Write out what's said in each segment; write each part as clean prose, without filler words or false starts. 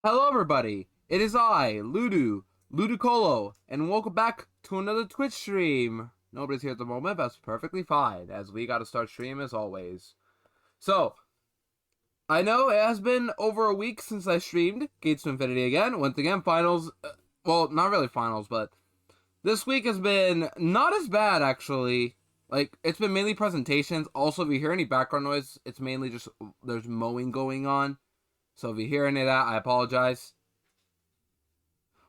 Hello everybody, it is I, Ludicolo, and welcome back to another Twitch stream. Nobody's here at the moment, but that's perfectly fine, as we gotta start stream as always. So, I know it has been over a week since I streamed Gates to Infinity again. Once again, finals, well, not really finals, but this week has been not as bad, actually. Like, it's been mainly presentations. Also, if you hear any background noise, it's mainly just, there's mowing going on. So if you hear any of that, I apologize.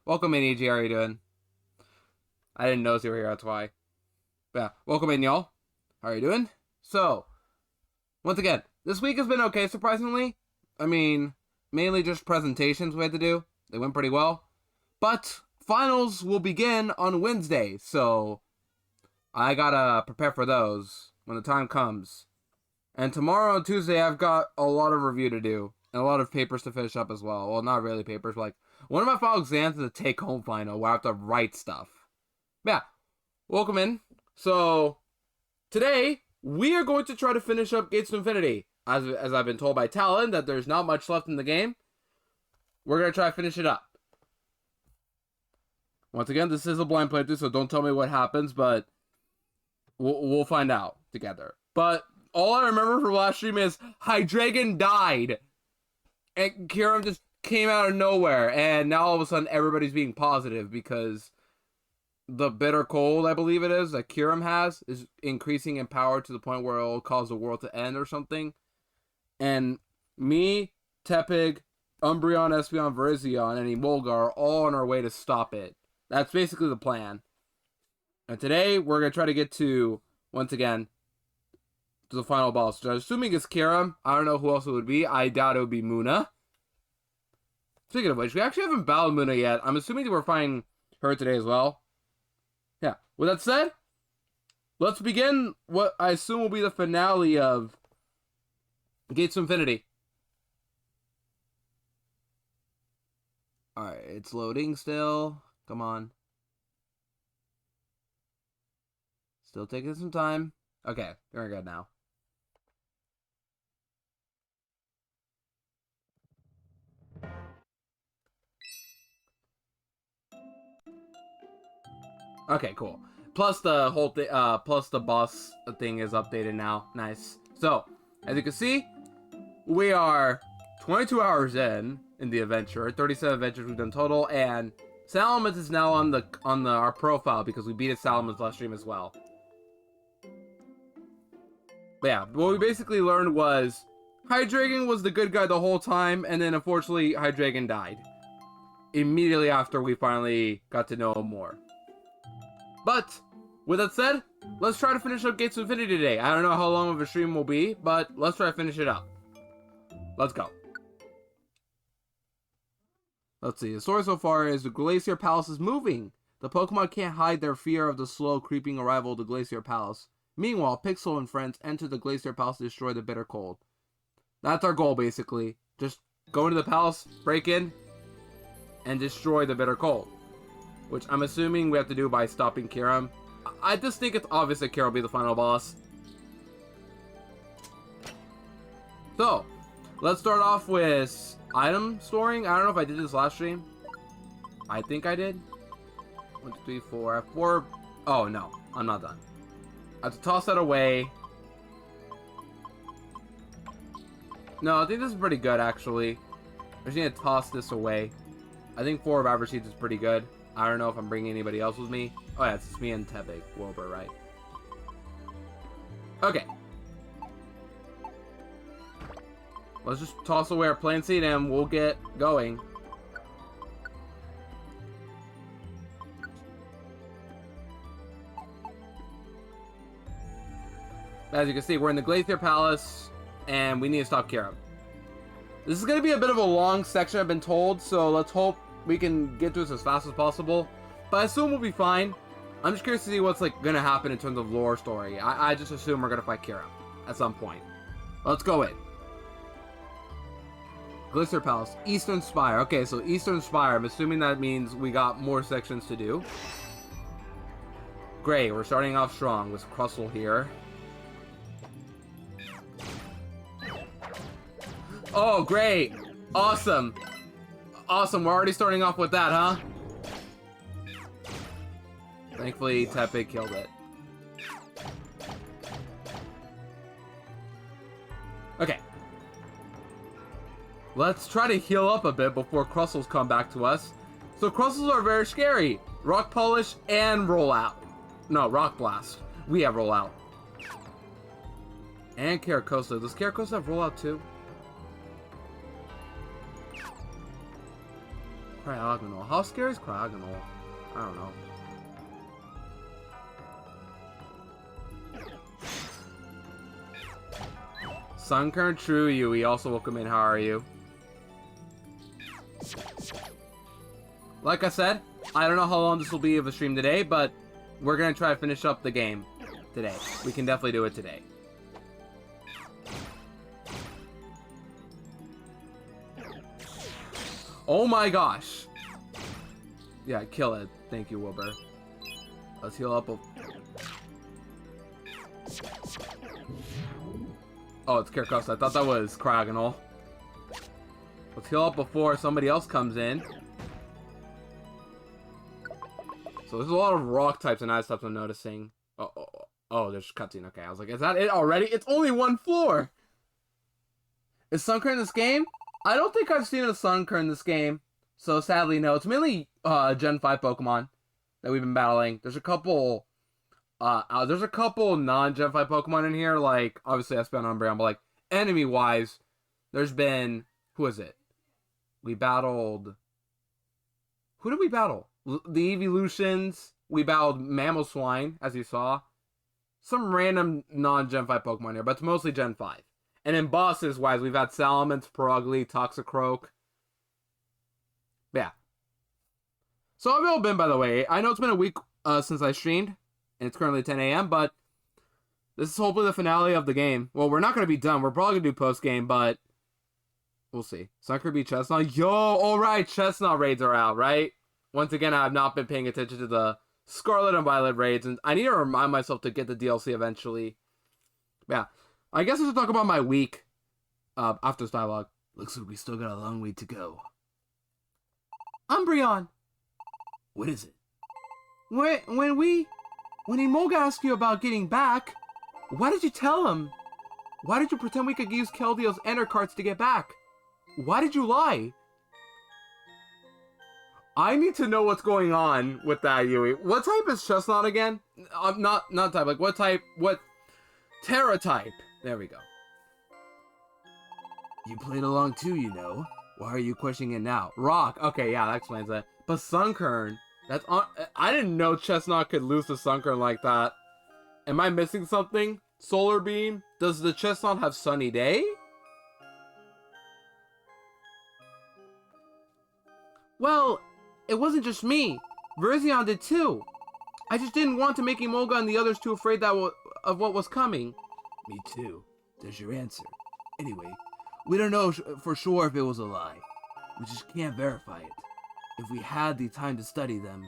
Welcome in, EG. How are you doing? I didn't notice you were here, that's why. But yeah, welcome in, y'all. How are you doing? So, once again, this week has been okay, surprisingly. I mean, mainly just presentations we had to do. They went pretty well. But finals will begin on Wednesday, so I gotta prepare for those when the time comes. And tomorrow on Tuesday, I've got a lot of review to do. And a lot of papers to finish up as well. Well, not really papers, but like, one of my final exams is a take-home final where I have to write stuff. Yeah, welcome in. So, today, we are going to try to finish up Gates to Infinity. As I've been told by Talon that there's not much left in the game, we're going to try to finish it up. Once again, this is a blind playthrough, so don't tell me what happens, but we'll find out together. But all I remember from last stream is Hydreigon died. And Kyurem just came out of nowhere, and now all of a sudden everybody's being positive because the bitter cold, I believe it is, that Kyurem has is increasing in power to the point where it'll cause the world to end or something. And me, Tepig, Umbreon, Espeon, Virizion, and Emolga are all on our way to stop it. That's basically the plan. And today, we're going to try to get to, once again, to the final boss. So assuming it's Kyurem, I don't know who else it would be. I doubt it would be Muna. Speaking of which, we actually haven't battled Muna yet. I'm assuming that we're fighting her today as well. Yeah. With that said, let's begin what I assume will be the finale of Gates to Infinity. Alright, it's loading still. Come on. Still taking some time. Okay, we're good now. Okay, cool. Plus the whole thing, plus the boss thing is updated now. Nice. So, as you can see, we are 22 hours in the adventure. 37 adventures we've done total, and Salamence is now on our profile because we beat Salamence last stream as well. But yeah, what we basically learned was Hydreigon was the good guy the whole time, and then unfortunately Hydreigon died immediately after we finally got to know him more. But, with that said, let's try to finish up Gates to Infinity today. I don't know how long of a stream will be, but let's try to finish it up. Let's go. Let's see, the story so far is the Glacier Palace is moving. The Pokemon can't hide their fear of the slow creeping arrival of the Glacier Palace. Meanwhile, Pixel and friends enter the Glacier Palace to destroy the bitter cold. That's our goal, basically. Just go into the palace, break in, and destroy the bitter cold. Which I'm assuming we have to do by stopping Kyurem. I just think it's obvious that Kyurem will be the final boss. So, let's start off with item storing. I don't know if I did this last stream. I think I did. 1, 2, 3, 4. I have 4. Oh, no. I'm not done. I have to toss that away. No, I think this is pretty good, actually. I just need to toss this away. I think 4 of average seeds is pretty good. I don't know if I'm bringing anybody else with me. Oh yeah, it's just me and Tepig. Wilbur, right? Okay. Let's just toss away our plant seed and we'll get going. As you can see, we're in the Glacier Palace and we need to stop Kyurem. This is going to be a bit of a long section, I've been told, so let's hope we can get through this as fast as possible. But I assume we'll be fine. I'm just curious to see what's like going to happen in terms of lore story. I just assume we're going to fight Kyurem at some point. Let's go in. Glacier Palace, Eastern Spire. Okay, so Eastern Spire, I'm assuming that means we got more sections to do. Great, we're starting off strong with Crustle here. Oh, great. Awesome. Awesome, we're already starting off with that, huh? Thankfully, Tepe killed it. Okay. Let's try to heal up a bit before Crustles come back to us. So Crustles are very scary. Rock Polish and Rollout. No, Rock Blast. We have Rollout. And Caracosta. Does Caracosta have Rollout too? Cryogonal. How scary is Cryogonal? I don't know. Sunkern, True, Yui. Also welcome in. How are you? Like I said, I don't know how long this will be of a stream today, but we're going to try to finish up the game today. We can definitely do it today. Oh my gosh. Yeah, kill it. Thank you, Wilbur. Let's heal up. Oh, it's Caracosta. I thought that was Cryogonal. Let's heal up before somebody else comes in. So there's a lot of rock types and ice types I'm noticing. Oh, there's cutscene. Okay, I was like, is that it already? It's only one floor. Is Sunkern in this game? I don't think I've seen a Sunkern in this game. So sadly, no. It's mainly Gen 5 Pokemon that we've been battling. There's a couple non-Gen 5 Pokemon in here. Like, obviously I spent on Umbreon, but like, enemy-wise, there's been... Who is it? We battled... Who did we battle? The Evolutions. We battled Mamoswine, as you saw. Some random non-Gen 5 Pokemon here, but it's mostly Gen 5. And in bosses-wise, we've had Salamence, Perugly, Toxicroak. Yeah. So I've all been, by the way. I know it's been a week since I streamed, and it's currently 10 a.m., but this is hopefully the finale of the game. Well, we're not going to be done. We're probably going to do post-game, but we'll see. Sunkern beat Chestnut. Yo, alright, Chestnut raids are out, right? Once again, I have not been paying attention to the Scarlet and Violet raids, and I need to remind myself to get the DLC eventually. Yeah. I guess I should talk about my week after this dialogue. Looks like we still got a long way to go. Umbreon! What is it? When Emolga asked you about getting back, why did you tell him? Why did you pretend we could use Keldeo's enter cards to get back? Why did you lie? I need to know what's going on with that, Yui. What type is Chestnut again? Not type, like what type, what... Terra type. There we go. You played along too, you know. Why are you questioning it now? Rock. Okay, yeah, that explains that. But Sunkern, that's on... I didn't know Chestnut could lose to Sunkern like that. Am I missing something? Solar Beam? Does the Chestnut have Sunny Day? Well, it wasn't just me. Virizion did too. I just didn't want to make Emolga and the others too afraid of what was coming. Me too. There's your answer. Anyway, we don't know for sure if it was a lie. We just can't verify it. If we had the time to study them,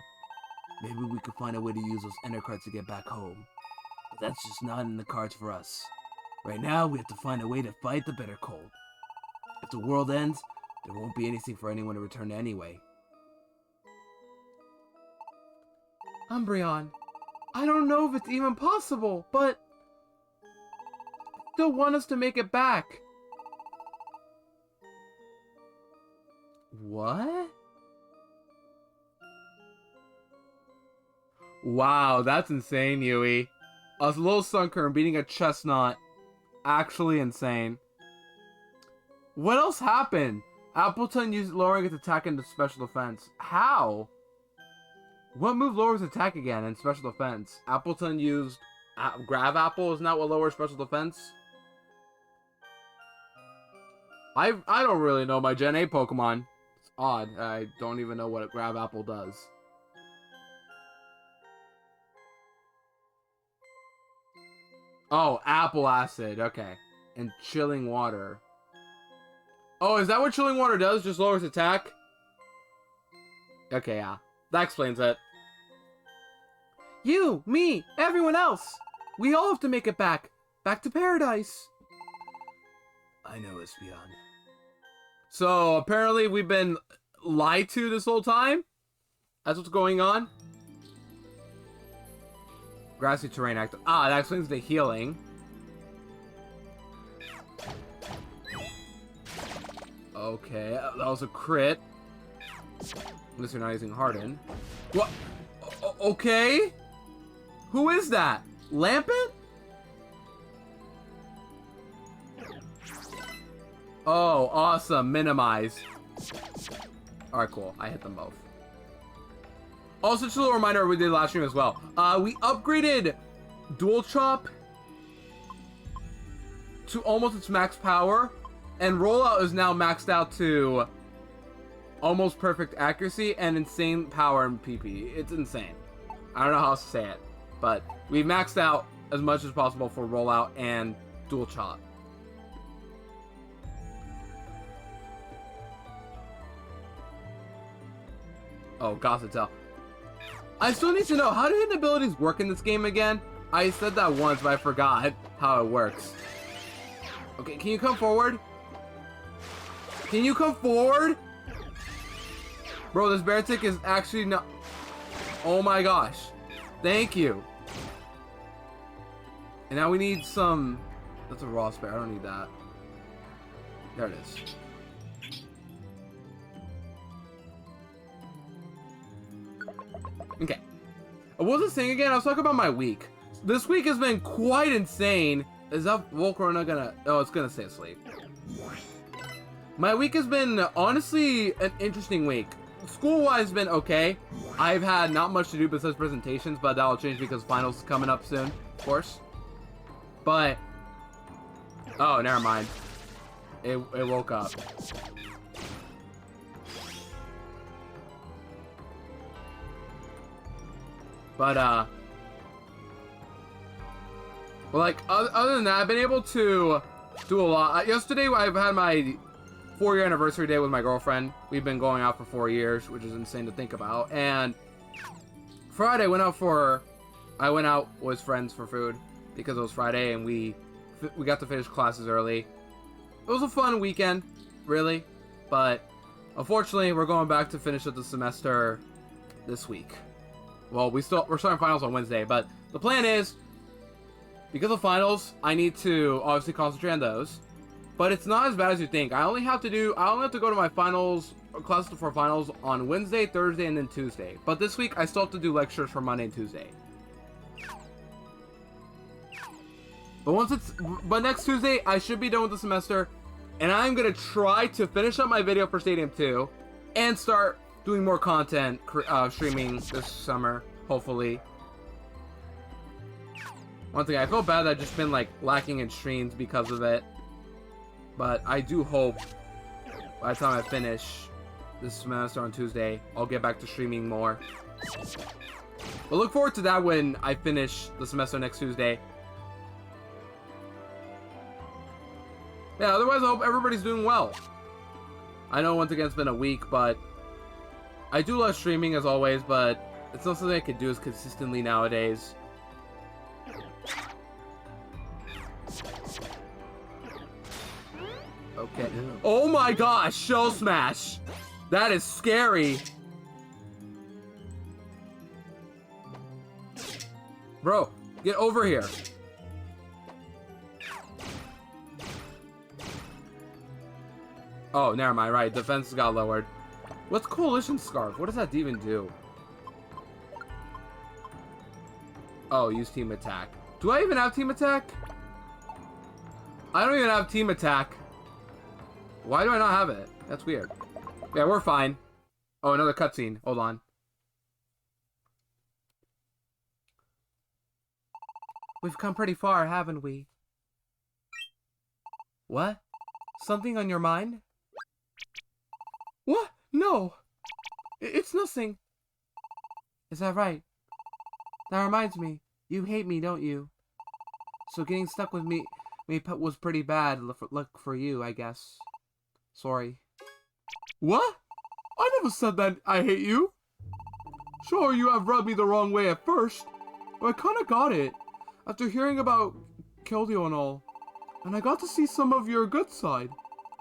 maybe we could find a way to use those ender cards to get back home. But that's just not in the cards for us. Right now, we have to find a way to fight the bitter cold. If the world ends, there won't be anything for anyone to return to anyway. Umbreon, I don't know if it's even possible, but... still want us to make it back. What? Wow, that's insane, Yui. A little Sunkern beating a Chestnut. Actually insane. What else happened? Appleton used lowering its attack into special defense. How? What move lowers attack again in special defense? Appleton used Grab Apple, isn't that what lowers special defense? I don't really know my Gen 8 Pokemon. It's odd. I don't even know what a Grab Apple does. Oh, Apple Acid. Okay. And Chilling Water. Oh, is that what Chilling Water does? Just lowers attack? Okay, yeah. That explains it. You, me, everyone else. We all have to make it back. Back to paradise. I know, Espeon. So, apparently we've been lied to this whole time? That's what's going on? Grassy terrain act. Ah, that explains the healing. Okay, that was a crit. Unless you're not using Harden. What? Okay? Who is that? Lampent? Oh, awesome. Minimize. Alright, cool. I hit them both. Also, just a little reminder we did last stream as well. We upgraded Dual Chop to almost its max power. And Rollout is now maxed out to almost perfect accuracy and insane power in PP. It's insane. I don't know how else to say it. But we've maxed out as much as possible for Rollout and Dual Chop. Oh, Gossip. I still need to know, how do hidden abilities work in this game again? I said that once, but I forgot how it works. Okay, can you come forward? Can you come forward? Bro, this bear tick is actually not... Oh my gosh. Thank you. And now we need some... That's a raw spare. I don't need that. There it is. Okay. What was I saying again? I was talking about my week. This week has been quite insane. Is that Volcarona gonna... Oh, it's gonna stay asleep. My week has been, honestly, an interesting week. School-wise, been okay. I've had not much to do besides presentations, but that'll change because finals is coming up soon, of course. But... Oh, never mind. It woke up. But, well, like, other than that, I've been able to do a lot. Yesterday, I've had my 4-year anniversary day with my girlfriend. We've been going out for 4 years, which is insane to think about. And Friday, I went out with friends for food because it was Friday, and we got to finish classes early. It was a fun weekend, really. But, unfortunately, we're going back to finish up the semester this week. Well, we're starting finals on Wednesday, but the plan is, because of finals, I need to obviously concentrate on those. But it's not as bad as you think. I only have to go to my finals, classes for finals on Wednesday, Thursday, and then Tuesday. But this week, I still have to do lectures for Monday and Tuesday. But next Tuesday, I should be done with the semester, and I'm gonna try to finish up my video for Stadium 2, and start doing more content, streaming this summer, hopefully. One thing, I feel bad that I've just been, like, lacking in streams because of it. But I do hope, by the time I finish this semester on Tuesday, I'll get back to streaming more. But look forward to that when I finish the semester next Tuesday. Yeah, otherwise I hope everybody's doing well. I know once again it's been a week, but I do love streaming as always, but it's not something I could do as consistently nowadays. Okay. Oh my gosh, Shell Smash! That is scary! Bro, get over here. Oh, never mind, right, defense got lowered. What's Coalition Scarf? What does that even do? Oh, use Team Attack. Do I even have Team Attack? I don't even have Team Attack. Why do I not have it? That's weird. Yeah, we're fine. Oh, another cutscene. Hold on. We've come pretty far, haven't we? What? Something on your mind? What? No! It's nothing. Is that right? That reminds me. You hate me, don't you? So getting stuck with me was pretty bad luck for you, I guess. Sorry. What? I never said that I hate you. Sure, you have rubbed me the wrong way at first, but I kinda got it. After hearing about Keldeo and all. And I got to see some of your good side.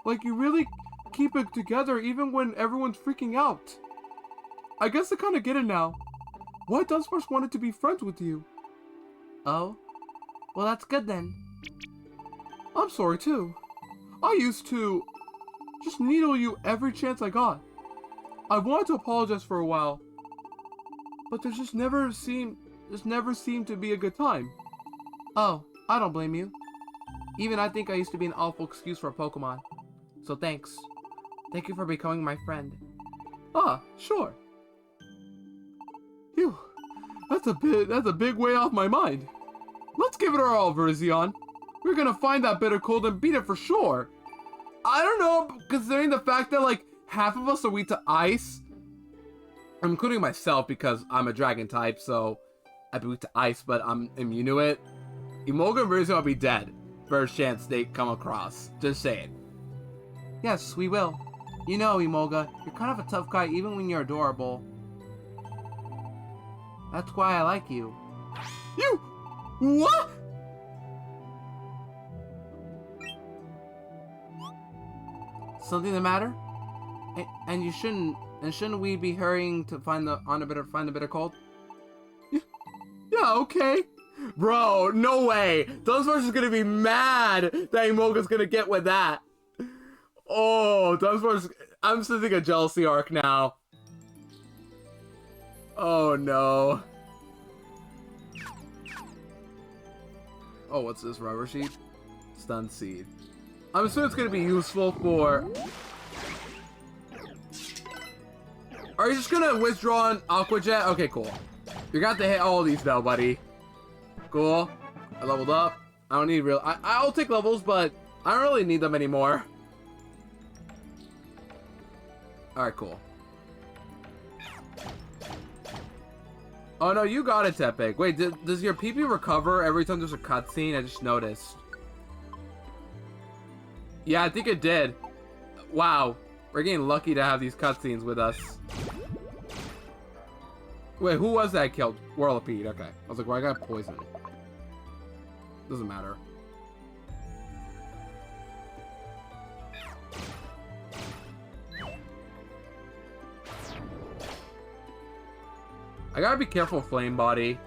Like, you really keep it together even when everyone's freaking out. I guess I kind of get it now. Why Dunsparce wanted to be friends with you. Oh? Well, that's good then. I'm sorry too. I used to just needle you every chance I got. I wanted to apologize for a while, but there just never seemed to be a good time. Oh, I don't blame you. Even I think I used to be an awful excuse for a Pokemon. So thanks. Thank you for becoming my friend. Ah, sure. Phew. That's a big way off my mind. Let's give it our all, Virizion. We're gonna find that bitter cold and beat it for sure. I don't know, considering the fact that like half of us are weak to ice. I'm including myself because I'm a dragon type, so I'd be weak to ice, but I'm immune to it. Emolga and Virizion will be dead first chance they come across. Just saying. Yes, we will. You know, Emolga, you're kind of a tough guy even when you're adorable. That's why I like you. You? What? Something the matter? And you shouldn't. And shouldn't we be hurrying to find the bitter cold? Yeah, okay. Bro, no way. Dunsparce is gonna be mad that Emolga's gonna get with that. Oh, Dunsparce. I'm sensing a jealousy arc now. Oh no. Oh, what's this? Rubber Seed? Stun Seed. I'm assuming it's gonna be useful for... Are you just gonna withdraw an Aqua Jet? Okay, cool. You got to hit all of these though, buddy. Cool. I leveled up. I don't need real... I'll take levels, but I don't really need them anymore. Alright, cool. Oh no, you got it, Tepig. Wait, does your PP recover every time there's a cutscene? I just noticed. Yeah, I think it did. Wow. We're getting lucky to have these cutscenes with us. Wait, who was that killed? Whirlipede, okay. I was like, well, I got poison. Doesn't matter. I gotta be careful, Flame Body.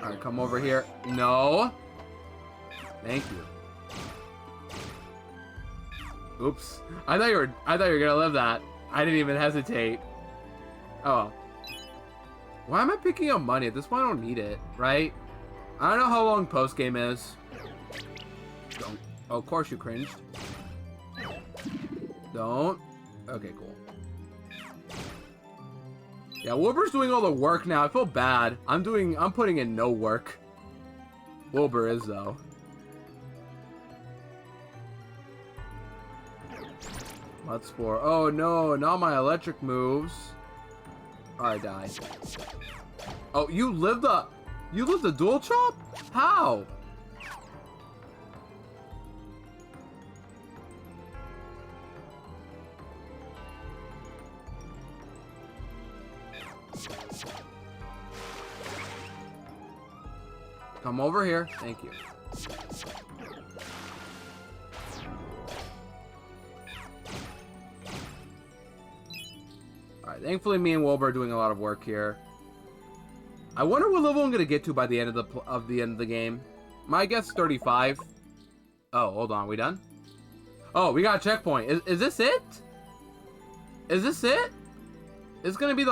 Alright, come over here. No. Thank you. Oops. I thought you were gonna live that. I didn't even hesitate. Oh. Why am I picking up money? At this point I don't need it, right? I don't know how long post game is. Don't. Oh, of course you cringed. Don't. Okay, cool. Yeah, Wilbur's doing all the work now. I feel bad. I'm putting in no work. Wilbur is though. Let's for. Oh no, not my electric moves. Alright, die. Oh, you lived the dual chop? How? Come over here. Thank you. Alright, thankfully me and Wilbur are doing a lot of work here. I wonder what level I'm gonna get to by the end of the game. My guess 35. Oh, hold on, we done? Oh, we got a checkpoint. Is this it? Is this it? Is this gonna be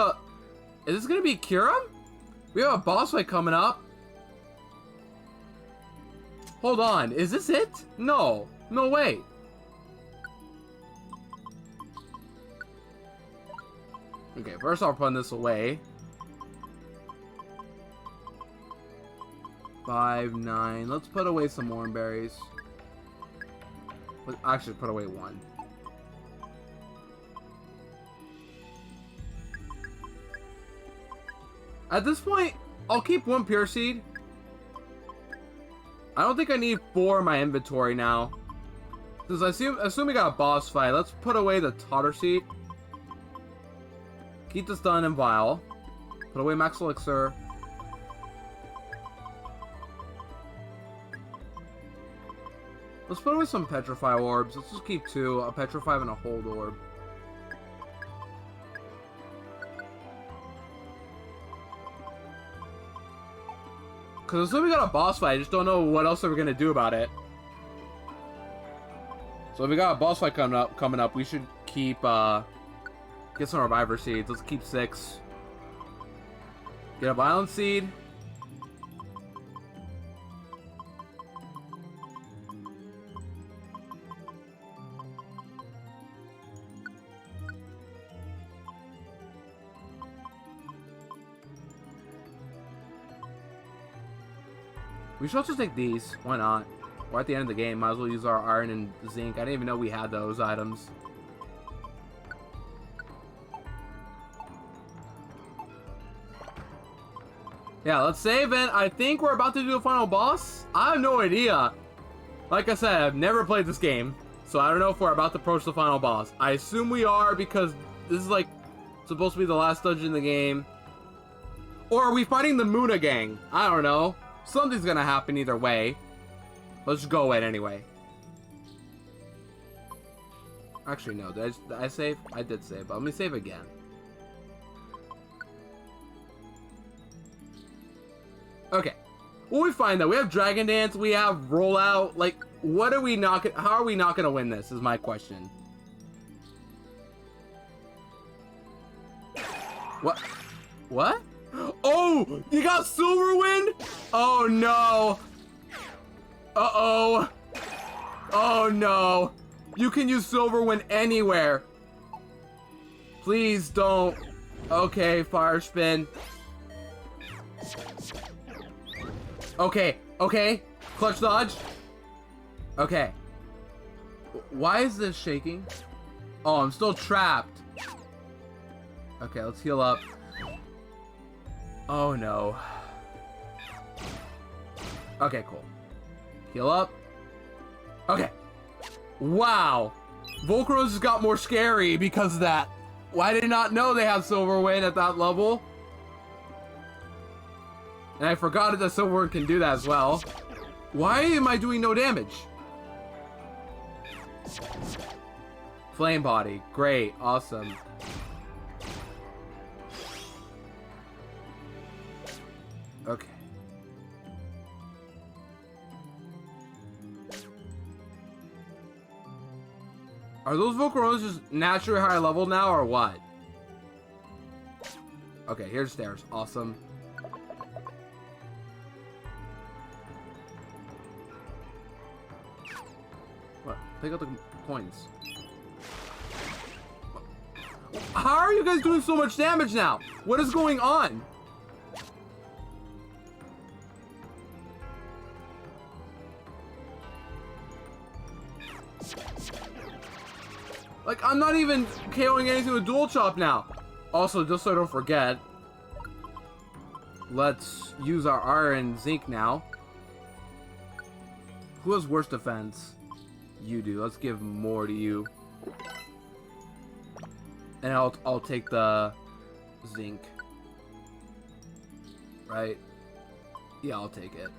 Kyurem? We have a boss fight coming up. Hold on, is this it? No, no way. Okay, first I'll put this away. 5, 9. Let's put away some more berries. Let's actually put away 1. At this point, I'll keep 1 pure seed. I don't think I need 4 in my inventory now. Since I assume we got a boss fight, let's put away the Totter Seed. Keep the stun and vial. Put away Max Elixir. Let's put with some Petrify orbs. Let's just keep 2, a Petrify and a Hold orb. Because we got a boss fight, I just don't know what else we're gonna do about it. So if we got a boss fight coming up, we should keep get some Reviver Seeds. Let's keep 6. Get a Violent Seed. We should also take these. Why not? We're at the end of the game. Might as well use our iron and zinc. I didn't even know we had those items. Yeah, let's save it. I think we're about to do the final boss. I have no idea. Like I said, I've never played this game, so I don't know if we're about to approach the final boss. I assume we are because this is like supposed to be the last dungeon in the game. Or are we fighting the Muna gang? I don't know. Something's gonna happen either way. Let's go in anyway. Actually, no. Did I save? I did save, but let me save again. Okay. Well, we find that we have Dragon Dance, we have Rollout. Like, what are we not? How are we not gonna win this? Is my question. What? What? Oh, you got Silverwind? Oh no. Uh-oh. Oh no. You can use Silverwind anywhere. Please don't. Okay, Fire Spin. Okay, okay. Clutch Dodge. Okay. Why is this shaking? Oh, I'm still trapped. Okay, let's heal up. Oh no. Okay, cool. Heal up. Okay. Wow. Volcros just got more scary because of that. Well, I did not know they have Silverwind at that level. And I forgot that Silverwind can do that as well. Why am I doing no damage? Flame Body. Great. Awesome. Okay. Are those Volcaronas just naturally higher level now, or what? Okay, here's stairs. Awesome. What? Pick up the coins. How are you guys doing so much damage now? What is going on? Like, I'm not even KOing anything with Dual Chop now. Also, just so I don't forget, let's use our Iron Zinc now. Who has worse defense? You do. Let's give more to you. And I'll take the Zinc. Right? Yeah, I'll take it.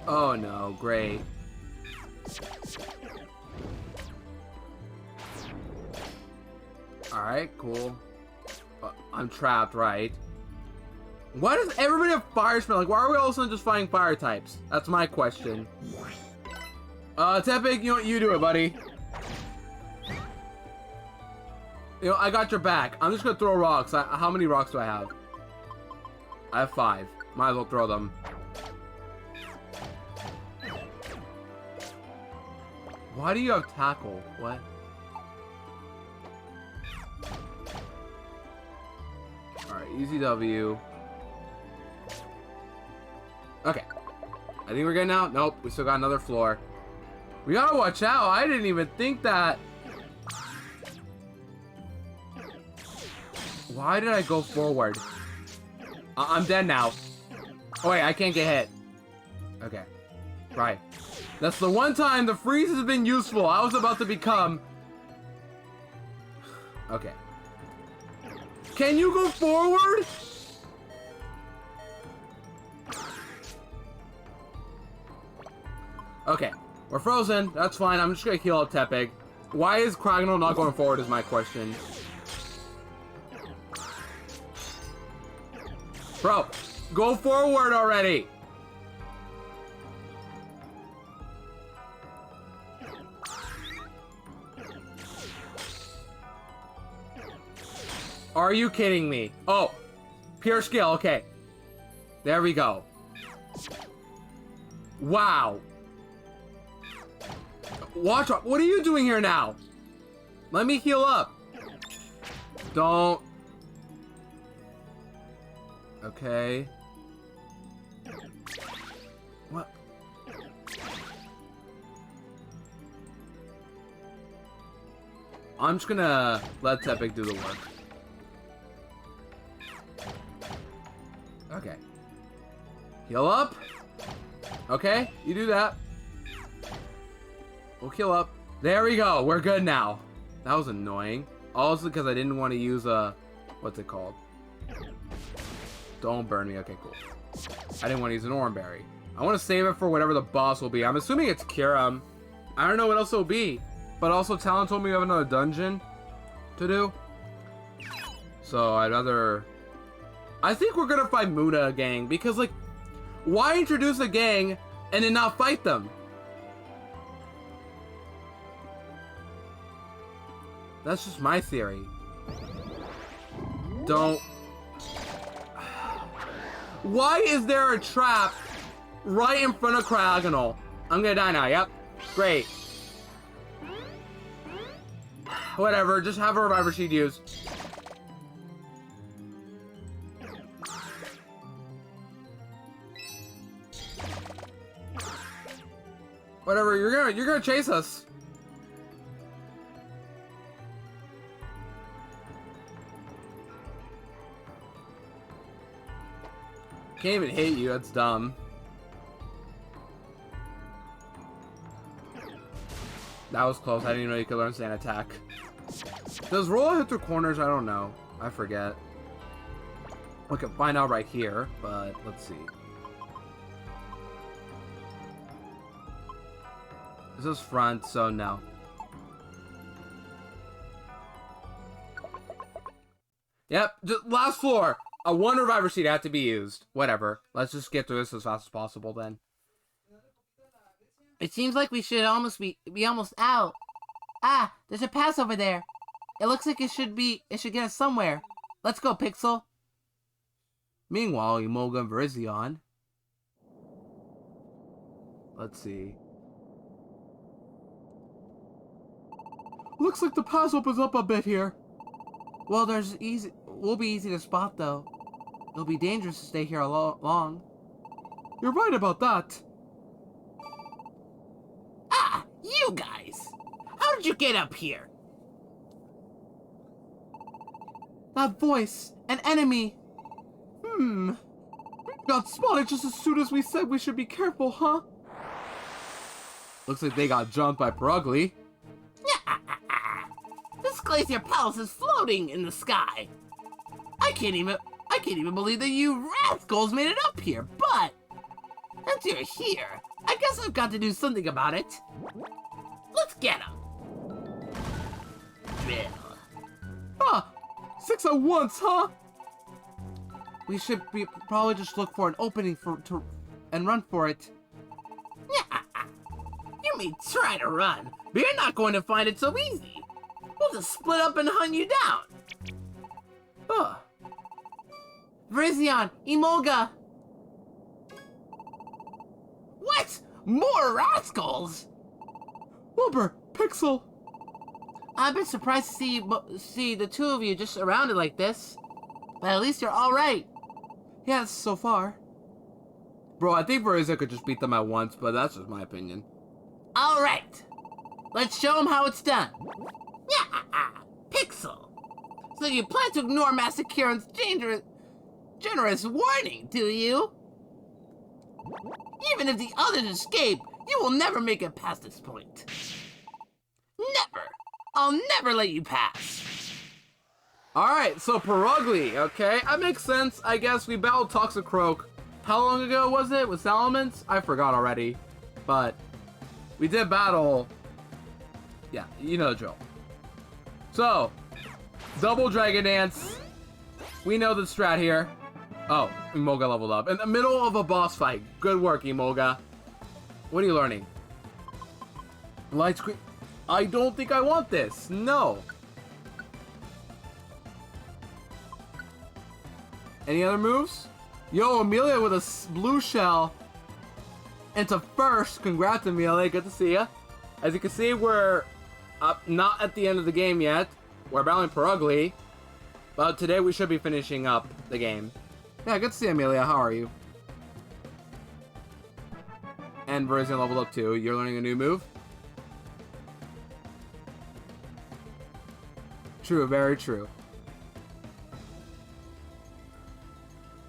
Oh no, great. Alright, cool. I'm trapped, right? Why does everybody have fire spell? Like, why are we all of a sudden just fighting fire types? That's my question. Tepig, you do it, buddy. You know, I got your back. I'm just gonna throw rocks. How many rocks do I have? I have 5. Might as well throw them. Why do you have tackle? What? Alright, easy W. Okay. I think we're good now. Nope, we still got another floor. We gotta watch out. I didn't even think that. Why did I go forward? I'm dead now. Oh wait, I can't get hit. Okay. Right. That's the one time the freeze has been useful. I was about to become... Okay. Can you go forward? Okay. We're frozen. That's fine. I'm just gonna heal up Tepig. Why is Kragnol not going forward is my question. Bro, go forward already. Are you kidding me? Oh, pure skill. Okay. There we go. Wow. Watch out. What are you doing here now? Let me heal up. Don't. Okay. What? I'm just gonna let Tepig do the work. Okay. Heal up. Okay, you do that. We'll heal up. There we go. We're good now. That was annoying. Also because I didn't want to use a... What's it called? Don't burn me. Okay, cool. I didn't want to use an Oranberry. I want to save it for whatever the boss will be. I'm assuming it's Kyurem. I don't know what else it will be. But also, Talon told me we have another dungeon to do. So, I'd rather... I think we're gonna fight Muda gang. Because, like, why introduce a gang and then not fight them? That's just my theory. Don't... Why is there a trap right in front of Kragnol? I'm gonna die now, yep. Great. Whatever, just have a reviver sheet used. Whatever, you're gonna chase us. Can't even hit you, that's dumb. That was close, I didn't even know you could learn Sand Attack. Does roll hit through corners? I don't know. I forget. We can find out right here, but let's see. This is front, so no. Yep, just last floor. A one reviver sheet had to be used. Whatever. Let's just get through this as fast as possible then. It seems like we should almost be almost out. Ah, there's a pass over there. It looks like it should get us somewhere. Let's go, Pixel. Meanwhile, Emolga and Virizion. Let's see. Looks like the pass opens up a bit here. Well, we'll be easy to spot though. It'll be dangerous to stay here long. You're right about that. Ah, you guys! How did you get up here? That voice, an enemy. Got spotted just as soon as we said we should be careful, huh? Looks like they got jumped by Perugly. This Glacier Palace is floating in the sky. I can't even believe that you rascals made it up here, but since you're here, I guess I've got to do something about it. Let's get him. Drill. Ah, 6 at once, huh? We should probably just look for an opening and run for it. You may try to run, but you're not going to find it so easy. We'll just split up and hunt you down. Ugh. Virizion, Emolga. What? More rascals? Wilbur, Pixel. I've been surprised to see the two of you just surrounded like this. But at least you're all right. Yes, so far. Bro, I think Virizion could just beat them at once, but that's just my opinion. All right. Let's show them how it's done. Yeah, Pixel. So you plan to ignore Master Kyurem's dangerous... generous warning, do you? Even if the others escape, you will never make it past this point. Never! I'll never let you pass. Alright, so Perugly, okay? That makes sense. I guess we battled Toxicroak. How long ago was it with Salamence? I forgot already. But we did battle. Yeah, you know the drill. So, double Dragon Dance. We know the strat here. Oh, Emolga leveled up. In the middle of a boss fight. Good work, Emolga. What are you learning? Light screen. I don't think I want this. No. Any other moves? Yo, Amelia with a blue shell into first. Congrats, Amelia. Good to see ya. As you can see, we're not at the end of the game yet. We're battling Perugly. But today we should be finishing up the game. Yeah, good to see Amelia. How are you? And Verizion leveled up too. You're learning a new move? True, very true.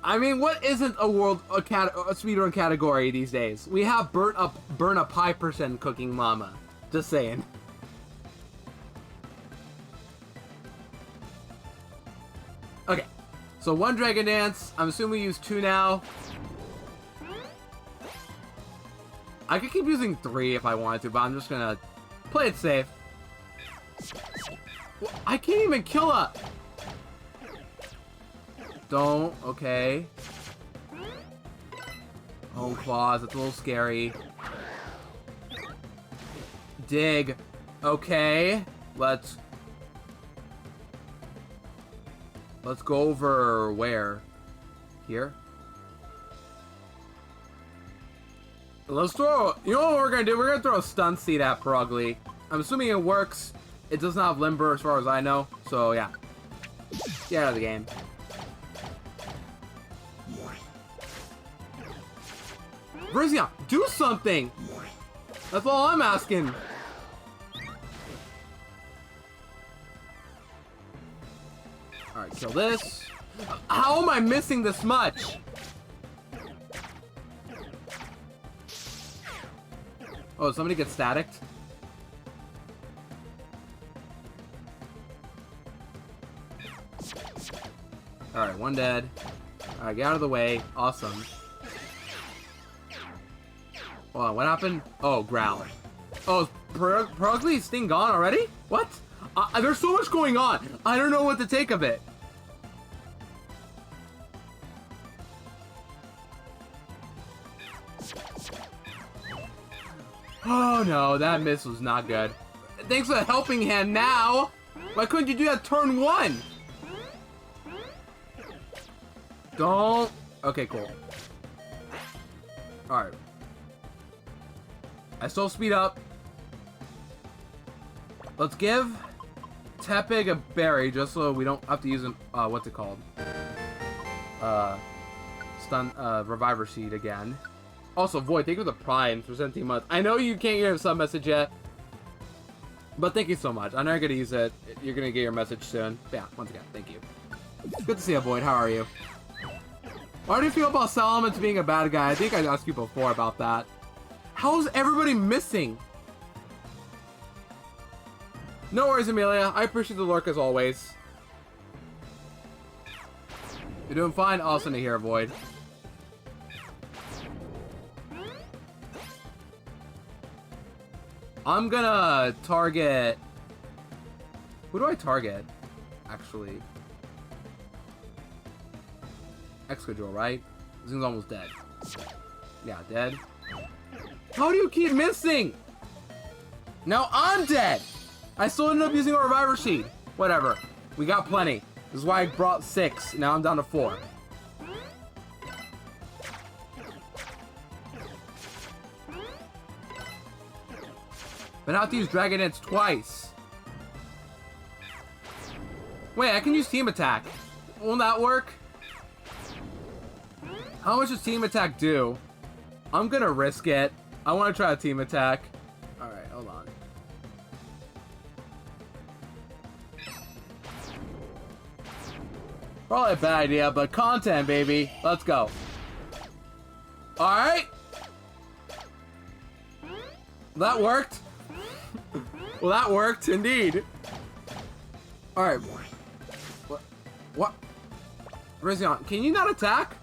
I mean, what isn't a speedrun category these days? We have burn a pie percent cooking mama. Just saying. Okay, so one Dragon Dance. I'm assuming we use 2 now. I could keep using 3 if I wanted to, but I'm just gonna play it safe. I can't even kill her. Don't. Okay. Home claws. It's a little scary. Dig. Okay. Let's go over where? Here? Let's throw... You know what we're gonna do? We're gonna throw a stun seed at Perugly. I'm assuming it works. It doesn't have Limber as far as I know. So, yeah. Get out of the game. Verizion, do something! That's all I'm asking. Alright, kill this. How am I missing this much? Oh, somebody gets staticked? Alright, one dead. Alright, get out of the way. Awesome. Hold on, what happened? Oh, growl. Oh, is Perugly's sting gone already? What? There's so much going on. I don't know what to take of it. Oh no, that miss was not good. Thanks for the helping hand now. Why couldn't you do that turn 1? Don't. Okay, cool. Alright. I still speed up. Let's give Tepig a berry just so we don't have to use what's it called? Reviver Seed again. Also, Void, thank you for the Prime for 17 months. I know you can't hear a sub message yet, but thank you so much. I know you're gonna use it. You're gonna get your message soon. But yeah, once again, thank you. Good to see you, Void. How are you? How do you feel about Salamence being a bad guy? I think I asked you before about that. How's everybody missing? No worries, Amelia. I appreciate the lurk as always. You're doing fine. Awesome to hear, Void. I'm gonna target... Who do I target? Actually. Excadrill, right? This thing's almost dead. Yeah, dead. How do you keep missing? Now I'm dead! I still ended up using a Reviver Seed. Whatever. We got plenty. This is why I brought 6. Now I'm down to 4. But now I have to use Dragon Dance twice. Wait, I can use Team Attack. Won't that work? How much does Team Attack do? I'm gonna risk it. I want to try a Team Attack. Alright, hold on. Probably a bad idea, but content, baby. Let's go. Alright. That worked. Well, that worked, indeed. Alright. What? Rizzion, can you not attack?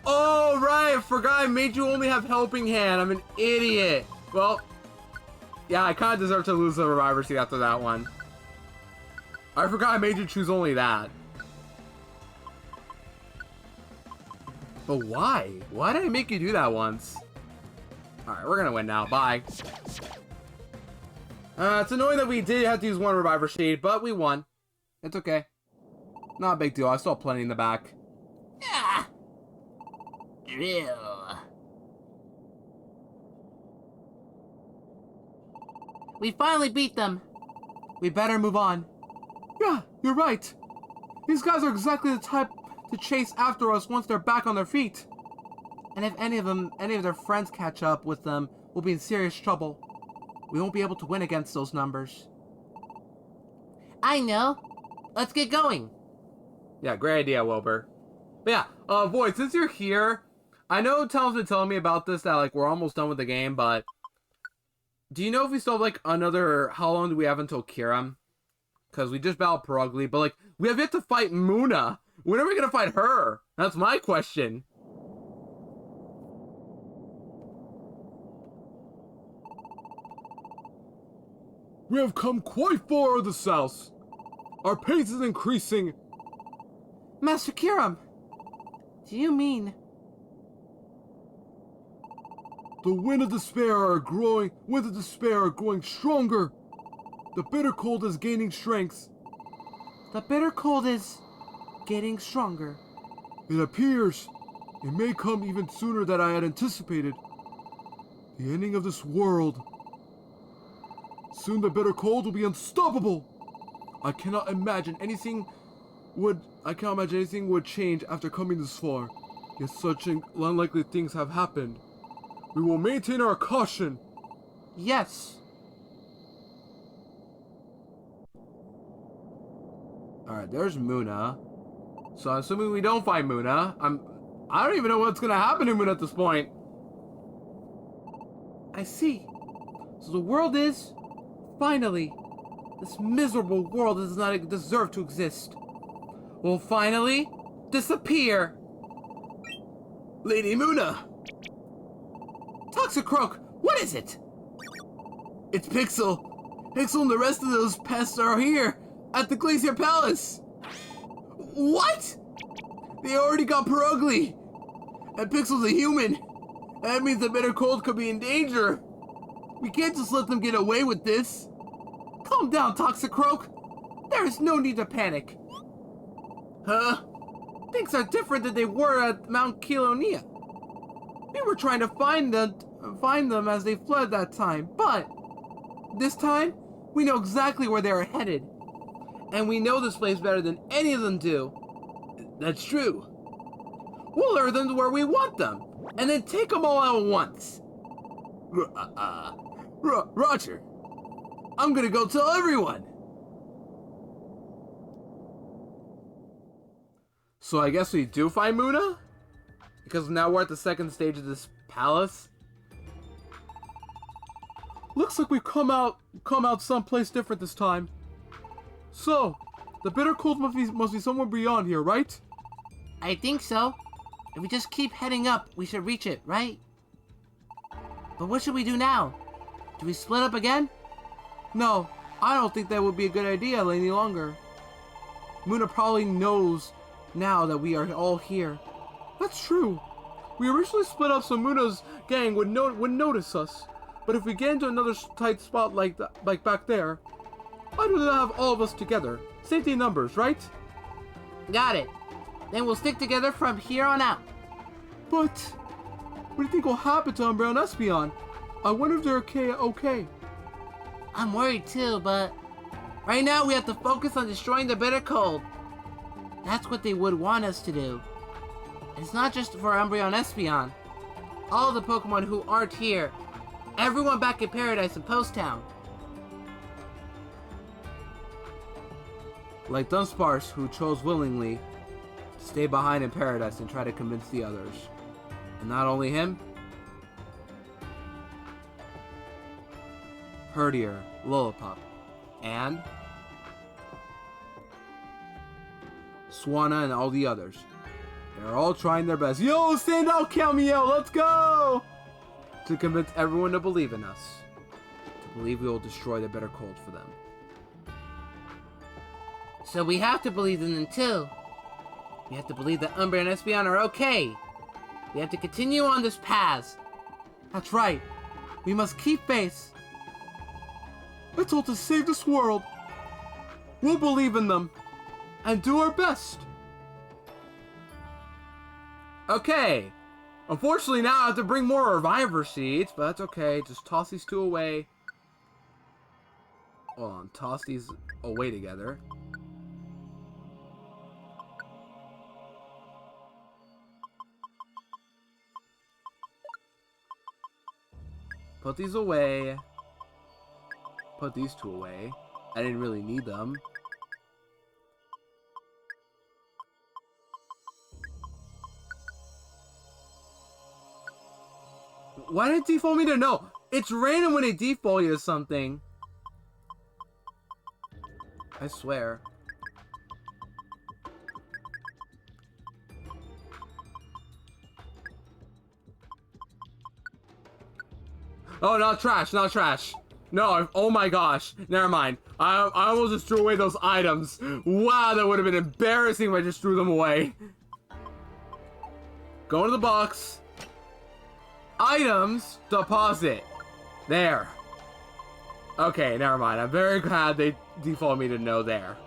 Oh, right. I forgot I made you only have helping hand. I'm an idiot. Well, yeah, I kind of deserve to lose the reviver seat after that one. I forgot I made you choose only that. But why? Why did I make you do that once? Alright, we're gonna win now. Bye. It's annoying that we did have to use one reviver sheet, but we won. It's okay. Not a big deal. I still have plenty in the back. Ah! Drill. We finally beat them. We better move on. Yeah, you're right. These guys are exactly the type to chase after us once they're back on their feet. And if any of their friends catch up with them, we'll be in serious trouble. We won't be able to win against those numbers. I know. Let's get going. Yeah, great idea, Wilbur. But yeah, Void, since you're here, I know Tom's been telling me about this, that, like, we're almost done with the game, but do you know if we still have, like, how long do we have until Kyurem? Because we just battled Perugly, but, like, we have yet to fight Muna. When are we gonna fight her? That's my question. We have come quite far in the south. Our pace is increasing. Master Kyurem, do you mean... The winds of despair are growing stronger. The bitter cold is gaining strength. The bitter cold is getting stronger. It appears it may come even sooner than I had anticipated. The ending of this world. Soon the bitter cold will be unstoppable. I cannot imagine anything would change after coming this far. Yet such unlikely things have happened. We will maintain our caution. Yes. Alright, there's Muna. So assuming we don't find Muna, I don't even know what's gonna happen to Muna at this point. I see. So the world is, finally, this miserable world does not deserve to exist. Will finally disappear. Lady Muna! Toxicroak, what is it? It's Pixel. Pixel and the rest of those pests are here, at the Glacier Palace. What? They already got Perugly. And Pixel's a human. That means the bitter cold could be in danger. We can't just let them get away with this. Calm down, Toxicroak. There is no need to panic. Huh? Things are different than they were at Mount Kilonia. We were trying to find them as they fled that time, but this time, we know exactly where they are headed. And we know this place better than any of them do. That's true. We'll lure them to where we want them, and then take them all out at once. Roger. I'm gonna go tell everyone. So I guess we do find Muna? Because now we're at the second stage of this palace. Looks like we've come out someplace different this time. So, the bitter cold must be somewhere beyond here, right? I think so. If we just keep heading up, we should reach it, right? But what should we do now? Do we split up again? No, I don't think that would be a good idea any longer. Muna probably knows now that we are all here. That's true. We originally split up so Muna's gang would notice us. But if we get into another tight spot like back there, why do they not have all of us together? Safety in numbers, right? Got it. Then we'll stick together from here on out. But what do you think will happen to Umbreon and Espeon? I wonder if they're okay. I'm worried too, but right now we have to focus on destroying the bitter cold. That's what they would want us to do. It's not just for Umbreon and Espeon. All the Pokemon who aren't here. Everyone back in Paradise and Post Town. Like Dunsparce, who chose willingly to stay behind in paradise and try to convince the others. And not only him, Herdier, Lillipup, and Swanna and all the others. They're all trying their best. Yo, stand out, Cameo, let's go! To convince everyone to believe in us. To believe we will destroy the bitter cold for them. So we have to believe in them too. We have to believe that Umbra and Espeon are okay. We have to continue on this path. That's right. We must keep faith. It's all to save this world. We'll believe in them. And do our best. Okay. Unfortunately, now I have to bring more Reviver Seeds, but that's okay. Just toss these two away. Hold on. Toss these away together. Put these away. Put these two away. I didn't really need them. Why did it default me to no? It's random when it default you to something. I swear. Oh, not trash, not trash. No, oh my gosh. Never mind. I almost just threw away those items. Wow, that would have been embarrassing if I just threw them away. Go into the box. Items, deposit. There. Okay, never mind. I'm very glad they default me to no there.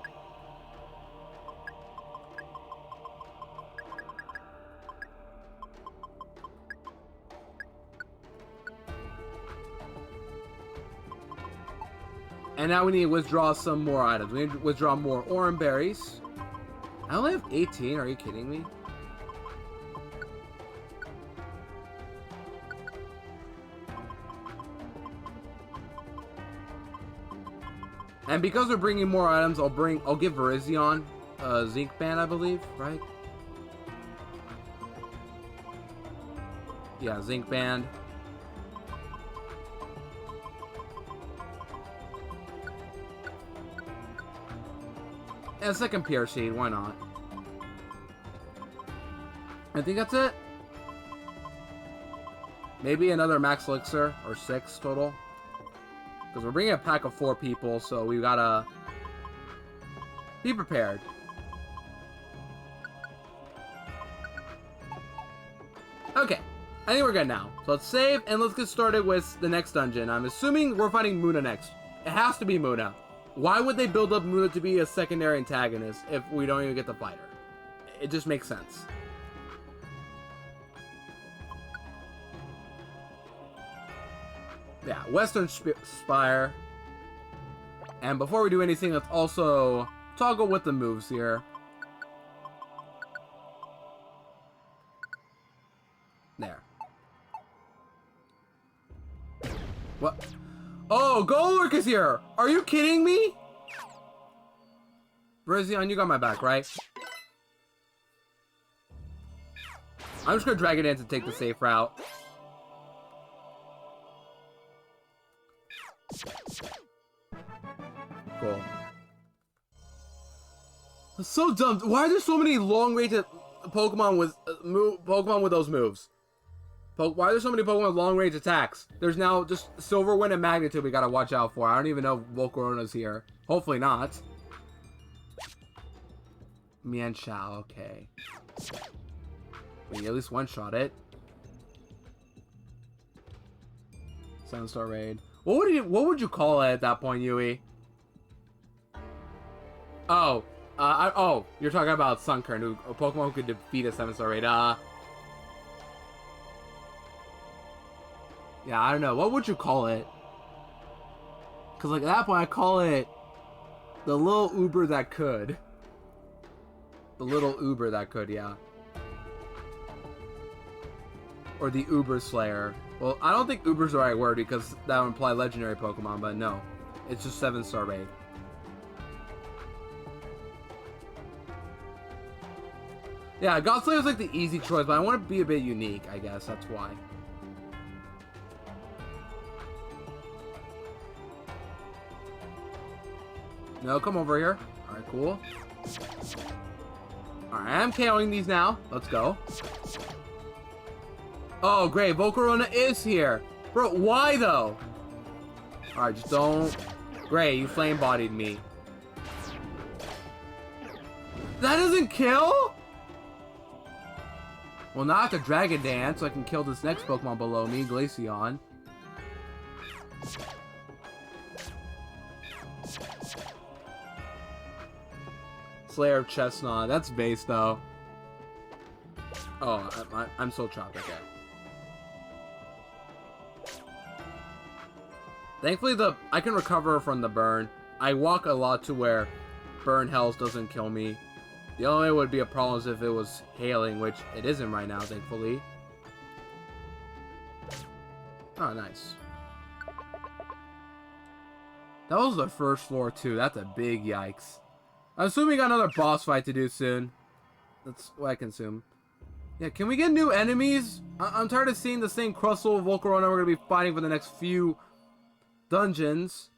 And now we need to withdraw some more items. We need to withdraw more Oran Berries. I only have 18. Are you kidding me? And because we're bringing more items, I'll give Virizion a Zinc Band, I believe, right? Yeah, Zinc Band. And a second PR Seed, why not? I think that's it. Maybe another Max Elixir, or 6 total. Because we're bringing a pack of 4 people, so we gotta be prepared. Okay, I think we're good now. So let's save, and let's get started with the next dungeon. I'm assuming we're fighting Muna next. It has to be Muna. Why would they build up Muna to be a secondary antagonist if we don't even get the fighter? It just makes sense. Yeah, Western Spire. And before we do anything, let's also toggle with the moves here. There. What? Oh, Golurk is here! Are you kidding me? Virizion, you got my back, right? I'm just gonna drag it in to take the safe route. Cool. That's so dumb. Why are there so many long-range Pokemon with those moves? Why are there so many Pokemon with long-range attacks? There's now just Silverwind and Magnitude we gotta watch out for. I don't even know if Volcarona's here. Hopefully not. Mienshao, okay. We can at least one-shot it. 7-star raid. What would you call it at that point, Yui? Oh, oh, you're talking about Sunkern, a Pokemon who could defeat a 7-star raid. Yeah, I don't know. What would you call it? Because, like, at that point, I call it the little Uber that could. The little Uber that could, yeah. Or the Uber Slayer. Well, I don't think Uber's the right word because that would imply legendary Pokemon, but no. It's just 7-star raid. Yeah, God Slayer is like the easy choice, but I want to be a bit unique, I guess. That's why. No, come over here. Alright, cool. Alright, I'm KOing these now. Let's go. Oh, great. Volcarona is here. Bro, why though? Alright, just don't... Great, you flame-bodied me. That doesn't kill? Well, now I have to Dragon Dance so I can kill this next Pokemon below me, Glaceon. Slayer of Chestnut. That's base, though. Oh, I'm so chopped. Okay. Thankfully, I can recover from the burn. I walk a lot to where burn health doesn't kill me. The only way it would be a problem is if it was hailing, which it isn't right now, thankfully. Oh, nice. That was the first floor, too. That's a big yikes. I'm assuming we got another boss fight to do soon. That's what I can assume. Yeah, can we get new enemies? I'm tired of seeing the same Crustle Volcarona we're going to be fighting for the next few dungeons.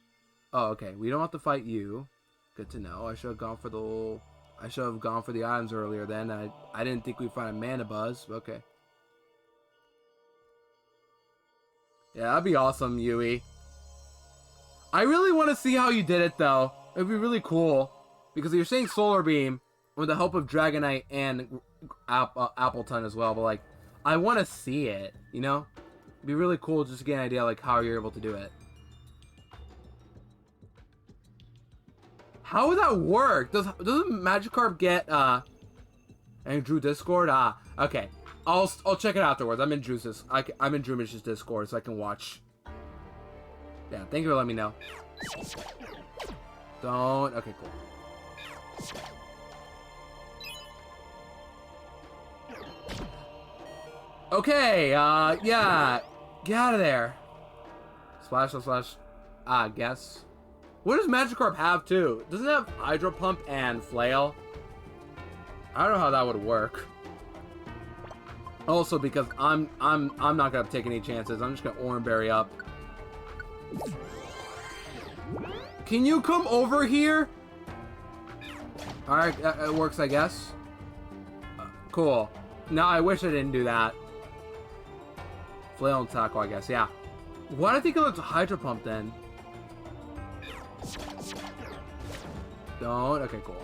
Oh, okay. We don't have to fight you. Good to know. I should have gone for the items earlier then. I didn't think we'd find a Mana Buzz. Okay. Yeah, that'd be awesome, Yui. I really want to see how you did it, though. It'd be really cool. Because you're saying Solar Beam with the help of Dragonite and Appleton as well. But, like, I want to see it, you know? It'd be really cool just to get an idea, like, how you're able to do it. How would that work? Doesn't Magikarp get, and Drew Discord? Ah, okay. I'll check it afterwards. I'm in Drew's, I'm in Drew Mitch's Discord, so I can watch. Yeah, thank you for letting me know. Don't, okay, cool. Okay, yeah. Get out of there. Splash, slash, I guess. What does Magikarp have, too? Doesn't it have Hydro Pump and Flail? I don't know how that would work. Also, because I'm not gonna take any chances. I'm just gonna Oranberry up. Can you come over here? Alright, it works, I guess. Cool. Now, I wish I didn't do that. Flail and Tackle, I guess, yeah. Why do I think it looks Hydro Pump, then? Don't. Okay, cool.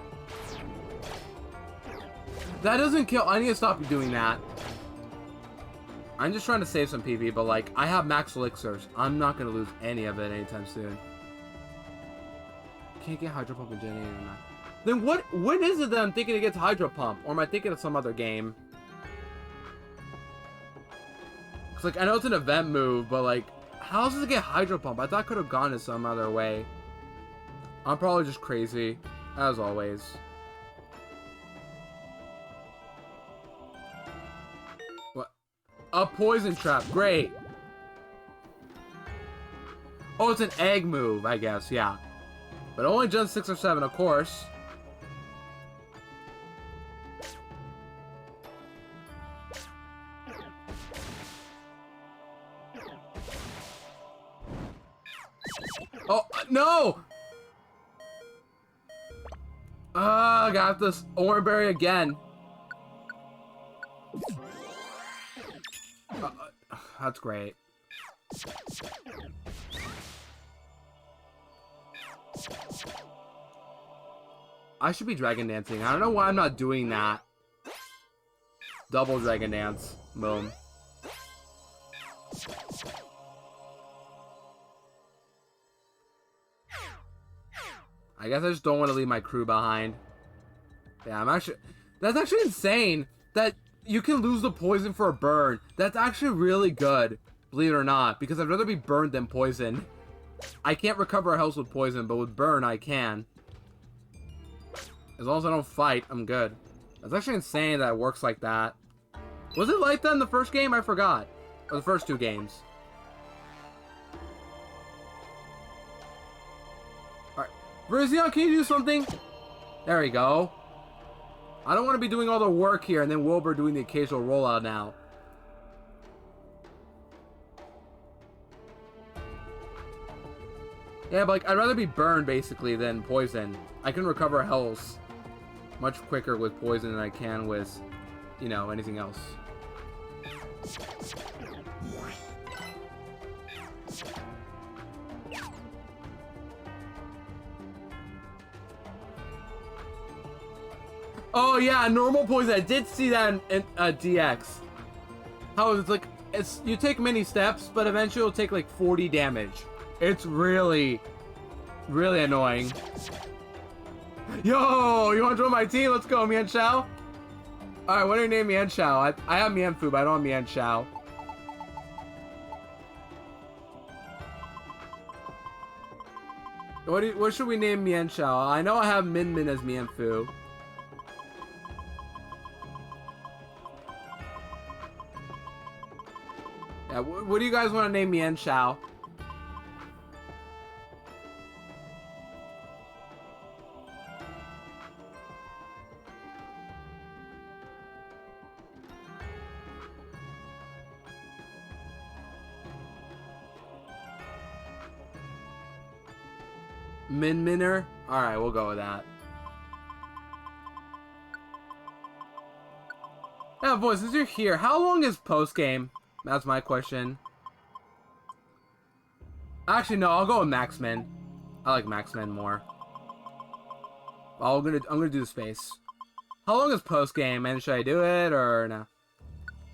That doesn't kill. I need to stop doing that. I'm just trying to save some PV, but, like, I have max elixirs. I'm not going to lose any of it anytime soon. Can't get Hydro Pump and Gen 8 or not. Then when is it that I'm thinking it gets Hydro Pump? Or am I thinking of some other game? Cause, like, I know it's an event move, but, like, how does it get Hydro Pump? I thought I could have gone in some other way. I'm probably just crazy, as always. What? A poison trap, great. Oh, it's an egg move, I guess, yeah. But only Gen 6 or 7, of course. Oh, no! I got this Oranberry again. That's great. I should be Dragon Dancing. I don't know why I'm not doing that. Double Dragon Dance. Boom. I guess I just don't want to leave my crew behind. Yeah, that's actually insane that you can lose the poison for a burn. That's actually really good, believe it or not, because I'd rather be burned than poisoned. I can't recover a health with poison, but with burn, I can. As long as I don't fight, I'm good. That's actually insane that it works like that. Was it like that in the first game? I forgot. Or the first two games. Alright. Virizion, can you do something? There we go. I don't want to be doing all the work here and then Wilbur doing the occasional rollout now. Yeah, but like, I'd rather be burned, basically, than poisoned. I can recover health much quicker with poison than I can with, you know, anything else. Oh yeah, normal poison. I did see that in DX. How it's like, you take many steps, but eventually it'll take like 40 damage. It's really, really annoying. Yo, you want to join my team? Let's go, Mian Shao. Alright, what do you name Mian Shao? I have Mian Fu, but I don't have Mian Shao. What should we name Mian Shao? I know I have Min Min as Mian Fu. Yeah, what do you guys want to name Mian Shao? Min Minner? Alright, we'll go with that. Yeah, boys, since you're here, how long is post-game? That's my question. Actually, no, I'll go with Maxman. I like Maxman more. I'm gonna do the space. How long is post-game? And should I do it or no?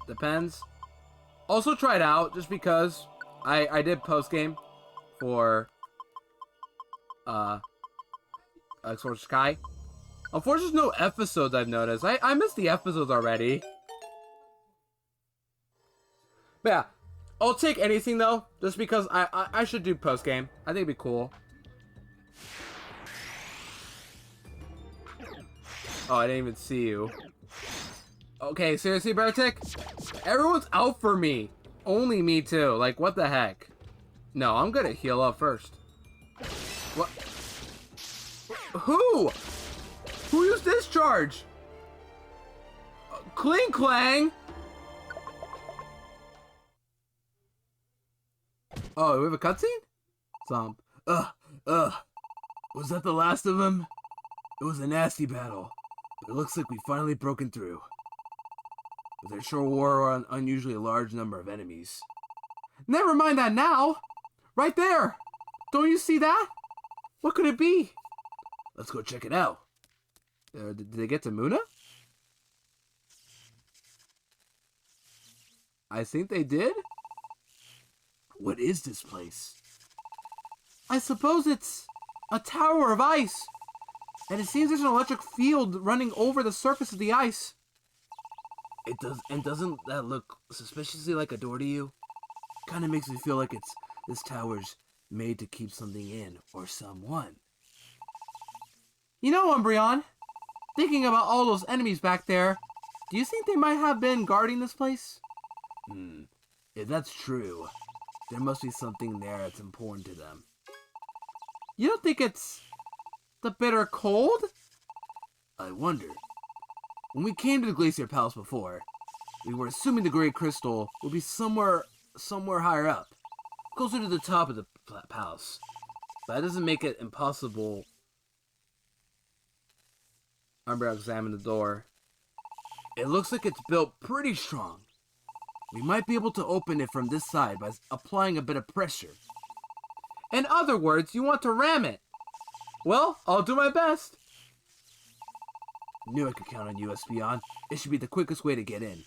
Depends. Also try it out, just because I did post-game for Sword Sky. Unfortunately, there's no episodes I've noticed. I missed the episodes already. But yeah, I'll take anything though, just because I should do post game. I think it'd be cool. Oh, I didn't even see you. Okay, seriously, Bartik? Everyone's out for me. Only me too. Like, what the heck? No, I'm gonna heal up first. What? Who? Who used discharge? Cling Clang? Oh, we have a cutscene? Zomp. Was that the last of them? It was a nasty battle, but it looks like we've finally broken through. But there sure were an unusually large number of enemies. Never mind that now! Right there! Don't you see that? What could it be? Let's go check it out. Did they get to Muna? I think they did? What is this place? I suppose it's a tower of ice. And it seems there's an electric field running over the surface of the ice. It does, and doesn't that look suspiciously like a door to you? Kind of makes me feel like this tower's made to keep something in, or someone. You know, Umbreon, thinking about all those enemies back there, do you think they might have been guarding this place? If that's true, there must be something there that's important to them. You don't think it's the bitter cold? I wonder. When we came to the Glacier Palace before, we were assuming the Great Crystal would be somewhere higher up, closer to the top of the palace. But that doesn't make it impossible. Umbreon examined the door. It looks like it's built pretty strong. We might be able to open it from this side by applying a bit of pressure. In other words, you want to ram it. Well, I'll do my best. Knew I could count on you, Espeon. It should be the quickest way to get in.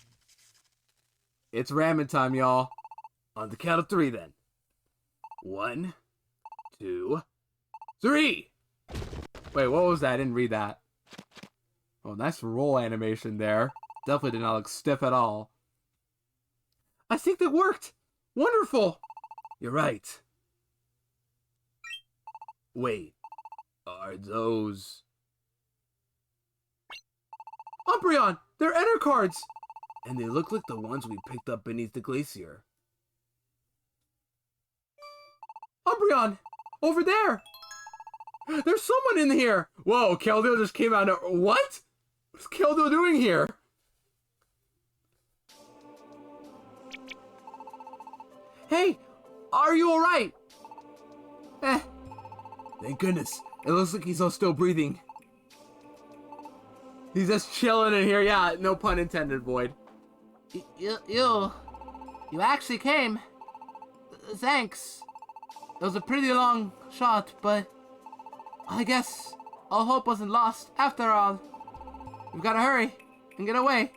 It's ramming time, y'all. On the count of 3, then. 1, 2, 3! Wait, what was that? I didn't read that. Oh, nice roll animation there. Definitely did not look stiff at all. I think that worked! Wonderful! You're right. Wait, are those... Umbreon! They're enter cards! And they look like the ones we picked up beneath the glacier. Umbreon! Over there! There's someone in here! Whoa, Keldeo just came out of... What? What's Keldeo doing here? Hey, are you alright? Thank goodness. It looks like he's all still breathing. He's just chilling in here. Yeah, no pun intended, Void. You actually came. Thanks. It was a pretty long shot, but I guess all hope wasn't lost after all. We've gotta hurry and get away.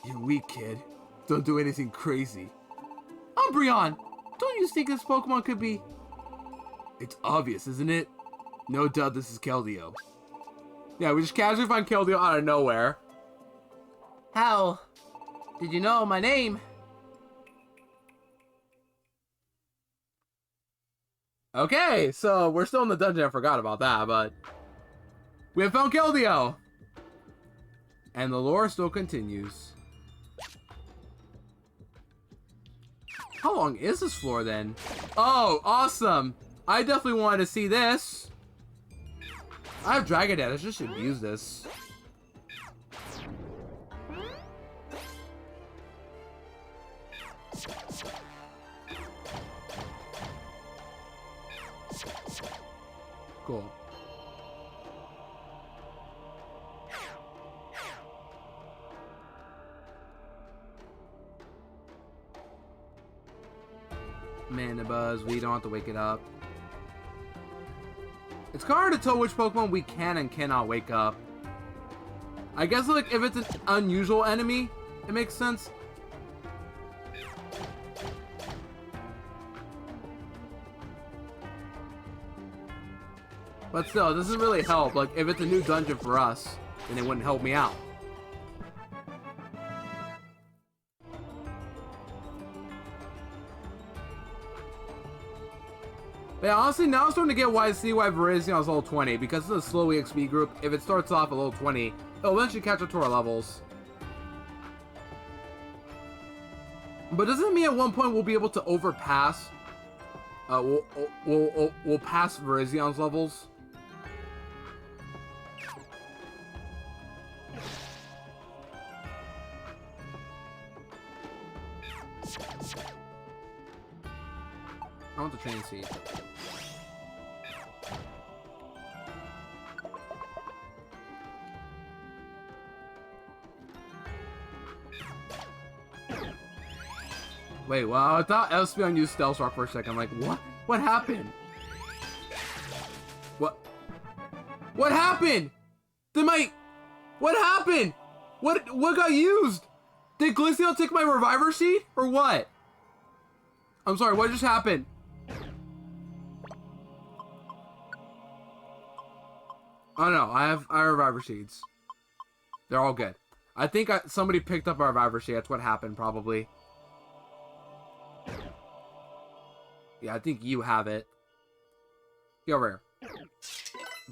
You're weak, kid. Don't do anything crazy. Umbreon, don't you think this Pokemon could be... It's obvious, isn't it? No doubt this is Keldeo. Yeah, we just casually find Keldeo out of nowhere. How did you know my name? Okay, so we're still in the dungeon. I forgot about that, but we have found Keldeo. And the lore still continues. How long is this floor then? Oh, awesome. I definitely wanted to see this. I have Dragon Dance. I just should use this. Cool. Manabuzz, we don't have to wake it up. It's kind of hard to tell which Pokemon we can and cannot wake up. I guess like if it's an unusual enemy, it makes sense. But still, it doesn't really help. Like if it's a new dungeon for us, then it wouldn't help me out. But yeah, honestly, now I'm starting to get why Virizion is level 20, because it's a slow EXP group. If it starts off at level 20, it'll eventually catch up to our levels. But doesn't it mean at one point we'll be able to overpass? We'll pass Virizion's levels. I want the train seat. Wait, well, I thought Espeon used Stealth Rock for a second. I'm like, what? What happened? What? What happened? What happened? What got used? Did Glaceon take my Reviver Seed? Or what? I'm sorry, what just happened? Oh no, I have Reviver Seeds. They're all good. I think somebody picked up our Reviver Seed. That's what happened, probably. Yeah, I think you have it. Get over here.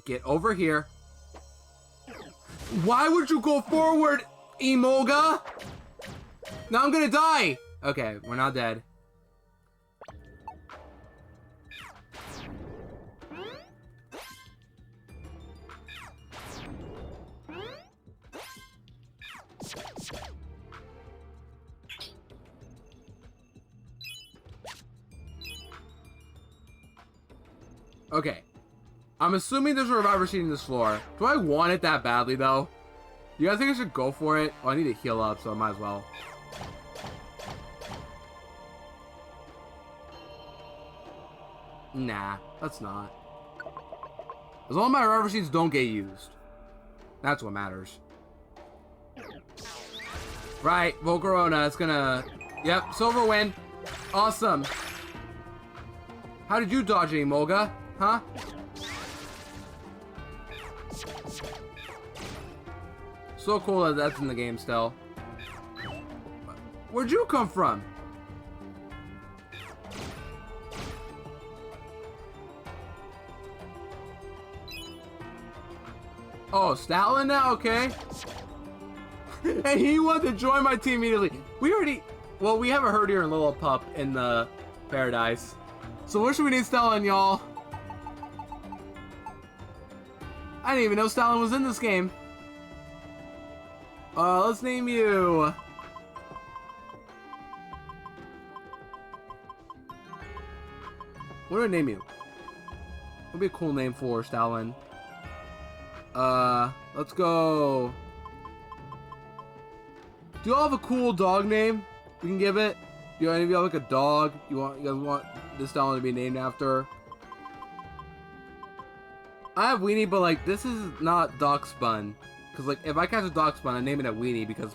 Get over here. Why would you go forward, Emolga? Now I'm gonna die. Okay, we're not dead. Okay. I'm assuming there's a Reviver Seed in this floor. Do I want it that badly, though? You guys think I should go for it? Well, I need to heal up, so I might as well. Nah, that's not. As long as my Reviver Seeds don't get used. That's what matters. Right, Volcarona, it's gonna... Yep, Silver Wind. Awesome. How did you dodge it, Emolga? Huh? So cool that that's in the game still. Where'd you come from? Oh, Stoutland now? Okay. And he wanted to join my team immediately. We already... Well, we have a Herdier and Lillipup in the Paradise. So what should we need Stoutland, y'all? I didn't even know Stoutland was in this game. Let's name you. What do I name you? What'd be a cool name for Stalin? Let's go. Do you all have a cool dog name we can give it? Do any of you have like a dog you guys want this Stalin to be named after? I have Weenie, but like this is not Doc Spun. Cause like if I catch a Dachshund, I name it a Weenie because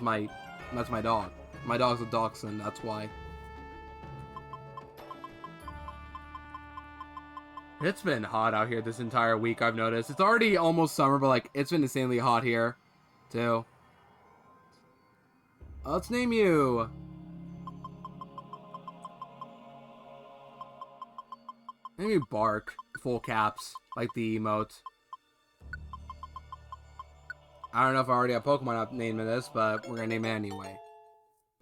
that's my dog. My dog's a Dachshund, that's why. It's been hot out here this entire week, I've noticed. It's already almost summer, but like it's been insanely hot here, too. Let's name you. Name you Bark, full caps, like the emote. I don't know if I already have Pokemon named this, but we're gonna name it anyway.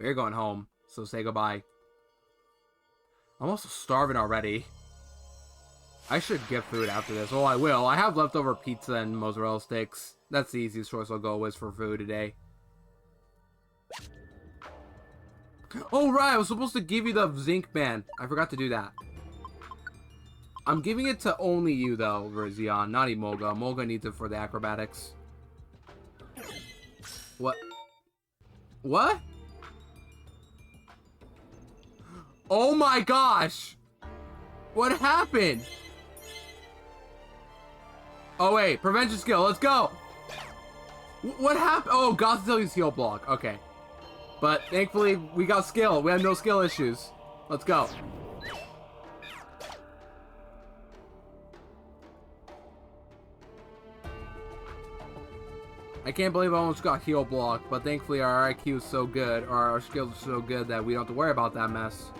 We're going home, so say goodbye. I'm also starving already. I should get food after this. Well, I will. I have leftover pizza and mozzarella sticks. That's the easiest choice I'll go with for food today. Oh, right. I was supposed to give you the zinc band. I forgot to do that. I'm giving it to only you, though, Verzion, not Emolga. Emolga needs it for the acrobatics. What? What? Oh my gosh! What happened? Oh wait, prevention skill, let's go! What happened? Oh, Gothiteli's heal block, okay. But thankfully, we got skill. We have no skill issues. Let's go. I can't believe I almost got heal block, but thankfully our IQ is so good, or our skills are so good that we don't have to worry about that mess.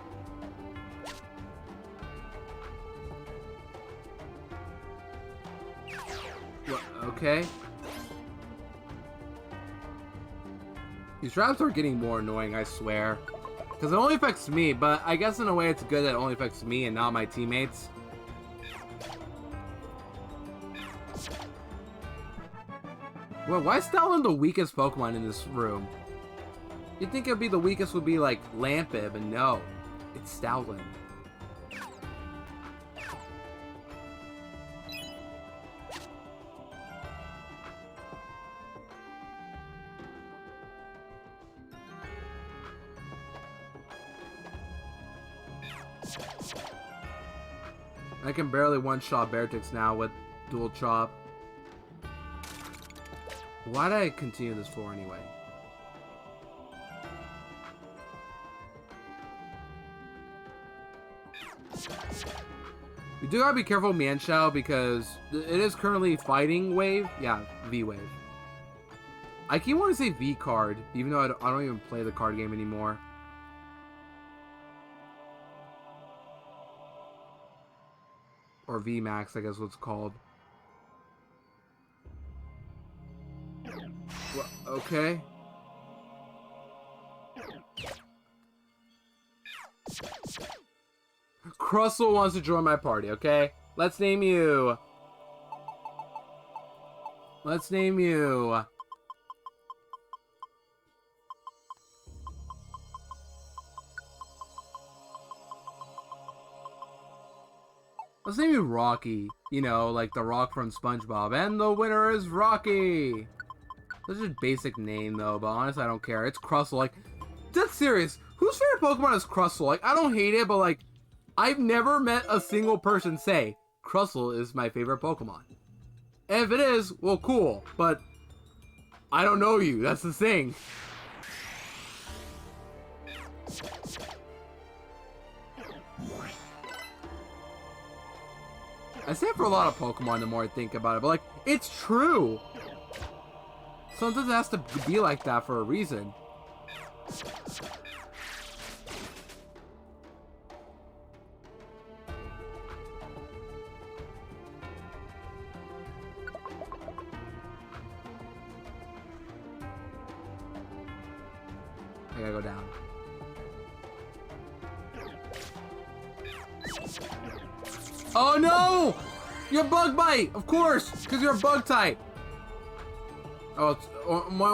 Okay. These traps are getting more annoying, I swear. Because it only affects me, but I guess in a way it's good that it only affects me and not my teammates. Well, why is Stalin the weakest Pokemon in this room? You'd think it'd be the weakest would be like Lampib, and no. It's Stalin. I can barely one-shot Beartix now with dual chop. Why did I continue this for anyway? You do gotta be careful Mienshao because it is currently fighting wave. Yeah, V wave. I keep wanting to say V card, even though I don't even play the card game anymore. Or VMAX, I guess what it's called. Well, okay. Crustle wants to join my party, okay? Let's name you. Let's name you. Let's name you Rocky. You know, like the rock from SpongeBob. And the winner is Rocky. That's just a basic name, though, but honestly, I don't care. It's Crustle. Like, that's serious. Whose favorite Pokemon is Crustle? Like, I don't hate it, but, like, I've never met a single person say, Crustle is my favorite Pokemon. And if it is, well, cool. But I don't know you. That's the thing. I say it for a lot of Pokemon the more I think about it, but, like, it's true. Sometimes it has to be like that for a reason. I gotta go down. Oh no! You're Bug Bite! Of course! Because you're a bug type! Oh, it's my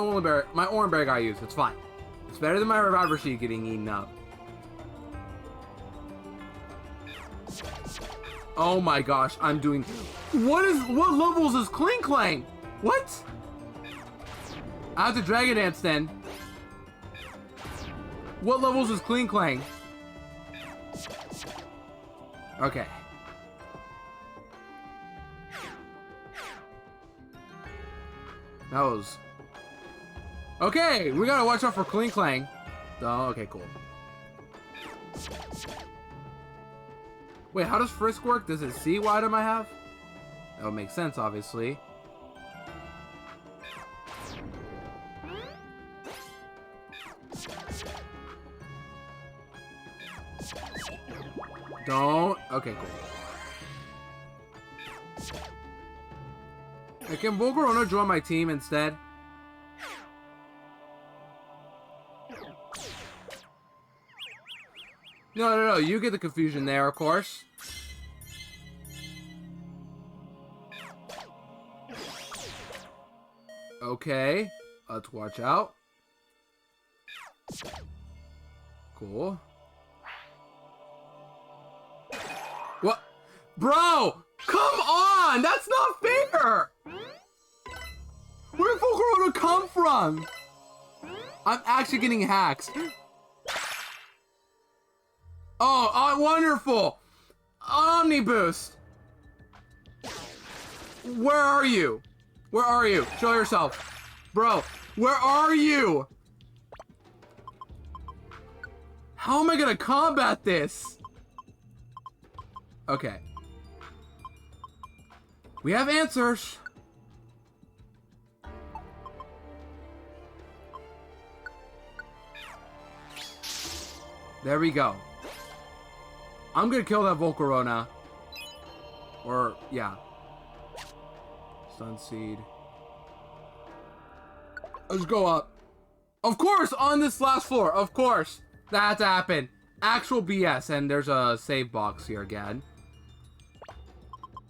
orange berry got used. It's fine. It's better than my reviver sheet getting eaten up. Oh my gosh, I'm doing... What levels is Cling Clang? What? I have to Dragon Dance then. What levels is Cling Clang? Okay. That was... Okay, we gotta watch out for Cling Clang. Oh, okay, cool. Wait, how does Frisk work? Does it see what item I have? That would make sense, obviously. Don't. Okay, cool. Hey, can Volcarona join my team instead? No. You get the confusion there, of course. Okay. Let's watch out. Cool. What? Bro! Come on! That's not fair! Where did Volcarona come from? I'm actually getting hacks. Oh, wonderful! Omni Boost! Where are you? Where are you? Show yourself. Bro, where are you? How am I gonna combat this? Okay. We have answers. There we go. I'm gonna kill that Volcarona. Or, yeah. Stun Seed. Let's go up. Of course, on this last floor. Of course. That had to happen. Actual BS. And there's a save box here again.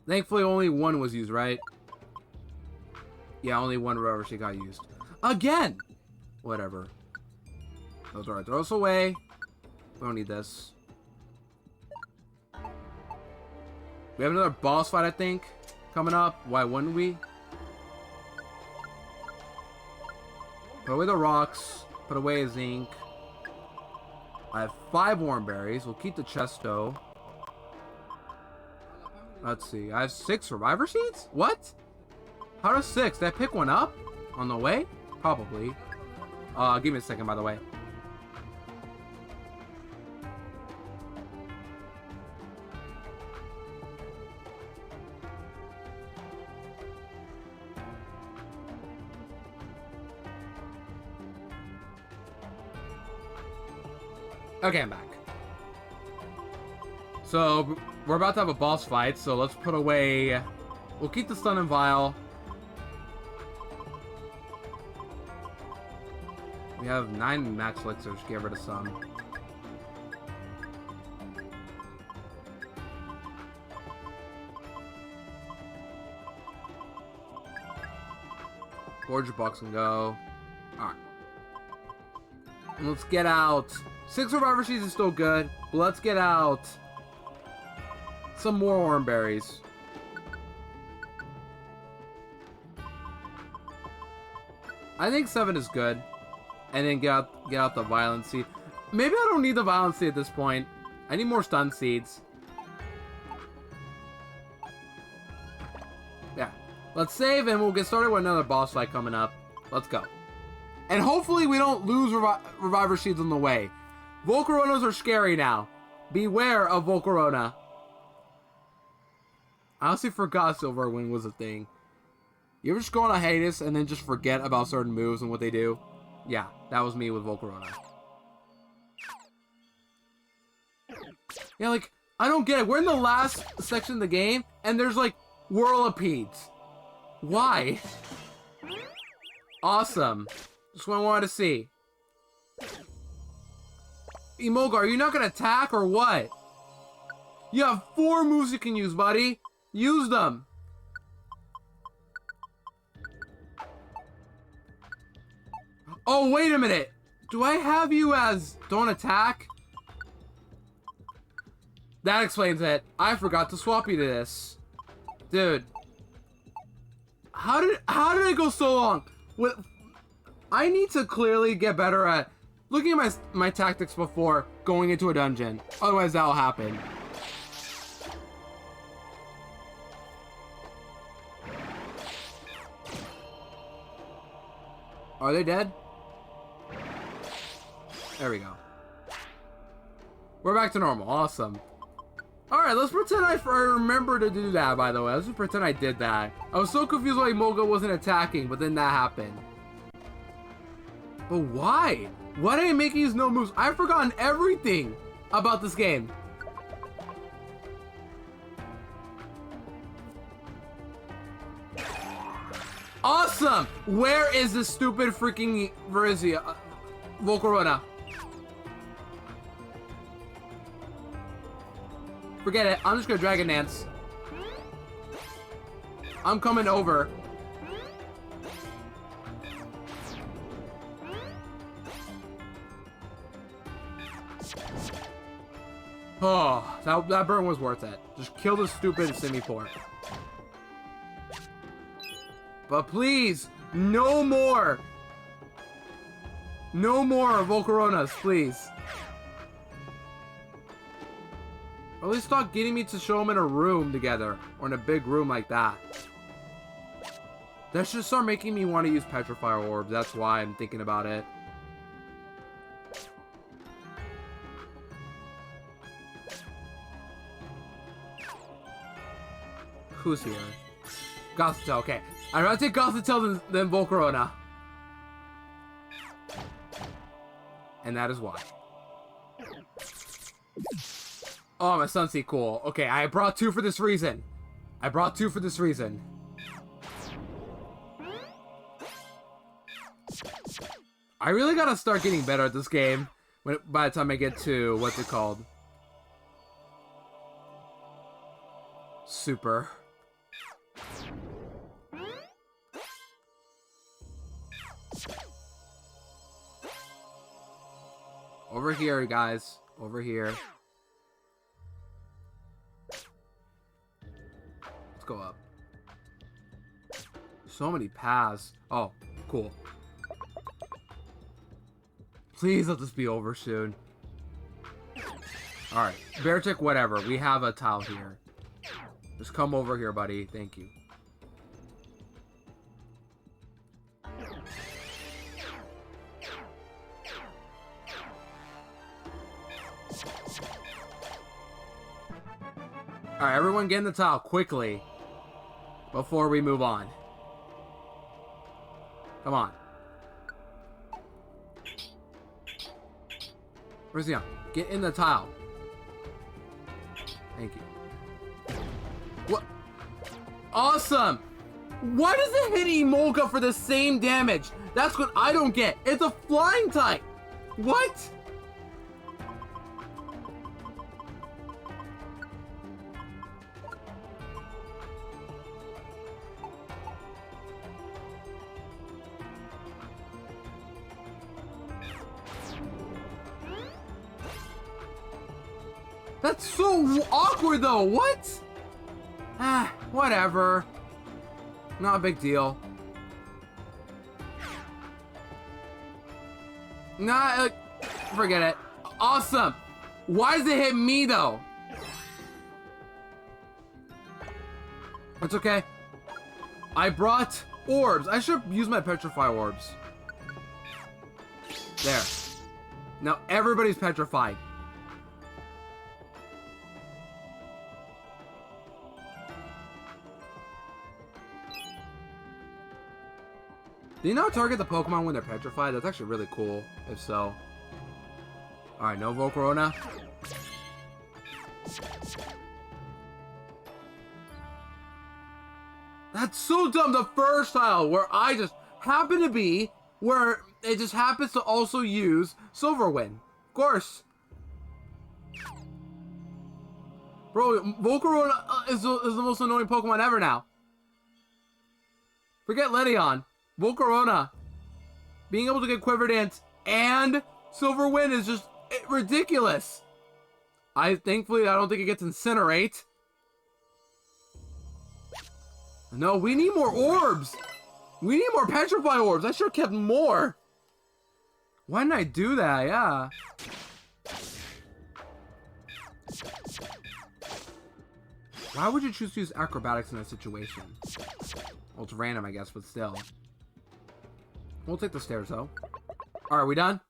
Thankfully, only one was used, right? Yeah, only one rubber sheet got used. Again! Whatever. Those are throw us away. We don't need this. We have another boss fight, I think, coming up. Why wouldn't we? Put away the rocks. Put away zinc. I have 5 warm berries. We'll keep the chesto. Let's see. I have 6 survivor seeds? What? How does 6? Did I pick one up on the way? Probably. Give me a second, by the way. Okay, I'm back. So, we're about to have a boss fight, so let's put away... We'll keep the stun and vial. We have 9 max elixirs, get rid of some. Gorge box and go. Alright. And let's get out... 6 survivor seeds is still good, but let's get out some more orange berries. I think 7 is good. And then get out the violent seed. Maybe I don't need the violent seed at this point. I need more stun seeds. Yeah. Let's save and we'll get started with another boss fight coming up. Let's go. And hopefully we don't lose reviver seeds on the way. Volcaronas are scary now. Beware of Volcarona. I honestly forgot Silver Wing was a thing. You ever just go on a hiatus and then just forget about certain moves and what they do? Yeah, that was me with Volcarona. Yeah, like, I don't get it. We're in the last section of the game, and there's, like, whirlipedes. Why? Awesome. Just what I wanted to see. Emolgar, are you not gonna attack or what? You have 4 moves you can use, buddy. Use them. Oh, wait a minute. Do I have you as don't attack? That explains it. I forgot to swap you to this. Dude. How did it go so long? I need to clearly get better at looking at my tactics before going into a dungeon. Otherwise, that'll happen. Are they dead? There we go. We're back to normal. Awesome. Alright, let's pretend I remember to do that, by the way. Let's just pretend I did that. I was so confused why Moga wasn't attacking, but then that happened. But why? Why did I make these no moves? I've forgotten everything about this game. Awesome! Where is this stupid freaking Verizia? Volcarona. Forget it. I'm just gonna Dragon Dance. I'm coming over. Oh, that burn was worth it. Just kill the stupid Simipour. But please, no more. No more Volcaronas, please. Or at least stop getting me to show them in a room together. Or in a big room like that. That should start making me want to use Petrifier Orbs. That's why I'm thinking about it. Who's here? Gothitelle, okay. I'd rather take Gothitelle than Volcarona. And that is why. Oh, my Sunseed, cool. Okay, I brought two for this reason. I really gotta start getting better at this game by the time I get to, what's it called? Super. Over here, guys. Over here. Let's go up. So many paths. Oh, cool. Please let this be over soon. Alright. Beartick, whatever. We have a tile here. Just come over here, buddy. Thank you. Alright, everyone get in the tile quickly before we move on. Come on. Where's he on? Get in the tile. Thank you. What? Awesome! Why does it hit Emolga for the same damage? That's what I don't get. It's a flying type. What? That's so awkward though, what? Ah, whatever. Not a big deal. Nah, forget it. Awesome! Why does it hit me though? It's okay. I brought orbs. I should use my Petrify orbs. There. Now everybody's petrified. Do you know how to target the Pokemon when they're petrified? That's actually really cool, if so. Alright, no Volcarona. That's so dumb, the first tile, where I just happen to be, where it just happens to also use Silverwind. Of course. Bro, Volcarona is the most annoying Pokemon ever now. Forget Ledion. Volcarona Being able to get Quiver Dance and Silver Wind is just ridiculous. Thankfully, I don't think it gets Incinerate. No, we need more orbs. We need more Petrify orbs. I should have kept more. Why didn't I do that? Yeah. Why would you choose to use acrobatics in that situation? Well, it's random, I guess, but still. We'll take the stairs, though. Alright, we done?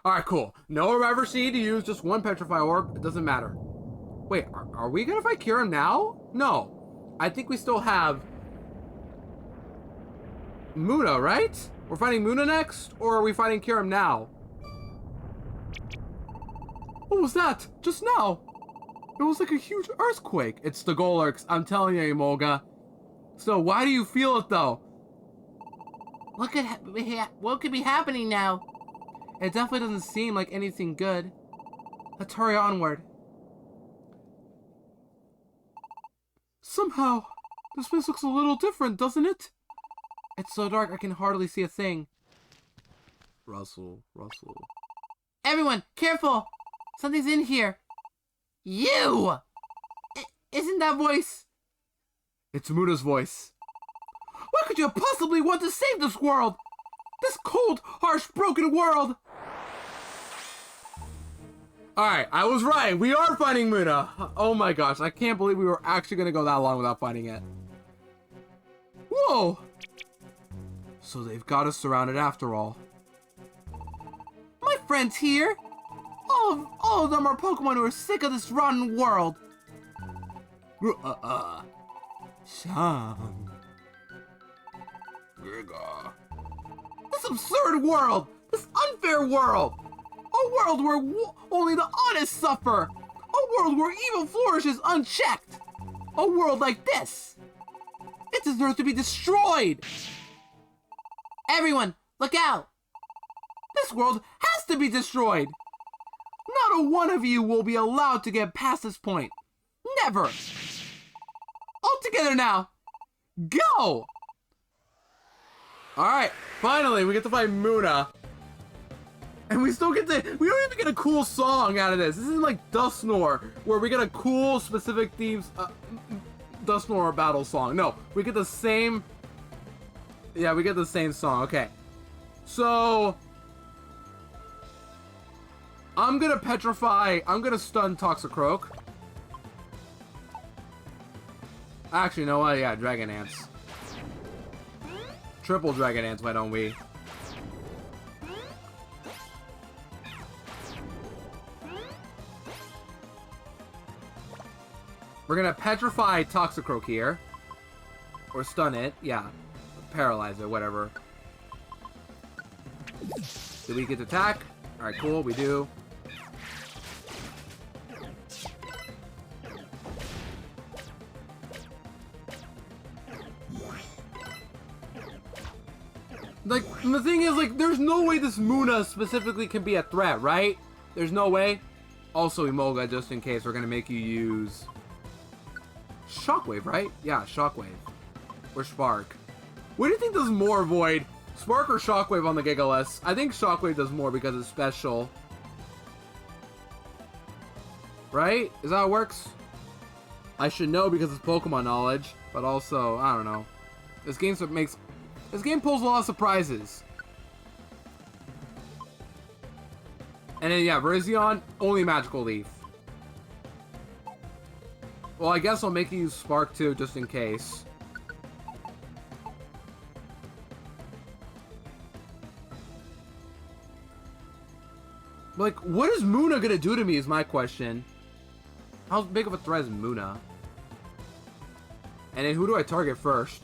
Alright, cool. No Reviver Seed to use, just one Petrify Orb. It doesn't matter. Wait, are we gonna fight Kyurem now? No. I think we still have Muna, right? We're fighting Muna next? Or are we fighting Kyurem now? What was that? Just now? It was like a huge earthquake. It's the Golurks. I'm telling you, Emolga. So why do you feel it, though? What could be happening now? It definitely doesn't seem like anything good. Let's hurry onward. Somehow, this place looks a little different, doesn't it? It's so dark I can hardly see a thing. Russell. Everyone, careful! Something's in here. You! Isn't that voice? It's Muna's voice. Why could you possibly want to save this world? This cold, harsh, broken world! Alright, I was right. We are fighting Muna. Oh my gosh, I can't believe we were actually going to go that long without fighting it. Whoa! So they've got us surrounded after all. My friends here! All of them are Pokemon who are sick of this rotten world. Shang. Giga. This absurd world! This unfair world! A world where only the honest suffer! A world where evil flourishes unchecked! A world like this! It deserves to be destroyed! Everyone, look out! This world has to be destroyed! Not a one of you will be allowed to get past this point. Never! All together now! Go! Alright, finally we get to fight Muna. And we still get to, we don't even get a cool song out of this. This isn't like Dusknoir, where we get a cool specific themes, Dusknoir battle song. No, we get the same, yeah, we get the same song. Okay. So, I'm gonna stun Toxicroak. Actually, you know what? Yeah, Dragon Dance. Triple Dragon Dance, why don't we? We're gonna petrify Toxicroak here. Or stun it, yeah. Paralyze it, whatever. Do we get to attack? Alright, cool, we do. Like, the thing is, like, there's no way this Muna specifically can be a threat, right? There's no way. Also, Emolga, just in case, we're gonna make you use Shockwave, right? Yeah, Shockwave. Or Spark. What do you think does more, Void? Spark or Shockwave on the Gigaless? I think Shockwave does more because it's special. Right? Is that how it works? I should know because it's Pokemon knowledge, but also, I don't know. This game pulls a lot of surprises. And then, yeah, Virizion, only Magical Leaf. Well, I guess I'll make you use Spark too, just in case. Like, what is Muna gonna do to me is my question. How big of a threat is Muna? And then who do I target first?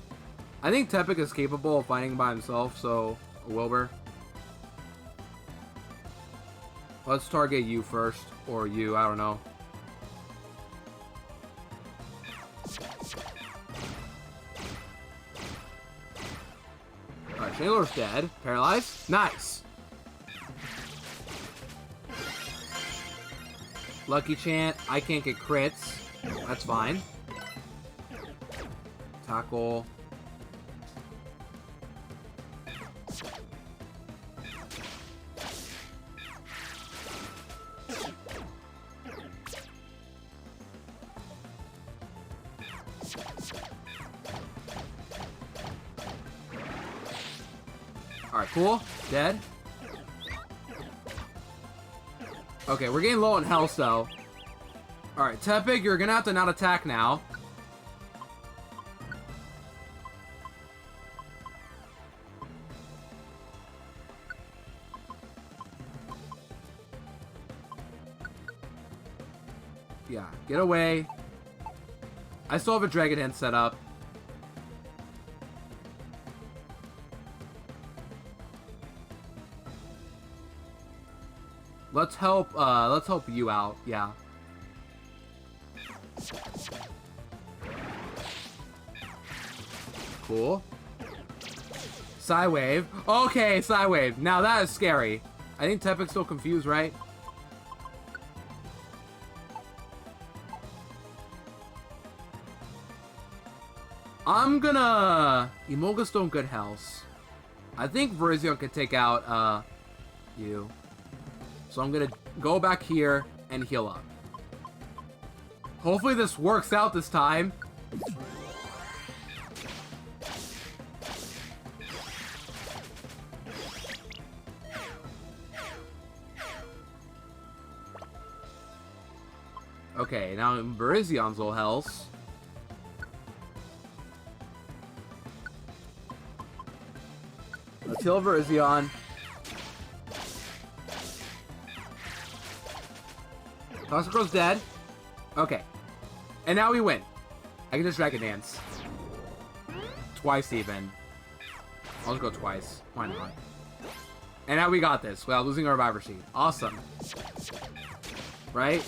I think Tepig is capable of fighting by himself, so Wilbur. Let's target you first, or you, I don't know. Alright, Shaylor's dead. Paralyzed. Nice. Lucky Chant. I can't get crits. That's fine. Tackle. Alright, cool. Dead. Okay, we're getting low on health, though. Alright, Tepig, you're gonna have to not attack now. Yeah, get away. I still have a Dragon Hand set up. Let's help you out, yeah. Cool. Psywave. Okay, Psywave. Now that is scary. I think Tepig's still confused, right? I'm gonna... Emolga's still in good health. I think Virizion could take out, you. So I'm gonna go back here and heal up. Hopefully this works out this time. Okay, now Virizion's low health. Let's heal Virizion. Toxicro's dead. Okay. And now we win. I can just Dragon Dance. Twice even. I'll just go twice. Why not? And now we got this without losing our Reviver Sheet. Awesome. Right?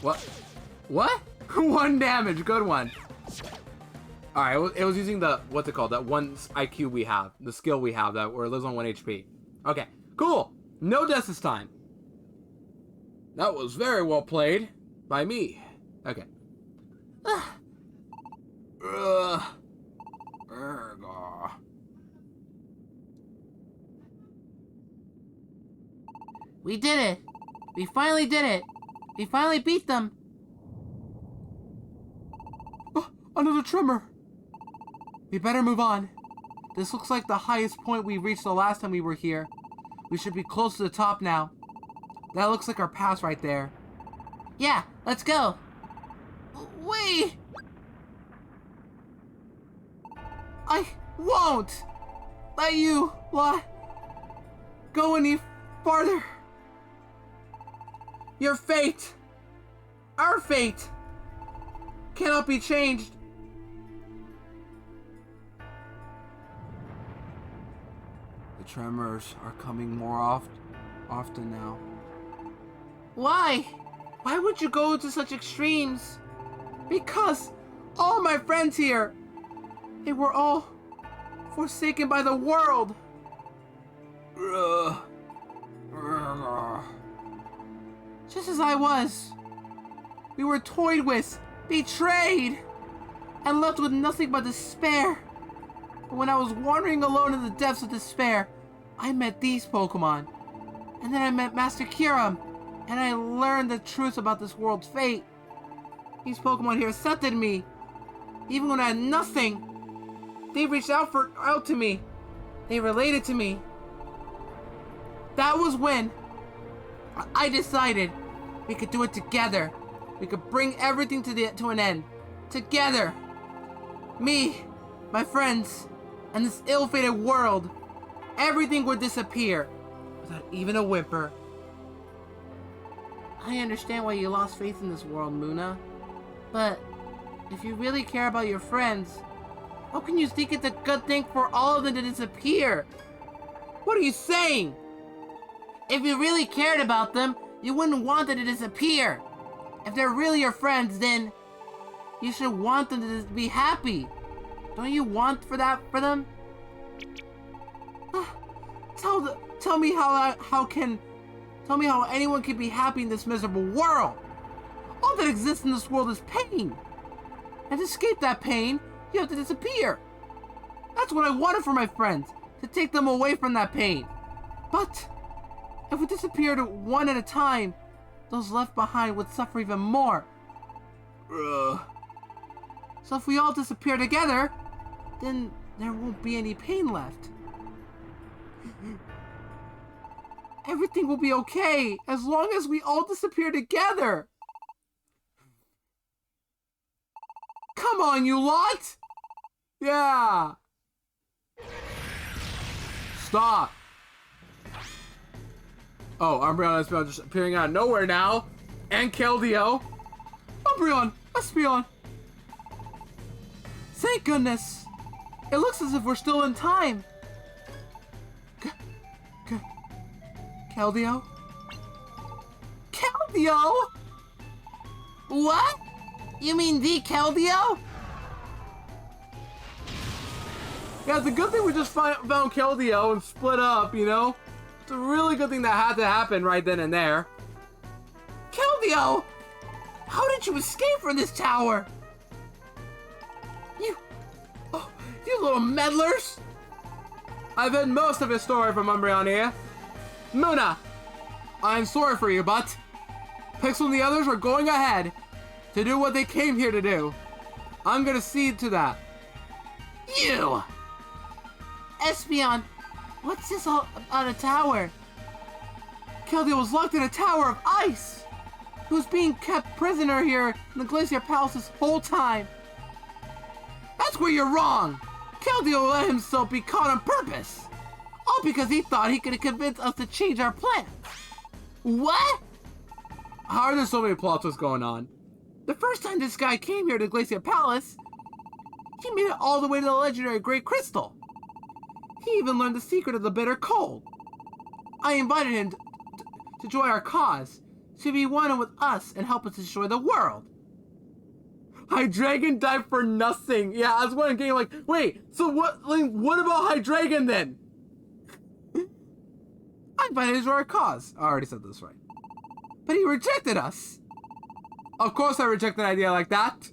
What? What? 1 damage. Good one. Alright, it was using the, what's it called? That one IQ we have. The skill we have that where it lives on 1 HP. Okay. Cool. No deaths this time. That was very well played by me. Okay. We did it! We finally did it! We finally beat them! Oh, another tremor! We better move on. This looks like the highest point we reached the last time we were here. We should be close to the top now. That looks like our pass right there. Yeah, let's go! Wait! I won't let you go any farther. Your fate, our fate, cannot be changed. The tremors are coming more often now. Why? Why would you go to such extremes? Because all my friends here, they were all forsaken by the world. Just as I was. We were toyed with, betrayed, and left with nothing but despair. But when I was wandering alone in the depths of despair, I met these Pokemon. And then I met Master Kyurem, and I learned the truth about this world's fate. These Pokemon here accepted me, even when I had nothing. They reached out to me. They related to me. That was when I decided we could do it together. We could bring everything to an end. Together. Me, my friends, and this ill-fated world. Everything would disappear without even a whimper. I understand why you lost faith in this world, Muna. But if you really care about your friends, how can you think it's a good thing for all of them to disappear? What are you saying? If you really cared about them, you wouldn't want them to disappear. If they're really your friends, then you should want them to be happy. Don't you want for them? Tell me how anyone can be happy in this miserable world. All that exists in this world is pain. And to escape that pain, you have to disappear. That's what I wanted for my friends, to take them away from that pain. But if we disappeared one at a time, those left behind would suffer even more. So if we all disappear together, then there won't be any pain left. Everything will be okay as long as we all disappear together. Come on, you lot! Yeah! Stop! Oh, Umbreon and Espeon just appearing out of nowhere now. And Keldeo. Umbreon! Espeon! Thank goodness! It looks as if we're still in time. Keldeo? Keldeo? What? You mean the Keldeo? Yeah, it's a good thing we just found Keldeo and split up, you know? It's a really good thing that had to happen right then and there. Keldeo! How did you escape from this tower? You little meddlers! I've heard most of your story from Umbreon here. Muna, I'm sorry for you, but Pixel and the others are going ahead to do what they came here to do. I'm gonna cede to that. You! Espeon, what's this all about a tower? Keldeo was locked in a tower of ice. He was being kept prisoner here in the Glacier Palace this whole time. That's where you're wrong. Keldeo let himself be caught on purpose. All because he thought he could convince us to change our plans. What? How are there so many plot twists going on? The first time this guy came here to Glacier Palace, he made it all the way to the legendary Great Crystal. He even learned the secret of the bitter cold. I invited him to join our cause, to be one with us and help us destroy the world. Hydreigon died for nothing. Yeah, I was wondering, like, wait, so what? Like, what about Hydreigon then? I invited him to our cause. I already said this right. But he rejected us. Of course I reject an idea like that.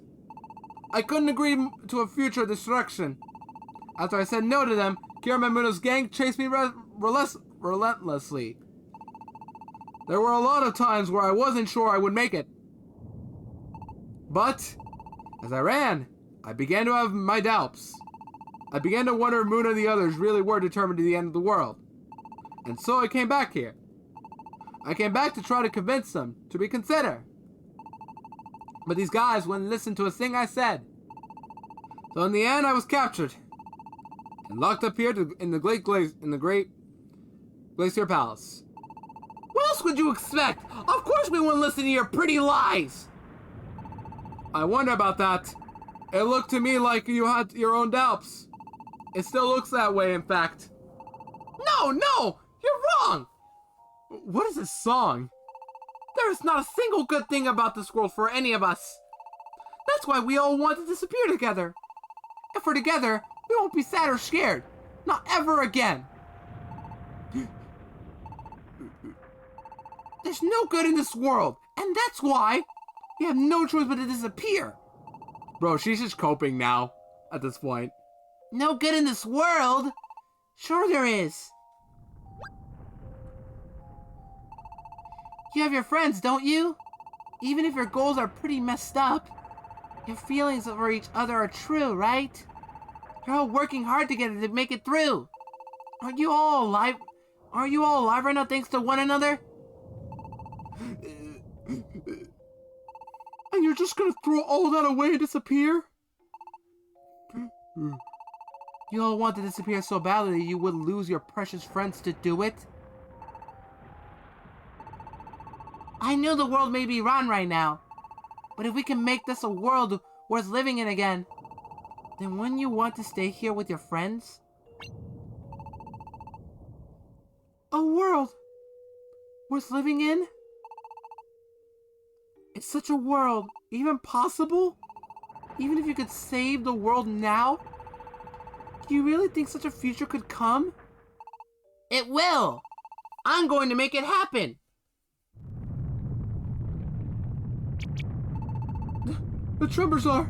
I couldn't agree to a future destruction. After I said no to them, Kyurem and Muna's gang chased me relentlessly. There were a lot of times where I wasn't sure I would make it. But as I ran, I began to have my doubts. I began to wonder if Muna and the others really were determined to the end of the world. And so I came back here. I came back to try to convince them to reconsider. But these guys wouldn't listen to a thing I said. So in the end, I was captured and locked up here in the Great Glacier Palace. What else would you expect? Of course we wouldn't listen to your pretty lies. I wonder about that. It looked to me like you had your own doubts. It still looks that way, in fact. No, you're wrong. What is this song? There is not a single good thing about this world for any of us. That's why we all want to disappear together. If we're together, we won't be sad or scared. Not ever again. There's no good in this world, and that's why we have no choice but to disappear. Bro, she's just coping now, at this point. No good in this world? Sure there is. You have your friends, don't you? Even if your goals are pretty messed up, your feelings for each other are true, right? You're all working hard together to make it through. Aren't you all alive? Aren't you all alive right now thanks to one another? And you're just gonna throw all that away and disappear? You all want to disappear so badly that you would lose your precious friends to do it? I know the world may be rotten right now, but if we can make this a world worth living in again, then wouldn't you want to stay here with your friends? A world worth living in? Is such a world even possible? Even if you could save the world now? Do you really think such a future could come? It will! I'm going to make it happen! The tremors are...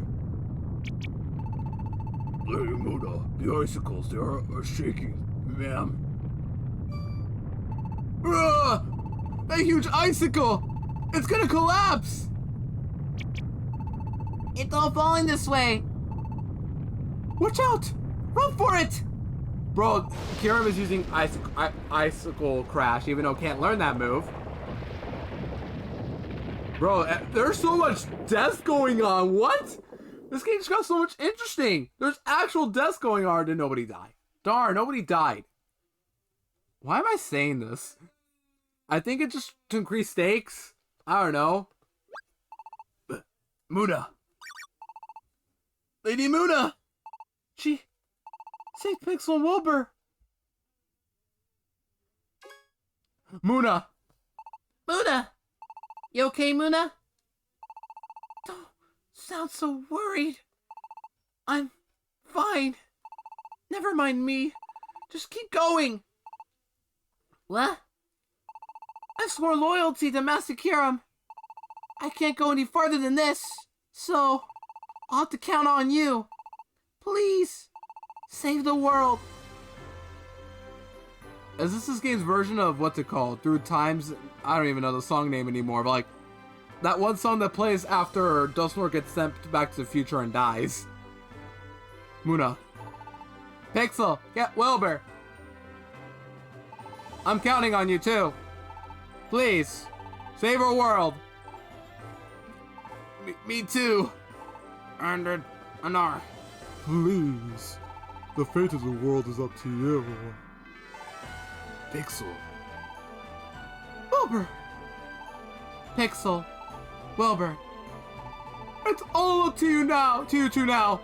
Lady Muna, the icicles, they are shaking, ma'am. A huge icicle! It's gonna collapse! It's all falling this way. Watch out! Run for it! Bro, Kyurem is using icicle crash, even though can't learn that move. Bro, there's so much death going on. What? This game just got so much interesting. There's actual death going on and nobody died. Darn, nobody died. Why am I saying this? I think it's just to increase stakes. I don't know. Muna. Lady Muna! She saved Pixel and Wilbur. Muna! Muna! You okay, Muna? Don't sound so worried. I'm fine. Never mind me. Just keep going. What? I swore loyalty to Master Kyurem. I can't go any farther than this, so I'll have to count on you. Please, save the world. Is this game's version of what's it called? Through Times? I don't even know the song name anymore, but like that one song that plays after Dusknoir gets sent back to the future and dies. Muna. Pixel, get Wilbur. I'm counting on you too. Please, save our world. Me too. And Anar. Please. The fate of the world is up to you. Pixel. Wilbur. Pixel. Wilbur. It's all up to you now. To you two now.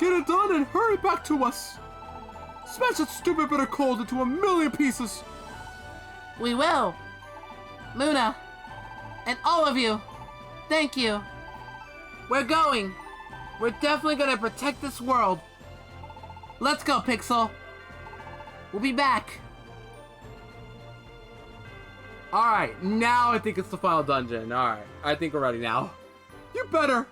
Get it done and hurry back to us. Smash that stupid bit of coal into a million pieces. We will. Muna. And all of you. Thank you. We're going. We're definitely gonna protect this world. Let's go, Pixel. We'll be back. Alright, now I think it's the final dungeon. Alright, I think we're ready now. You better!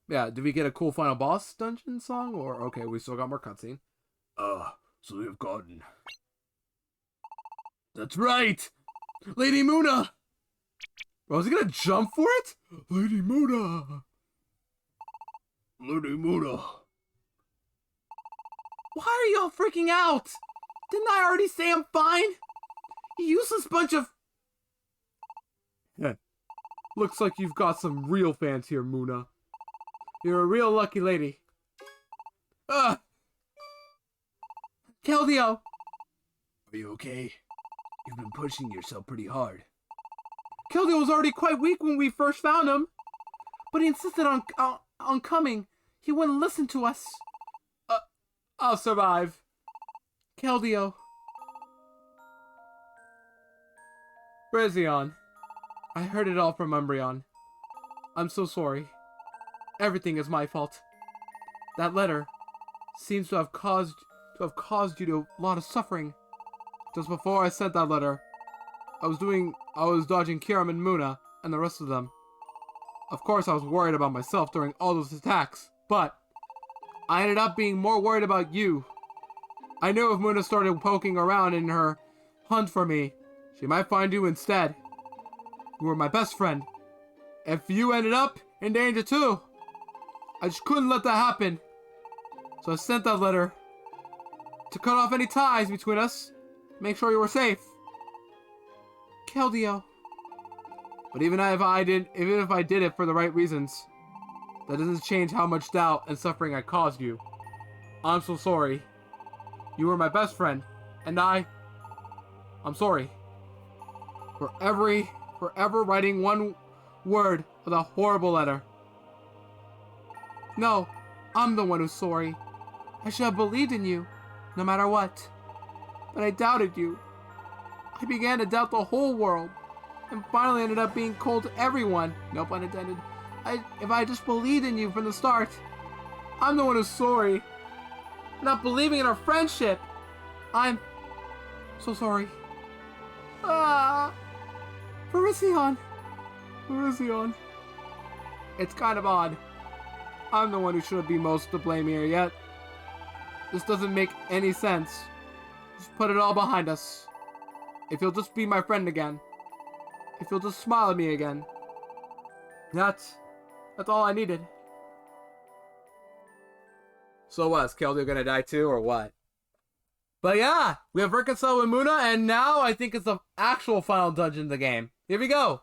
Yeah, did we get a cool final boss dungeon song? Or, okay, we still got more cutscene. So we have gotten... That's right! Lady Muna! Was he gonna jump for it? Lady Muna! Lady Muna. Why are y'all freaking out? Didn't I already say I'm fine? You useless bunch of... Looks like you've got some real fans here, Muna. You're a real lucky lady. Keldeo! Are you okay? You've been pushing yourself pretty hard. Keldeo was already quite weak when we first found him. But he insisted on coming. He wouldn't listen to us. I'll survive. Keldeo. Brazion. I heard it all from Umbreon. I'm so sorry. Everything is my fault. That letter seems to have caused you to a lot of suffering. Just before I sent that letter, I was dodging Kyurem and Muna and the rest of them. Of course, I was worried about myself during all those attacks, but I ended up being more worried about you. I knew if Muna started poking around in her hunt for me, she might find you instead. You were my best friend. If you ended up in danger too, I just couldn't let that happen. So I sent that letter to cut off any ties between us, make sure you were safe. Keldeo. But even if I did it for the right reasons, that doesn't change how much doubt and suffering I caused you. I'm so sorry. You were my best friend, and I'm sorry. For ever writing one word of that horrible letter. No, I'm the one who's sorry. I should have believed in you, no matter what. But I doubted you. I began to doubt the whole world, and finally ended up being cold to everyone. No pun intended. If I just believed in you from the start. I'm the one who's sorry. Not believing in our friendship. I'm so sorry. Parisian. It's kind of odd. I'm the one who should be most to blame here, yet this doesn't make any sense. Just put it all behind us. If you'll just be my friend again. If you'll just smile at me again. That's That's all I needed. So what? Is Keldeo gonna die too, or what? But yeah, we have reconciled with Muna, and now I think it's the actual final dungeon of the game. Here we go.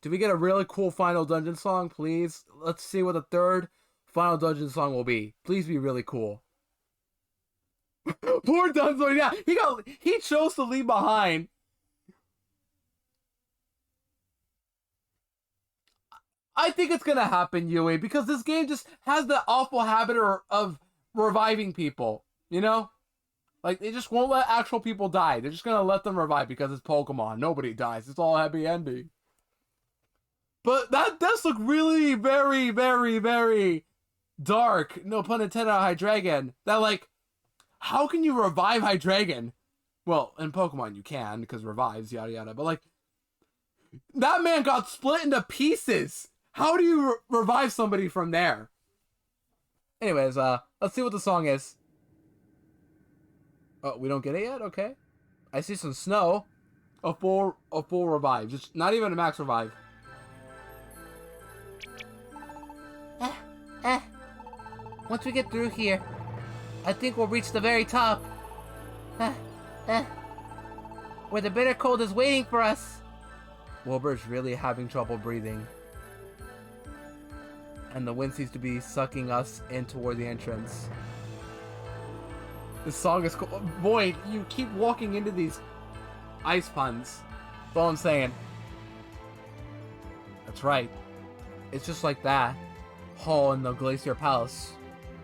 Do we get a really cool final dungeon song, please? Let's see what the third final dungeon song will be. Please be really cool. Poor Dunzo, yeah, he chose to leave behind. I think it's gonna happen, Yui, because this game just has the awful habit of reviving people, you know? Like, they just won't let actual people die. They're just gonna let them revive because it's Pokemon. Nobody dies. It's all happy ending. But that does look really very, very, very dark. No pun intended on Hydreigon. That, like, how can you revive Hydreigon? Well, in Pokemon you can, because revives, yada yada. But, like, that man got split into pieces. How do you revive somebody from there? Anyways, let's see what the song is. Oh, we don't get it yet? Okay. I see some snow. A full revive. Just not even a max revive. Once we get through here, I think we'll reach the very top. Where the bitter cold is waiting for us. Wilbur's really having trouble breathing. And the wind seems to be sucking us in toward the entrance. This song is cool. Boy, you keep walking into these ice puns. That's all I'm saying. That's right. It's just like that. Hall in the Glacier Palace.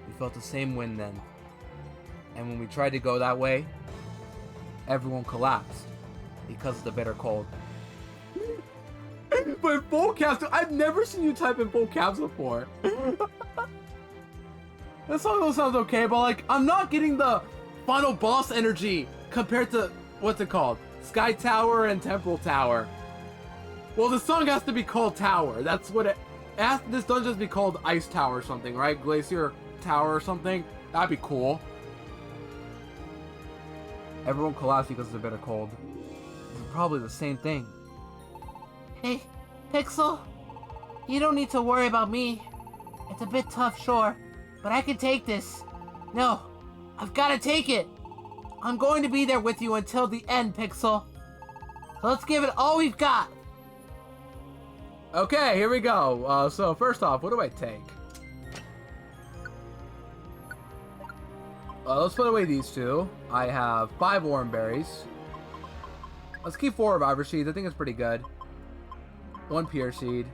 We felt the same wind then. And when we tried to go that way, everyone collapsed because of the bitter cold. But full caps, I've never seen you type in full caps before. That song sounds okay, but like, I'm not getting the final boss energy compared to, what's it called? Sky Tower and Temporal Tower. Well, the song has to be called Tower. That's what this dungeon has to be called Ice Tower or something, right? Glacier Tower or something. That'd be cool. Everyone collapsed because of the bitter cold. It's probably the same thing. Hey, Pixel, you don't need to worry about me. It's a bit tough, sure, but I can take this. No, I've got to take it. I'm going to be there with you until the end, Pixel. So let's give it all we've got. Okay, here we go. So first off, what do I take? Let's put away these two. I have 5 Oran Berries. Let's keep 4 Reviver Seeds. I think it's pretty good. 1 Pure Seed.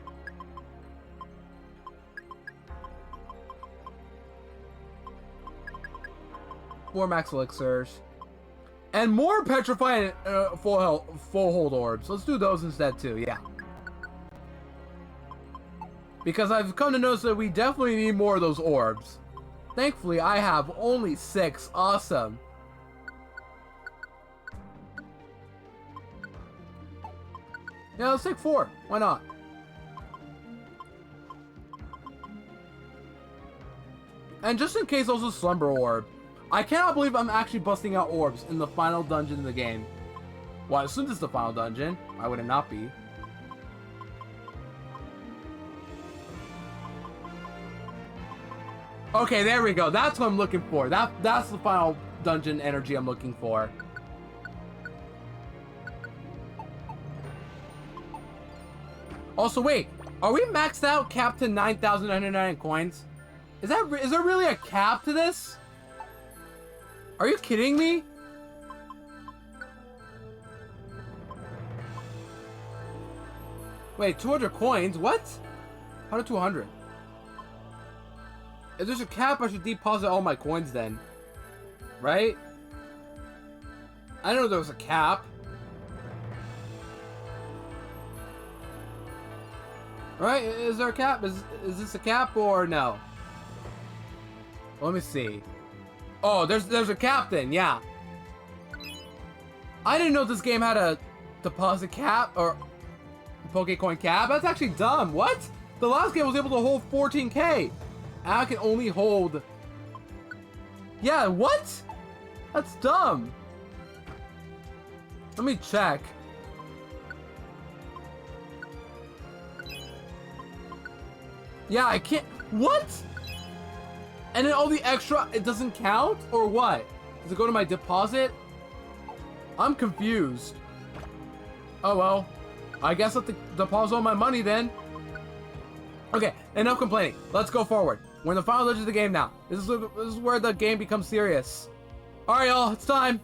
Four Max Elixirs. And more Petrify and full Hold Orbs. Let's do those instead too, yeah. Because I've come to notice that we definitely need more of those orbs. Thankfully, I have only 6. Awesome. Yeah, let's take 4. Why not? And just in case, also Slumber Orb. I cannot believe I'm actually busting out orbs in the final dungeon in the game. Well, I assume this is the final dungeon. Why would it not be? Okay, there we go. That's what I'm looking for. That's the final dungeon energy I'm looking for. Also, wait. Are we maxed out capped to 9,999 coins? Is there really a cap to this? Are you kidding me? Wait, 200 coins? What? How to 200? If there's a cap, I should deposit all my coins then. Right? I didn't know there was a cap. Right? Is there a cap? Is this a cap or no? Let me see. Oh, there's a cap then, yeah. I didn't know this game had a deposit cap or Pokecoin cap. That's actually dumb. What? The last game was able to hold 14k. I can only hold... Yeah, what? That's dumb. Let me check. Yeah, I can't. What? And then all the extra, it doesn't count? Or what? Does it go to my deposit? I'm confused. Oh well. I guess I'll deposit all my money then. Okay, enough complaining. Let's go forward. We're in the final legend of the game now. This is where the game becomes serious. Alright, y'all, it's time.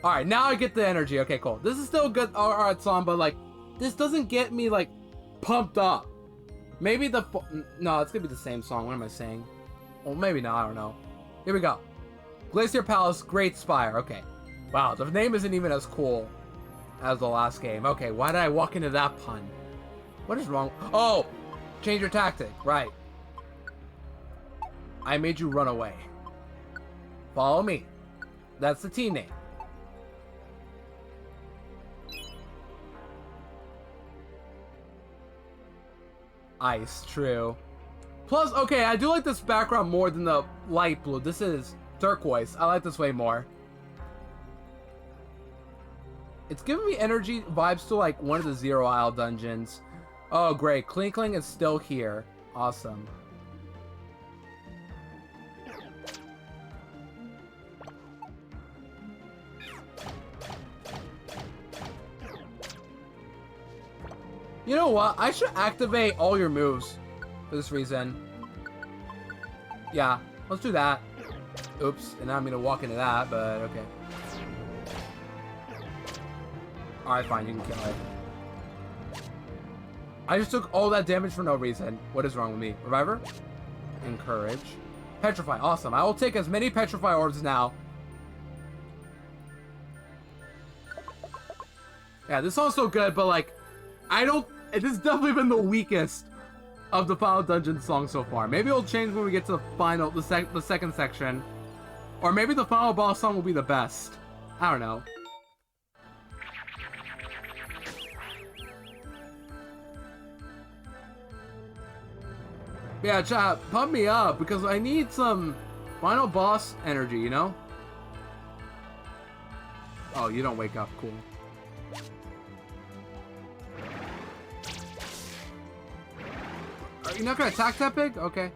Alright, now I get the energy. Okay, cool. This is still a good alright song, but like, this doesn't get me like pumped up. Maybe the no, it's gonna be the same song. What am I saying? Well, maybe not. I don't know. Here we go. Glacier Palace, Great Spire. Okay. Wow, the name isn't even as cool as the last game. Okay, why did I walk into that pun? What is wrong? Oh, change your tactic. Right. I made you run away. Follow me. That's the team name. Ice, true. Plus, okay, I do like this background more than the light blue. This is turquoise. I like this way more. It's giving me energy vibes to like one of the Zero Isle dungeons. Oh, great. Klinkling is still here. Awesome. You know what? I should activate all your moves for this reason. Yeah, let's do that. Oops, and now I'm gonna walk into that, but okay. Alright, fine, you can kill it. I just took all that damage for no reason. What is wrong with me? Reviver? Encourage. Petrify, awesome. I will take as many Petrify orbs now. Yeah, this song's so good, but like, this has definitely been the weakest of the Final Dungeon songs so far. Maybe it'll change when we get to the second section. Or maybe the final boss song will be the best. I don't know. Yeah, chat, pump me up because I need some final boss energy, you know? Oh, you don't wake up. Cool. Are you not gonna attack that big? Okay.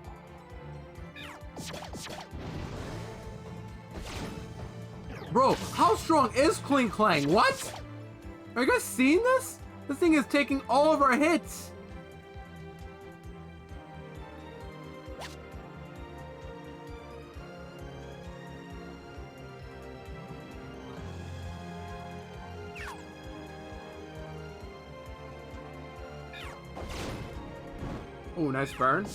Bro, how strong is Kling Klang? What? Are you guys seeing this? This thing is taking all of our hits. Oh, nice burn.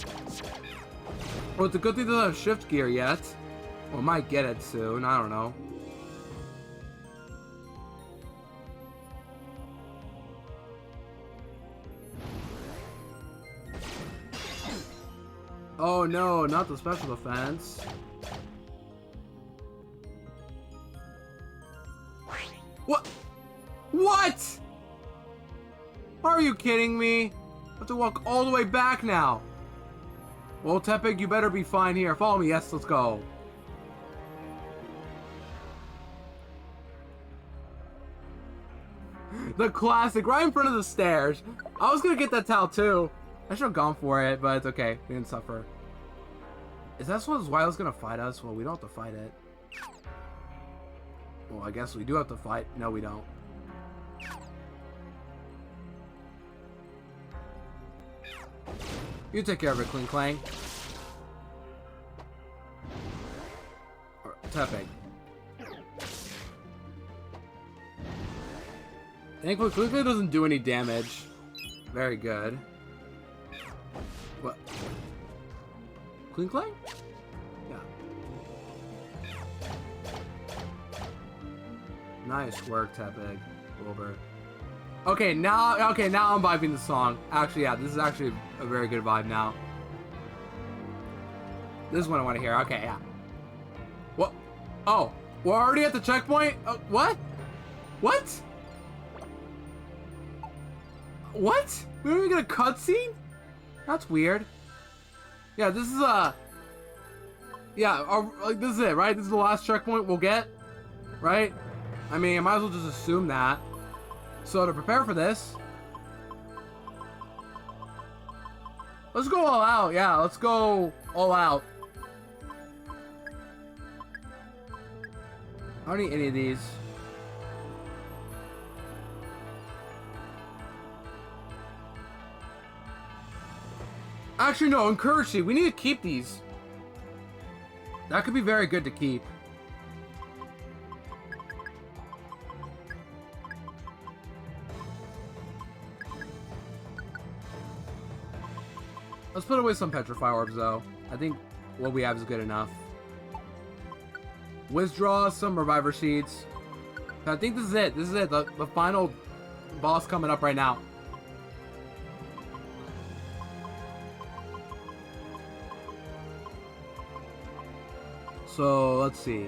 Well, it's a good thing they don't have shift gear yet. Well, might get it soon. I don't know. Oh no, not the special defense. What? What? Are you kidding me? I have to walk all the way back now. Well, Tepig, you better be fine here. Follow me. Yes, let's go. The classic, right in front of the stairs. I was gonna get that towel too. I should have gone for it, but it's okay. We didn't suffer. Is that what Wyle's gonna fight us? Well, we don't have to fight it. Well, I guess we do have to fight. No, we don't. You take care of it, Kling Klang. Or Tepig. Thankfully, Kling Klang doesn't do any damage. Very good. What? Kling Klang? Yeah. Nice work, Tepig. Wilbur. Okay, now I'm vibing the song. Actually, yeah, this is actually a very good vibe now. This is what I want to hear. Okay, yeah. What? Oh, we're already at the checkpoint? What? What? What? We're even gonna cutscene? That's weird. Yeah, this is yeah, like this is it, right? This is the last checkpoint we'll get, right? I mean, I might as well just assume that. So to prepare for this, Let's go all out. Yeah, let's go all out. I don't need any of these. Actually, no, encourage seed. We need to keep these. That could be very good to keep. Let's put away some Petrify Orbs, though. I think what we have is good enough. Withdraw some Reviver Seeds. I think this is it. This is it. The final boss coming up right now. So, let's see.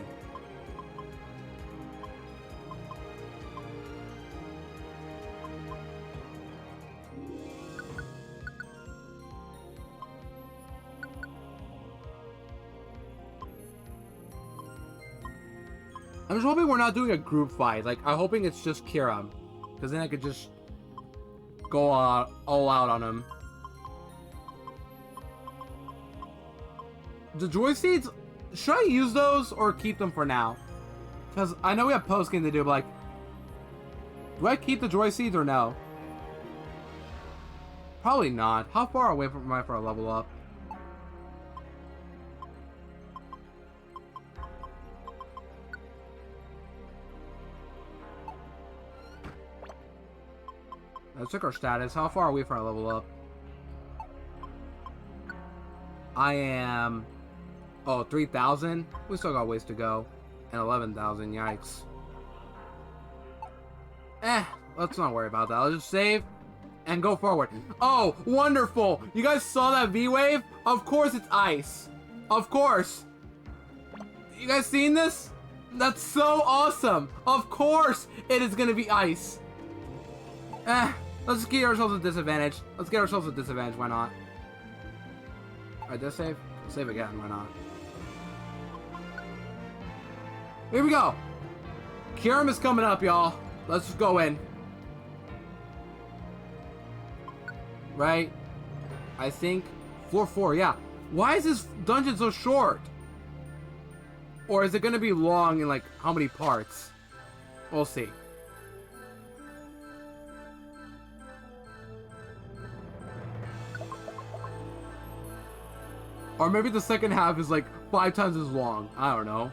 I'm just hoping we're not doing a group fight. Like, I'm hoping it's just Kyurem. Because then I could just go all out on him. The Joy Seeds, should I use those or keep them for now? Because I know we have post game to do, but like, do I keep the Joy Seeds or no? Probably not. How far away from am I for a level up? Let's check our status. How far are we for our level up? I am... Oh, 3,000? We still got ways to go. And 11,000, yikes. Let's not worry about that. I'll just save and go forward. Oh, wonderful! You guys saw that V-Wave? Of course it's ice. Of course. You guys seen this? That's so awesome. Of course it is gonna be ice. Let's get ourselves a disadvantage. Let's get ourselves a disadvantage, why not? Alright, does save? Save again, why not? Here we go! Kyurem is coming up, y'all. Let's just go in. Right? I think floor 4, yeah. Why is this dungeon so short? Or is it gonna be long in like how many parts? We'll see. Or maybe the second half is like 5 times as long. I don't know.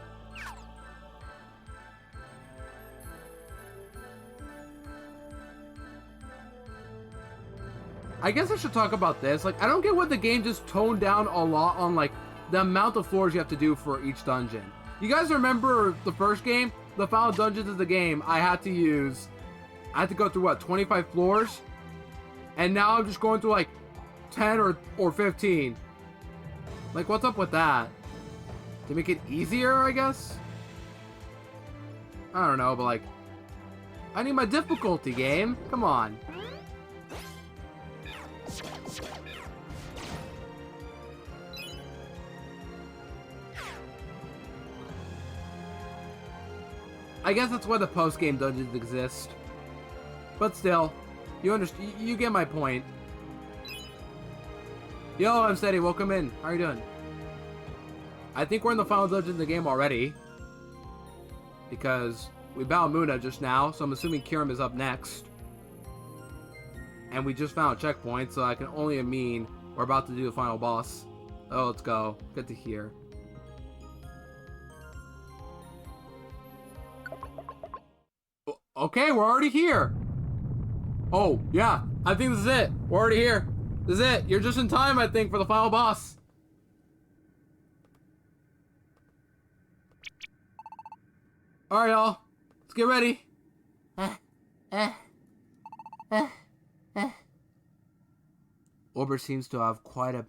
I guess I should talk about this. Like, I don't get what the game just toned down a lot on, like, the amount of floors you have to do for each dungeon. You guys remember the first game? The final dungeons of the game, I had to go through, what, 25 floors? And now I'm just going through, like, 10 or 15. Like, what's up with that? To make it easier, I guess? I don't know, but, like, I need my difficulty, game. Come on. I guess that's why the post-game dungeons exist. But still, you get my point. Yo, I'm Steady, welcome in. How are you doing? I think we're in the final dungeon of the game already. Because we battled Muna just now, so I'm assuming Kyurem is up next. And we just found a checkpoint, so I can only mean we're about to do the final boss. Oh, let's go. Good to hear. Okay, we're already here. Oh, yeah. I think this is it. We're already here. This is it. You're just in time, I think, for the final boss. Alright, y'all. Let's get ready. Orbit seems to have quite a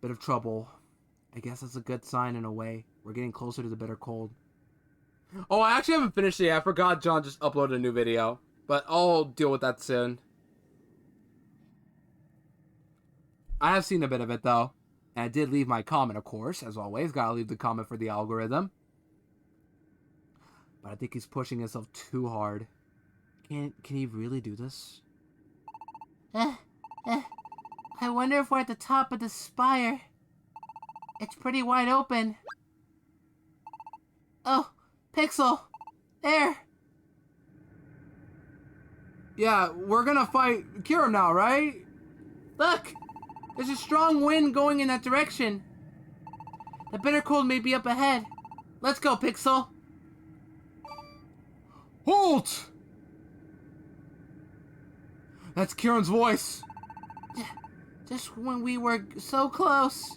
bit of trouble. I guess that's a good sign in a way. We're getting closer to the bitter cold. Oh, I actually haven't finished it yet. I forgot John just uploaded a new video. But I'll deal with that soon. I have seen a bit of it, though. And I did leave my comment, of course. As always, gotta leave the comment for the algorithm. But I think he's pushing himself too hard. Can he really do this? I I wonder if we're at the top of the spire. It's pretty wide open. Oh, Pixel. There. Yeah, we're gonna fight Kyurem now, right? Look. There's a strong wind going in that direction. The bitter cold may be up ahead. Let's go, Pixel. Halt! That's Kyurem's voice. Just when we were so close.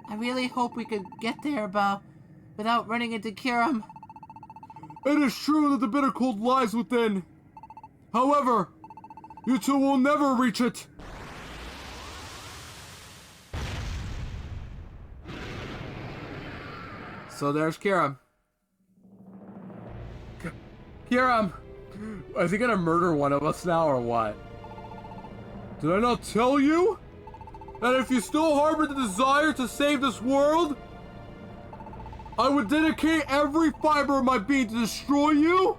I really hope we could get there without running into Kyurem. It is true that the bitter cold lies within. However, you two will never reach it. So there's Kyurem. Kyurem! Is he gonna murder one of us now or what? Did I not tell you? That if you still harbor the desire to save this world, I would dedicate every fiber of my being to destroy you?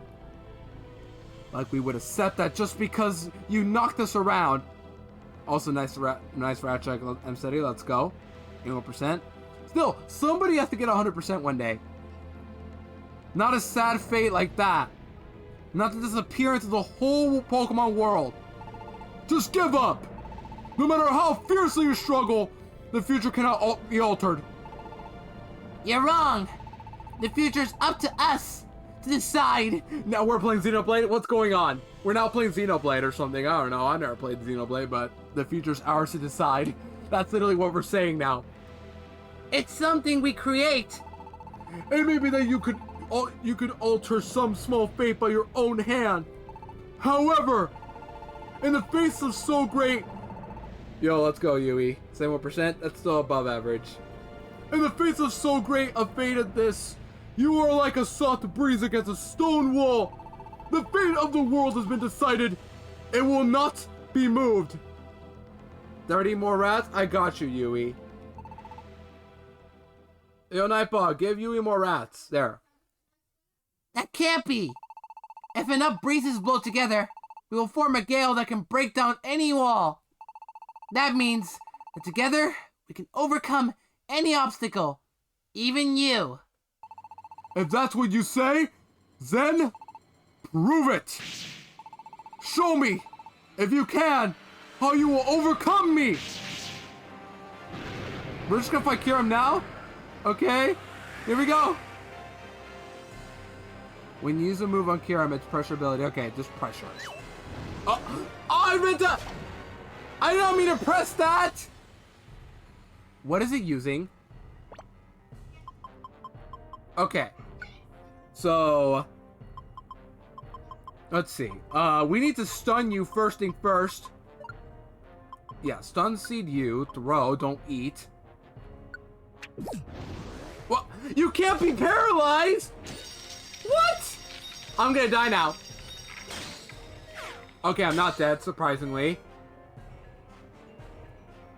Like we would accept that just because you knocked us around. Also, nice rat check, M Steady, let's go. 81%. Still, somebody has to get 100% one day. Not a sad fate like that. Not the disappearance of the whole Pokemon world. Just give up! No matter how fiercely you struggle, the future cannot be altered. You're wrong. The future's up to us to decide. Now we're playing Xenoblade? What's going on? We're now playing Xenoblade or something. I don't know. I never played Xenoblade, but the future's ours to decide. That's literally what we're saying now. It's something we create. It may be that you could alter some small fate by your own hand. However, in the face of so great... Yo, let's go, Yui. 71%? That's still above average. In the face of so great a fate as this, you are like a soft breeze against a stone wall. The fate of the world has been decided. It will not be moved. 30 more rats? I got you, Yui. Yo, Nightbug, give Yui more rats. There. That can't be. If enough breezes blow together, we will form a gale that can break down any wall. That means that together, we can overcome any obstacle. Even you. If that's what you say, then prove it. Show me, if you can, how you will overcome me. We're just gonna fight Kyurem now? Okay, here we go. When you use a move on Kyurem, it's pressure ability. Okay, just pressure. Oh, I meant to... I don't mean to press that! What is it using? Okay. So... let's see. We need to stun you first thing first. Yeah, stun seed you. Throw, don't eat. What? You can't be paralyzed? What? I'm gonna die now. Okay, I'm not dead, surprisingly.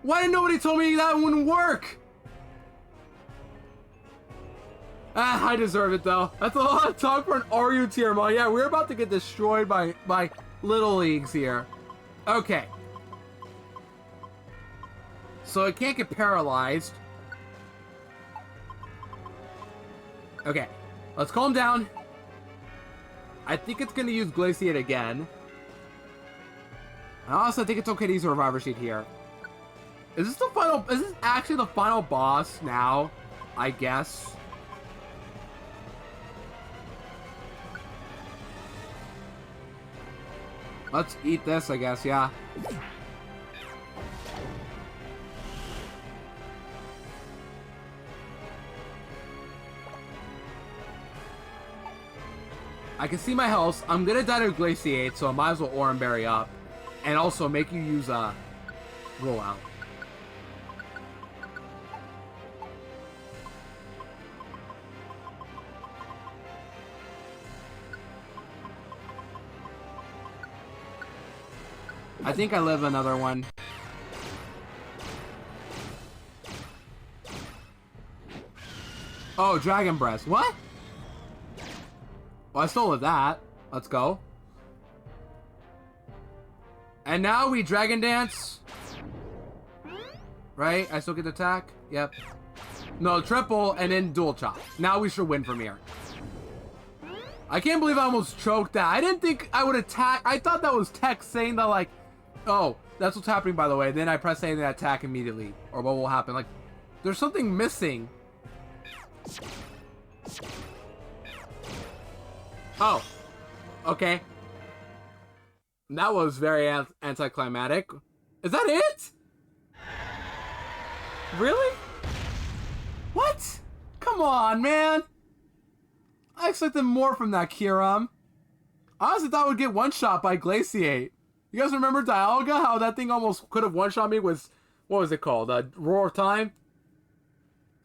Why didn't nobody tell me that wouldn't work? Ah, I deserve it though. That's a lot of talk for an RU tier mod. Yeah, we're about to get destroyed by Little Leagues here. Okay. So it can't get paralyzed. Okay, let's calm down. I think it's gonna use Glaciate again. I also think it's okay to use a Reviver Seed here. Is this the final? Is this actually the final boss now? I guess. Let's eat this, I guess, yeah. I can see my health. I'm gonna die to Glaciate, so I might as well Oran Berry up. And also make you use a rollout. I think I live another one. Oh, Dragon Breath. What? Well, I stole that. Let's go. And now we Dragon Dance. Right? I still get to attack? Yep. No, triple and then dual chop. Now we should win from here. I can't believe I almost choked that. I didn't think I would attack. I thought that was text saying that, like, oh, that's what's happening, by the way. Then I press A and then attack immediately. Or what will happen? Like, there's something missing. Oh. Okay. That was very anticlimactic. Is that it? Really? What? Come on, man. I expected more from that Kyurem. I honestly thought I would get one-shot by Glaciate. You guys remember Dialga? How that thing almost could have one-shot me with, what was it called? Roar of Time?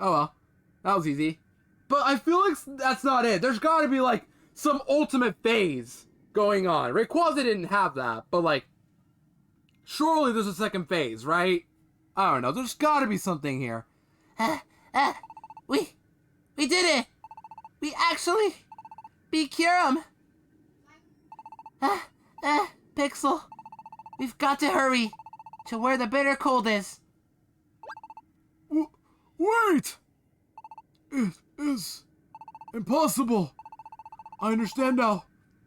Oh well. That was easy. But I feel like that's not it. There's gotta be, like, some ultimate phase going on. Rayquaza didn't have that, but, like, surely there's a second phase, right? I don't know. There's gotta be something here. We did it! We actually beat Kyurem! Pixel, we've got to hurry to where the bitter cold is. Wait! It is impossible. I understand now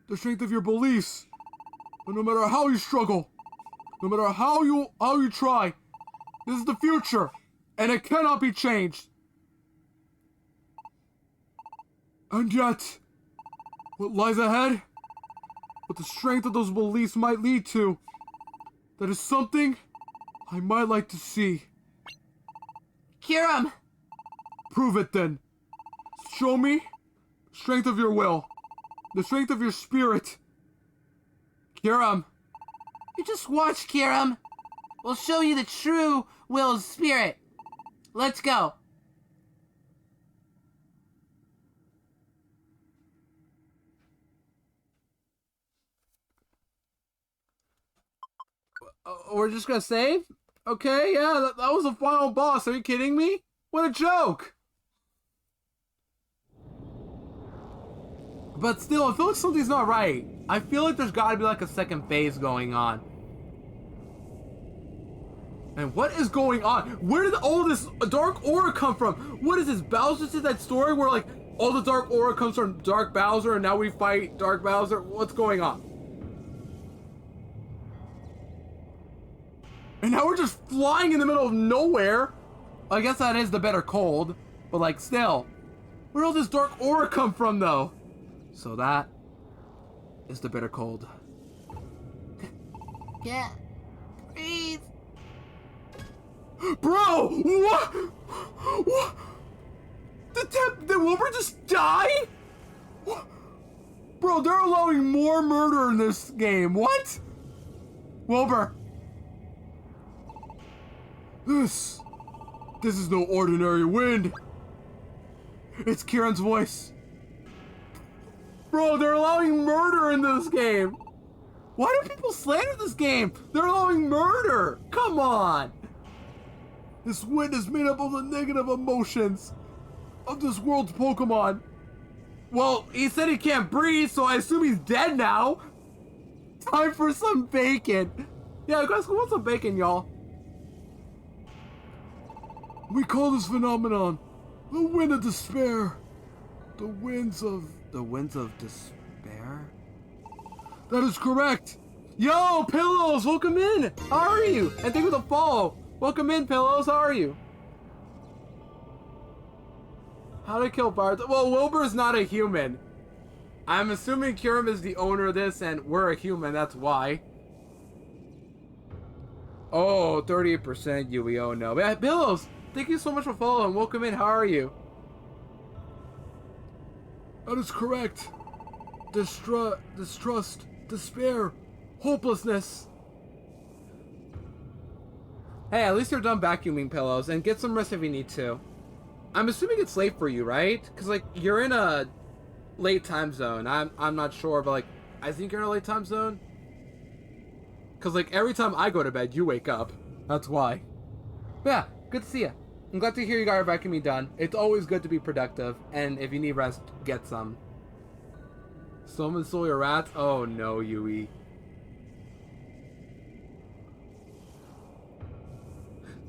the strength of your beliefs. But no matter how you struggle, no matter how you try, this is the future, and it cannot be changed. And yet, what lies ahead, what the strength of those beliefs might lead to, that is something I might like to see. Kyurem! Prove it then. Show me the strength of your will, the strength of your spirit. Kyurem. You just watch, Kyurem. We'll show you the true will's spirit. Let's go. We're just gonna save? Okay, yeah, that was the final boss. Are you kidding me? What a joke! But still, I feel like something's not right. I feel like there's gotta be like a second phase going on. And what is going on? Where did all this dark aura come from? What is this? Bowser did that story where, like, all the dark aura comes from Dark Bowser and now we fight Dark Bowser? What's going on? And now we're just flying in the middle of nowhere. I guess that is the better cold. But, like, still. Where did all this dark aura come from, though? So that is the bitter cold. Yeah. Breathe. Bro! What? What? Did Wilbur just die? What? Bro, they're allowing more murder in this game. What? Wilbur. This is no ordinary wind. It's Kieran's voice. Bro, they're allowing murder in this game. Why do people slander this game? They're allowing murder. Come on. This wind is made up of the negative emotions of this world's Pokemon. Well, he said he can't breathe, so I assume he's dead now. Time for some bacon. Yeah, guys, who wants some bacon, y'all? We call this phenomenon the wind of despair. The winds of despair? That is correct. Yo, Pillows, welcome in. How are you? And thank you for the follow. Welcome in, Pillows. How are you? How to kill Bard? Well, Wilbur is not a human. I'm assuming Kyurem is the owner of this, and we're a human. That's why. Oh, 38% Yui. Oh no. Yeah, Pillows, thank you so much for following. Welcome in. How are you? That is correct. Distrust, despair, hopelessness. Hey, at least you're done vacuuming, Pillows, and get some rest if you need to. I'm assuming it's late for you, right? Because, like, you're in a late time zone. I'm not sure, but, like, I think you're in a late time zone. Because, like, every time I go to bed, you wake up. That's why. But yeah, good to see you. I'm glad to hear you got your vacuuming done. It's always good to be productive, and if you need rest, get some. Someone stole your rats? Oh no, Yui.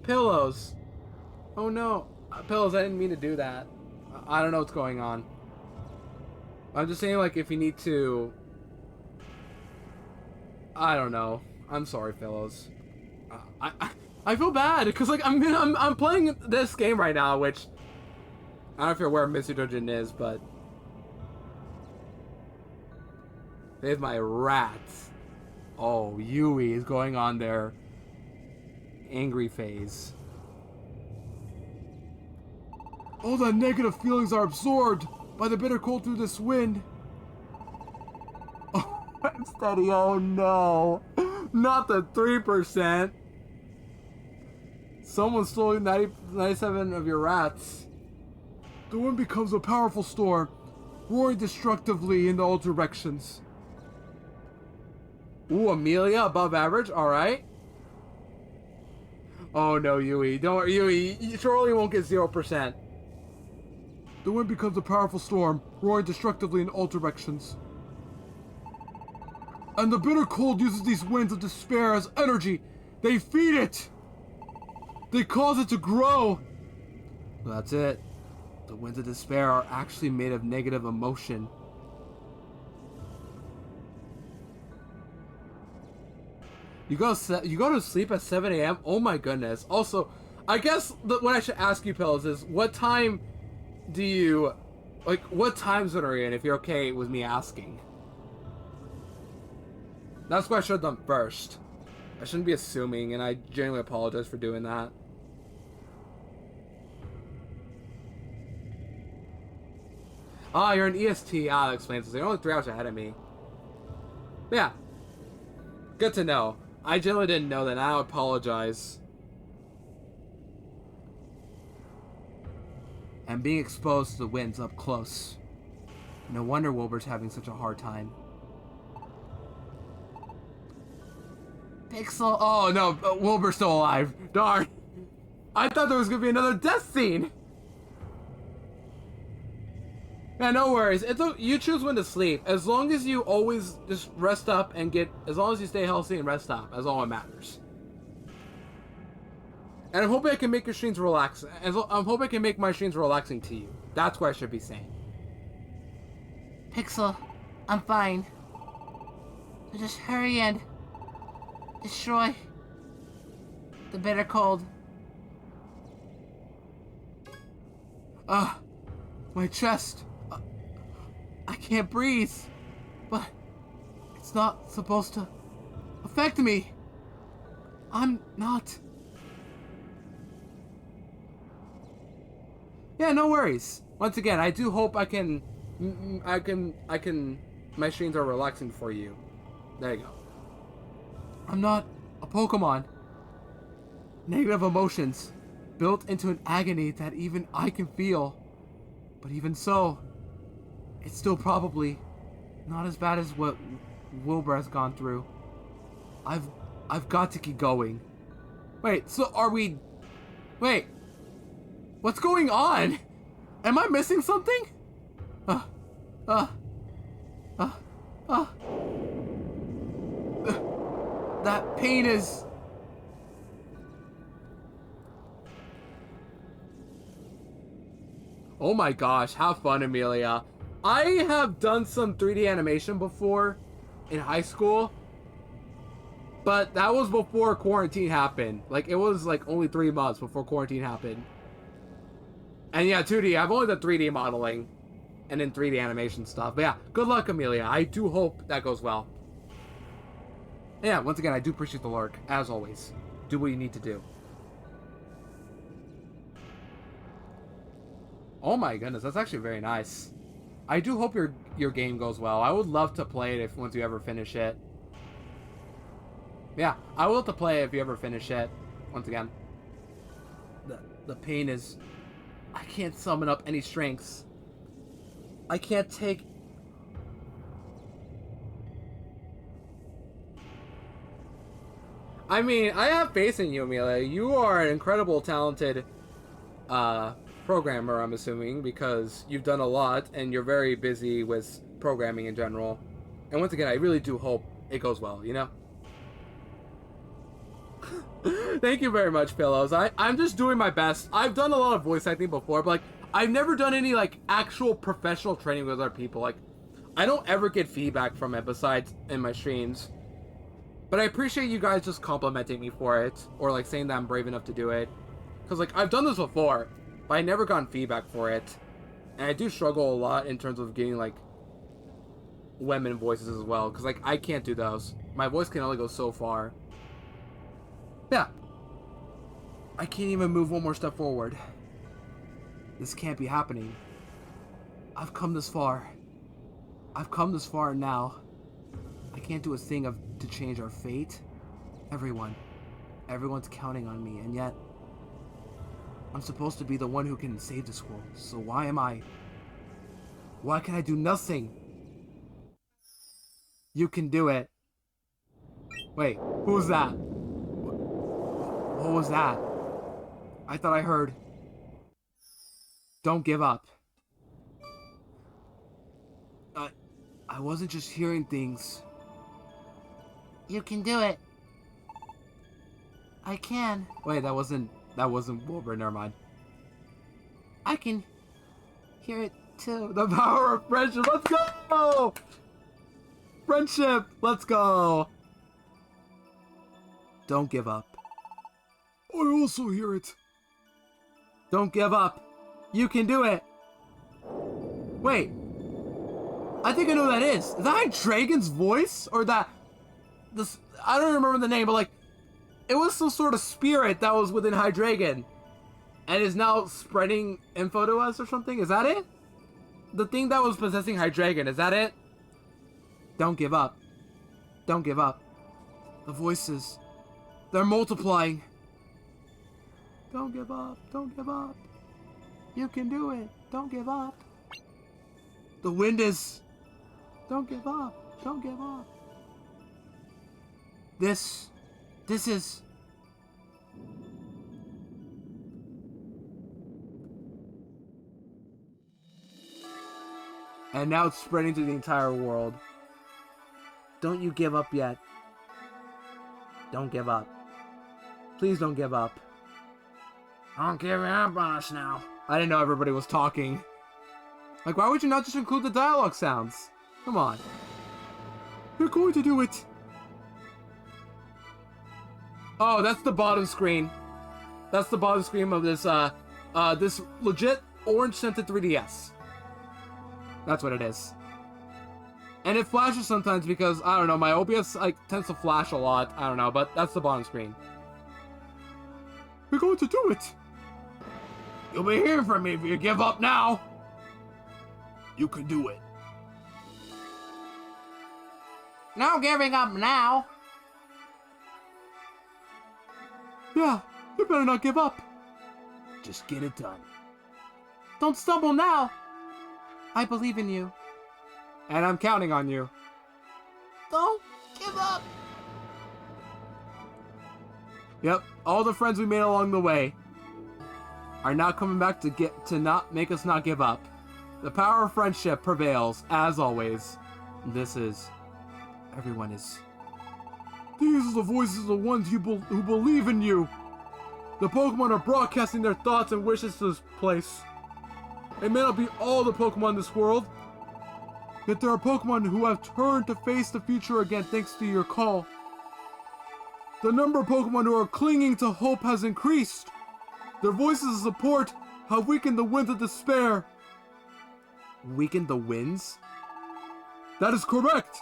Pillows. Oh no. Pillows, I didn't mean to do that. I don't know what's going on. I'm just saying, like, if you need to... I don't know. I'm sorry, Pillows. I feel bad, because, like, I'm playing this game right now, which... I don't know if you're aware of Mystery Dungeon is, but... There's my rats. Oh, Yui is going on their angry phase. All the negative feelings are absorbed by the bitter cold through this wind. Oh, I'm steady. Oh no. Not the 3%. Someone stole 97 of your rats. The wind becomes a powerful storm, roaring destructively in all directions. Ooh, Amelia, above average. Alright. Oh no, Yui. Don't worry, Yui. You surely won't get 0%. The wind becomes a powerful storm, roaring destructively in all directions. And the bitter cold uses these winds of despair as energy. They feed it! They cause it to grow! Well, that's it. The winds of despair are actually made of negative emotion. You go to sleep at 7 a.m.? Oh my goodness. Also, I guess what I should ask you, Pills, is what time do you... Like, what time zone are you in, if you're okay with me asking? That's what I should have done first. I shouldn't be assuming, and I genuinely apologize for doing that. Ah, you're an EST. Ah, that explains it. You're only 3 hours ahead of me. But yeah. Good to know. I genuinely didn't know that. I apologize. And being exposed to the winds up close. No wonder Wilbur's having such a hard time. Pixel. Oh no, Wilbur's still alive. Darn. I thought there was gonna be another death scene. Yeah, no worries. You choose when to sleep. As long as you always just rest up and as long as you stay healthy and rest up, that's all that matters. And I'm hoping I can make your streams relax. I'm hoping I can make my streams relaxing to you. That's what I should be saying. Pixel, I'm fine. So just hurry and destroy the bitter cold. My chest. I can't breathe. But it's not supposed to affect me. I'm not. Yeah, no worries. Once again, I do hope my streams are relaxing for you. There you go. I'm not a Pokemon. Negative emotions built into an agony that even I can feel. But even so, it's still probably not as bad as what Wilbur has gone through. I've got to keep going. Wait, so are we... Wait. What's going on? Am I missing something? That pain is... Oh my gosh, have fun, Amelia. I have done some 3D animation before in high school, but that was before quarantine happened. Like, it was like only 3 months before quarantine happened. And yeah, 2D, I've only done 3D modeling and then 3D animation stuff. But yeah, good luck, Amelia. I do hope that goes well. Yeah, once again, I do appreciate the lurk, as always. Do what you need to do. Oh my goodness, that's actually very nice. I do hope your game goes well. I would love to play it once you ever finish it. Yeah, I will have to play it if you ever finish it. Once again. The pain is... I can't summon up any strengths. I can't take... I mean, I have faith in you, Amelia. You are an incredible, talented programmer, I'm assuming, because you've done a lot and you're very busy with programming in general. And once again, I really do hope it goes well, you know? Thank you very much, Pillows. I'm just doing my best. I've done a lot of voice acting before, but like I've never done any like actual professional training with other people. Like I don't ever get feedback from it besides in my streams. But I appreciate you guys just complimenting me for it or like saying that I'm brave enough to do it. Cause like I've done this before, but I never gotten feedback for it. And I do struggle a lot in terms of getting like women voices as well, because like I can't do those. My voice can only go so far. Yeah. I can't even move one more step forward. This can't be happening. I've come this far. I've come this far now. I can't do a thing to change our fate. Everyone's counting on me, and yet I'm supposed to be the one who can save this world. So why am I? Why can I do nothing? You can do it. Wait, who was that? What was that? I thought I heard. Don't give up. I wasn't just hearing things. You can do it. I can. Wait, that wasn't Wolverine, never mind. I can hear it too. The power of friendship, let's go! Friendship, let's go! Don't give up. I also hear it. Don't give up. You can do it. Wait. I think I know who that is. Is that Dragon's voice? Or that... This, I don't remember the name, but like... It was some sort of spirit that was within Hydreigon. And is now spreading info to us or something? Is that it? The thing that was possessing Hydreigon, is that it? Don't give up. Don't give up. The voices. They're multiplying. Don't give up. Don't give up. You can do it. Don't give up. The wind is... Don't give up. Don't give up. This is... And now it's spreading to the entire world. Don't you give up yet. Don't give up. Please don't give up. Don't give up on us now. I didn't know everybody was talking. Like, why would you not just include the dialogue sounds? Come on. You're going to do it. Oh, that's the bottom screen. That's the bottom screen of this, this legit orange scented 3DS. That's what it is. And it flashes sometimes because, I don't know, my OBS, like, tends to flash a lot. I don't know, but that's the bottom screen. You're going to do it. You'll be hearing from me if you give up now. You can do it. No giving up now. Yeah, you better not give up. Just get it done. Don't stumble now. I believe in you. And I'm counting on you. Don't give up. Yep, all the friends we made along the way are now coming back to not make us not give up. The power of friendship prevails, as always. This is... Everyone is... These are the voices of the ones who believe in you. The Pokemon are broadcasting their thoughts and wishes to this place. It may not be all the Pokemon in this world, yet there are Pokemon who have turned to face the future again thanks to your call. The number of Pokemon who are clinging to hope has increased. Their voices of support have weakened the winds of despair. Weaken the winds? That is correct.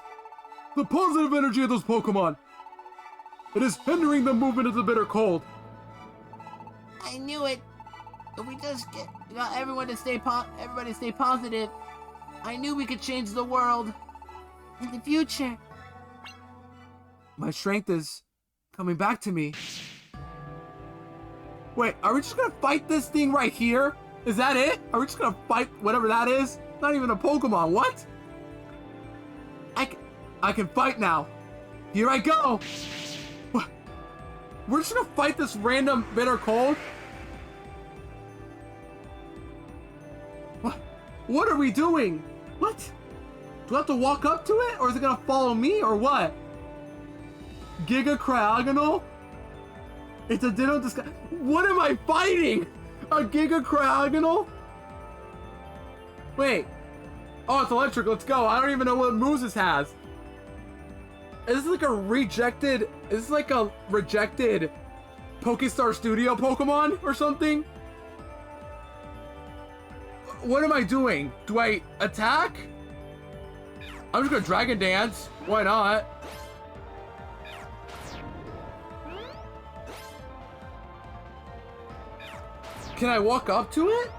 The positive energy of those Pokemon. It is hindering the movement of the bitter cold. I knew it. If we just got everyone to everybody stay positive, I knew we could change the world in the future. My strength is coming back to me. Wait, are we just gonna fight this thing right here? Is that it? Are we just gonna fight whatever that is? Not even a Pokemon, what? I can fight now. Here I go. What? We're just gonna fight this random bitter cold? What are we doing? What? Do I have to walk up to it? Or is it gonna follow me or what? Giga Cryogonal? It's a Ditto disguise. What am I fighting? A Giga Cryogonal? Wait. Oh, it's electric. Let's go. I don't even know what moves this has. Is this like a rejected... Is this like a rejected Pokestar Studio Pokemon or something? What am I doing? Do I attack? I'm just gonna Dragon Dance. Why not? Can I walk up to it?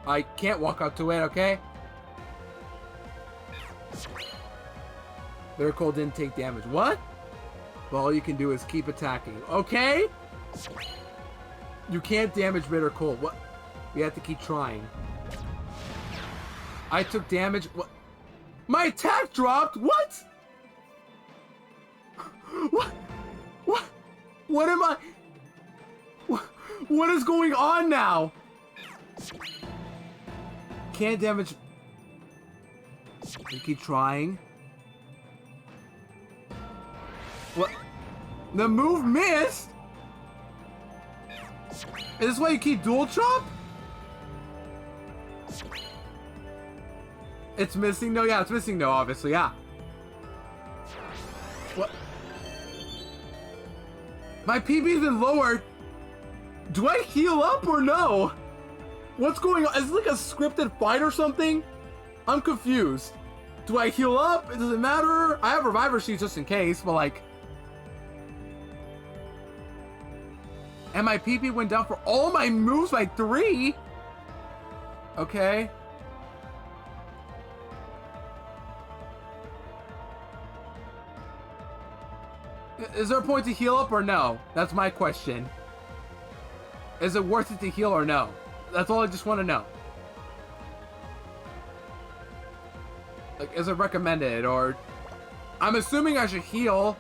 I can't walk up to it, okay? Bitter Cold didn't take damage. What? Well, all you can do is keep attacking. Okay? You can't damage Bitter Cold. What? We have to keep trying. I took damage. What? My attack dropped? What? What? What? What am I? What is going on now? Can't damage. We keep trying. What? The move missed? Is this why you keep dual chop? It's missing? No, yeah, it's missing no, obviously, yeah. What? My PB's been lowered. Do I heal up or no? What's going on? Is it like a scripted fight or something? I'm confused. Do I heal up? It doesn't matter. I have reviver sheets just in case, but like... And my PP went down for all my moves by 3? Okay. Is there a point to heal up or no? That's my question. Is it worth it to heal or no? That's all I just want to know. Like, is it recommended or... I'm assuming I should heal.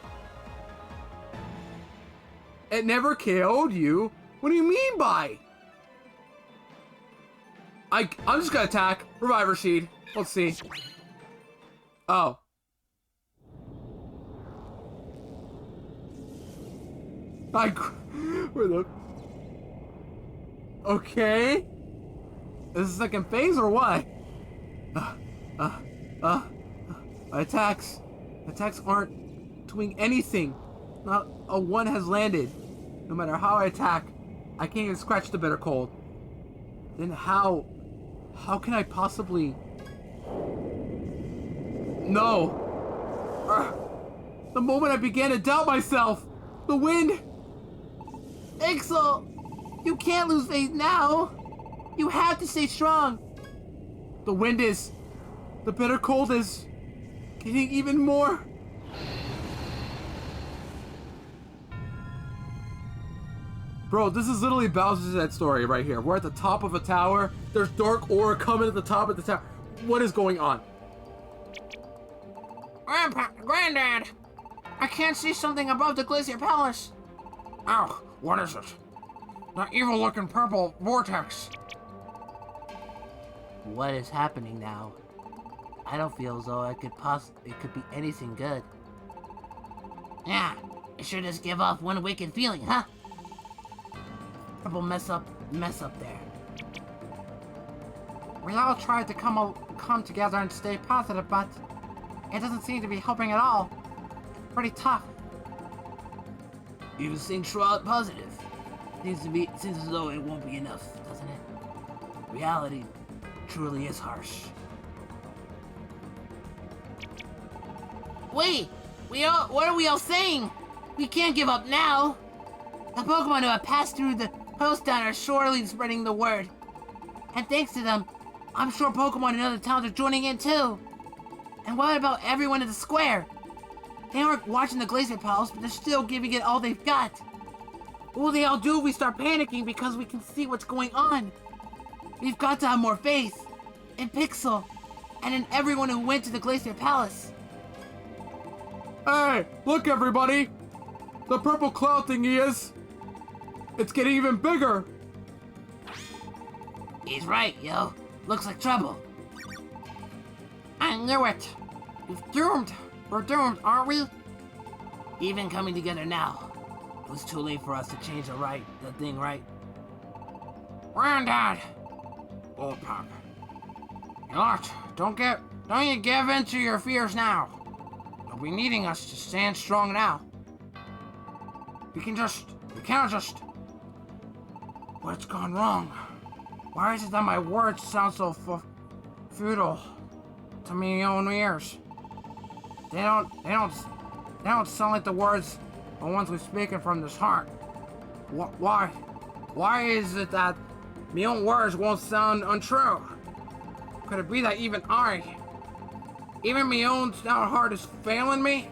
It never KO'd you? What do you mean by? I'm just gonna attack. Reviver Seed. Let's see. Oh. Where the... Okay. Is this second phase or what? My attacks aren't doing anything. Not a one has landed. No matter how I attack, I can't even scratch the Bitter Cold. Then how can I possibly... No. The moment I began to doubt myself, the wind... Ixel, you can't lose faith now. You have to stay strong. The wind is... The Bitter Cold is... getting even more... Bro, this is literally Bowser's Dead story right here. We're at the top of a tower. There's dark aura coming at the top of the tower. What is going on? Granddad, I can't see something above the Glacier Palace. Oh, what is it? The evil-looking purple vortex. What is happening now? I don't feel as though it could be anything good. Yeah, it sure does give off one wicked feeling, huh? Purple mess up there. We all tried to come together and stay positive, but it doesn't seem to be helping at all. Pretty tough. Even staying shroud positive. Seems as though it won't be enough, doesn't it? Reality truly is harsh. Wait! What are we all saying? We can't give up now! The Pokemon who have passed through the post down are surely spreading the word. And thanks to them, I'm sure Pokemon in other towns are joining in too. And what about everyone in the square? They aren't watching the Glacier Palace, but they're still giving it all they've got. What will they all do if we start panicking because we can see what's going on? We've got to have more faith. In Pixel. And in everyone who went to the Glacier Palace. Hey, look everybody! The purple cloud thingy is... It's getting even bigger! He's right, yo. Looks like trouble. I knew it! We're doomed, aren't we? Even coming together now, was too late for us to change the thing, right? Granddad! Old Pop. You lot, don't you give in to your fears now. You'll be needing us to stand strong now. We cannot just... What's gone wrong? Why is it that my words sound so futile to my own ears? They don't sound like the words the ones we've spoken from this heart. Why is it that my own words won't sound untrue? Could it be that even my own stout heart is failing me?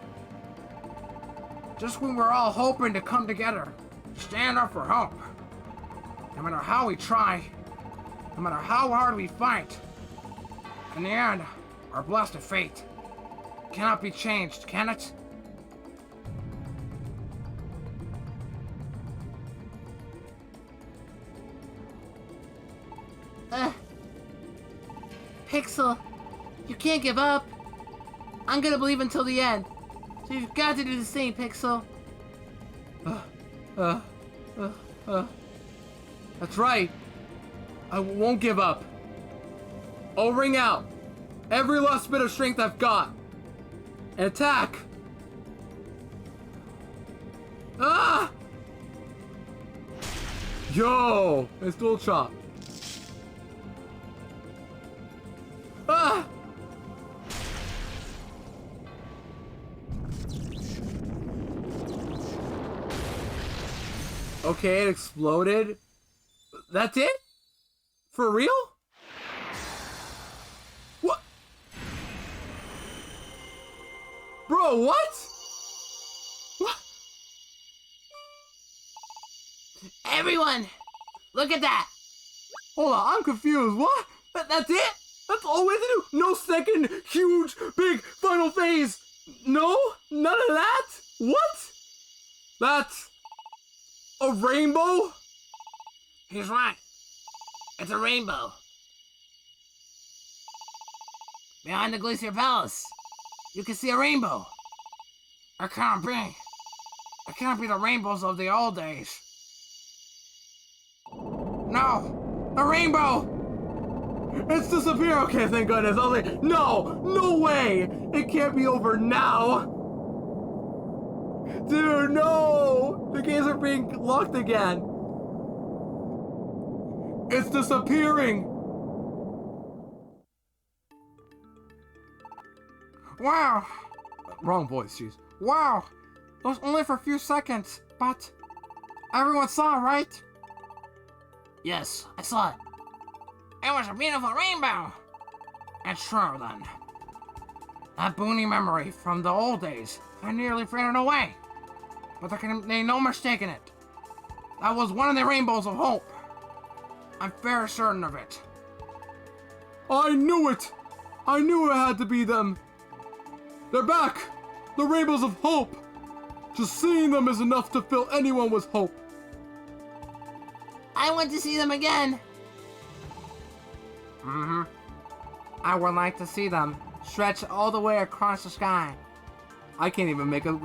Just when we're all hoping to come together, stand up for hope. No matter how we try, no matter how hard we fight, in the end, our blessed fate cannot be changed, can it? Pixel, you can't give up. I'm gonna believe until the end. So you've got to do the same, Pixel. That's right. I won't give up. I'll wring out every last bit of strength I've got and attack. Ah! Yo, it's dual chop. Ah! Okay, it exploded. That's it? For real? What? Bro, what? What? Everyone, look at that. Hold on, I'm confused. What? That's it? That's all we have to do? No second, huge, big, final phase? No? None of that? What? That's a rainbow? He's right. It's a rainbow. Behind the Glacier Palace, you can see a rainbow. It can't be. It can't be the rainbows of the old days. No! The rainbow! It's disappeared. Okay, thank goodness. I was like, no way. It can't be over now. Dude, no. The gates are being locked again. It's disappearing. Wow! Wrong voice, jeez. Wow! It was only for a few seconds, but everyone saw, right? Yes, I saw it. It was a beautiful rainbow! It's true, then. That boony memory from the old days had nearly faded away. But there can be no mistaking it. That was one of the rainbows of hope. I'm very certain of it. I knew it! I knew it had to be them. They're back! The rainbows of hope! Just seeing them is enough to fill anyone with hope. I want to see them again. Mm-hmm. I would like to see them stretch all the way across the sky. I can't even make a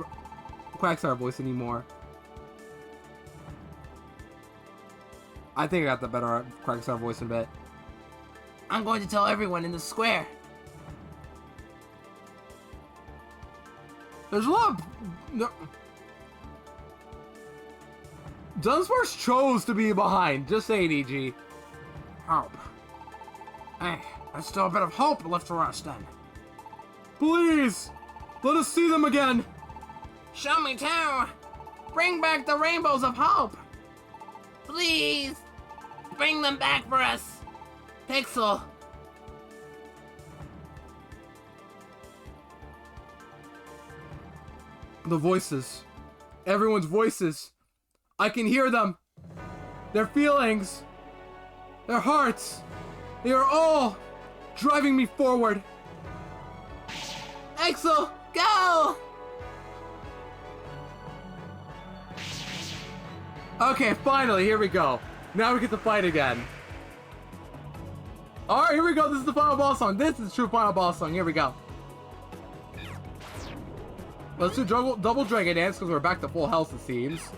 Quackstar voice anymore. I think I got the better Quackstar voice in a bit. I'm going to tell everyone in the square. There's a lot of... No. Dunsparce chose to be behind. Just saying, EG. Hope. Hey, there's still a bit of hope left for us, then. Please! Let us see them again! Show me too! Bring back the rainbows of hope! Please, bring them back for us. Pixel. The voices. Everyone's voices. I can hear them. Their feelings. Their hearts. They are all driving me forward. Pixel, go! Okay, finally, here we go. Now we get to fight again. Alright, here we go. This is the final boss song. This is the true final boss song. Here we go. Let's do double dragon dance because we're back to full health, it seems.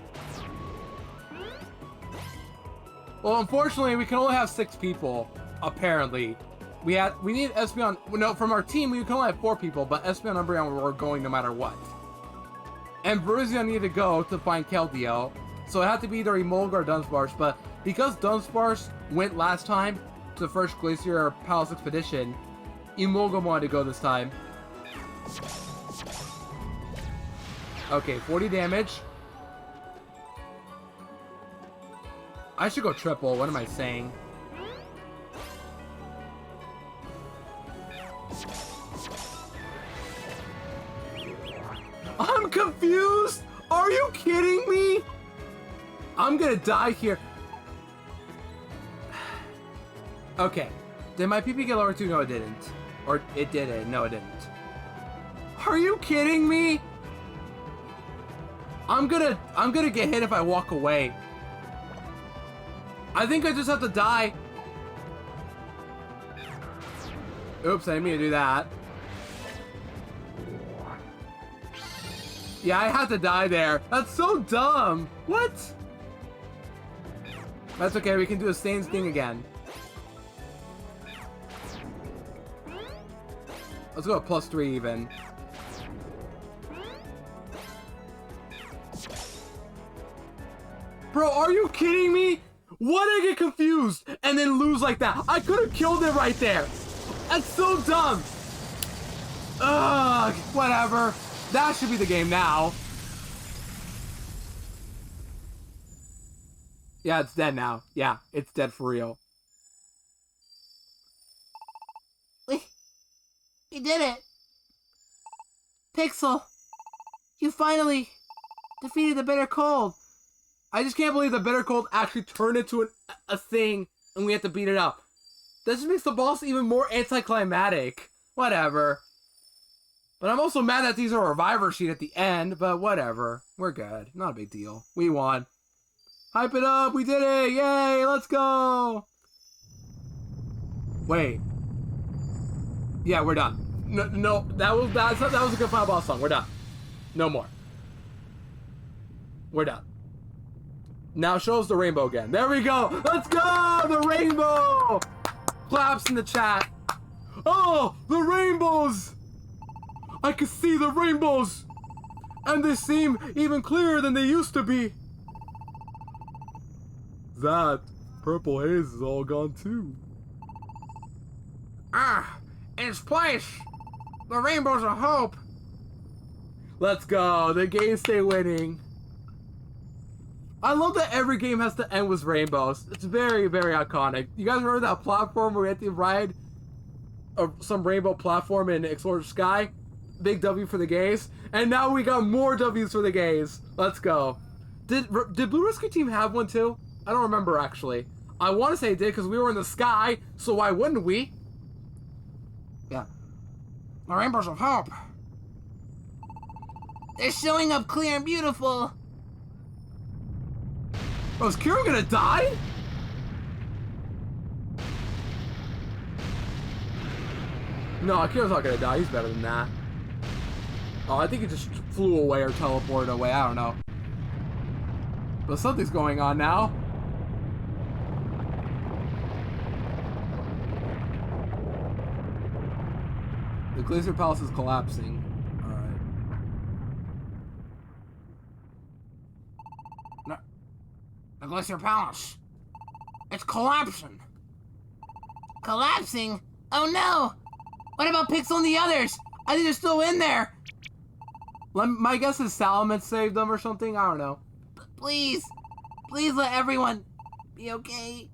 Well, unfortunately, we can only have 6 people, apparently. We need Espeon. No, from our team, we can only have 4 people, but Espeon and Umbreon were going no matter what. And Bruision needed to go to find Keldeo, so it had to be either Emolga or Dunsparce, but because Dunsparce went last time to the first Glacier Palace Expedition, Emolga wanted to go this time. Okay, 40 damage. I should go triple. What am I saying? I'm confused! Are you kidding me? I'm gonna die here. Okay. Did my PP get lower too? No, it didn't. Or it didn't. No, it didn't. Are you kidding me? I'm gonna get hit if I walk away. I think I just have to die. Oops, I didn't mean to do that. Yeah, I had to die there. That's so dumb. What? That's okay, we can do the same thing again. Let's go at +3 even. Bro, are you kidding me? Why did I get confused and then lose like that? I could have killed it right there. That's so dumb. Ugh, whatever. That should be the game now. Yeah, it's dead now. Yeah, it's dead for real. We did it. Pixel, you finally defeated the bitter cold. I just can't believe the bitter cold actually turned into a thing and we have to beat it up. This just makes the boss even more anticlimactic. Whatever. But I'm also mad that these are a reviver sheet at the end, but whatever. We're good. Not a big deal. We won. Hype it up. We did it. Yay. Let's go. Wait. Yeah, we're done. No, that was a good final boss song. We're done. No more. We're done. Now show us the rainbow again. There we go. Let's go. The rainbow. Claps in the chat. Oh, the rainbows. I can see the rainbows. And they seem even clearer than they used to be. That purple haze is all gone too. Ah, in its place, the rainbows of hope. Let's go. The games stay winning. I love that every game has to end with rainbows. It's very, very iconic. You guys remember that platform where we had to ride some rainbow platform in Explore Sky? Big W for the gays. And now we got more W's for the gays. Let's go. Did Blue Rescue Team have one too? I don't remember actually. I want to say it did because we were in the sky, so why wouldn't we? Yeah. The rainbows of hope. They're showing up clear and beautiful. Oh, is Kyurem gonna die? No, Kyurem's not gonna die. He's better than that. Oh, I think he just flew away or teleported away. I don't know. But something's going on now. The Glacier Palace is collapsing. Alright. No, the Glacier Palace. It's collapsing. Collapsing? Oh no! What about Pixel and the others? I think they're still in there. My guess is Salamence saved them or something. I don't know. Please, please let everyone be okay.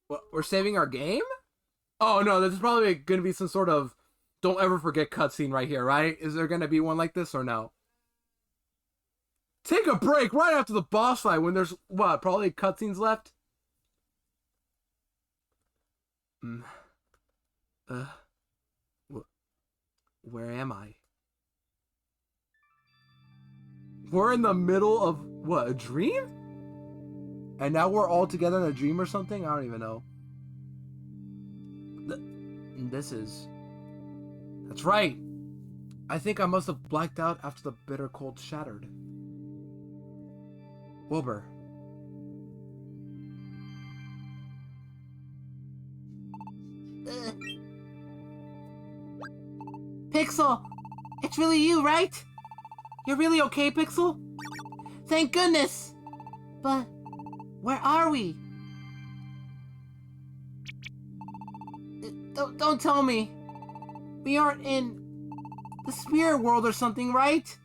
What, we're saving our game? Oh no, there's probably gonna be some sort of don't ever forget cutscene right here, right? Is there gonna be one like this or no? Take a break right after the boss fight when there's what, probably cutscenes left? Where am I? We're in the middle of what, a dream? And now we're all together in a dream or something? I don't even know. This is... That's right. I think I must have blacked out after the bitter cold shattered. Wilbur. Pixel, it's really you, right? You're really okay, Pixel? Thank goodness! But where are we? Don't tell me. We aren't in the spirit world or something, right?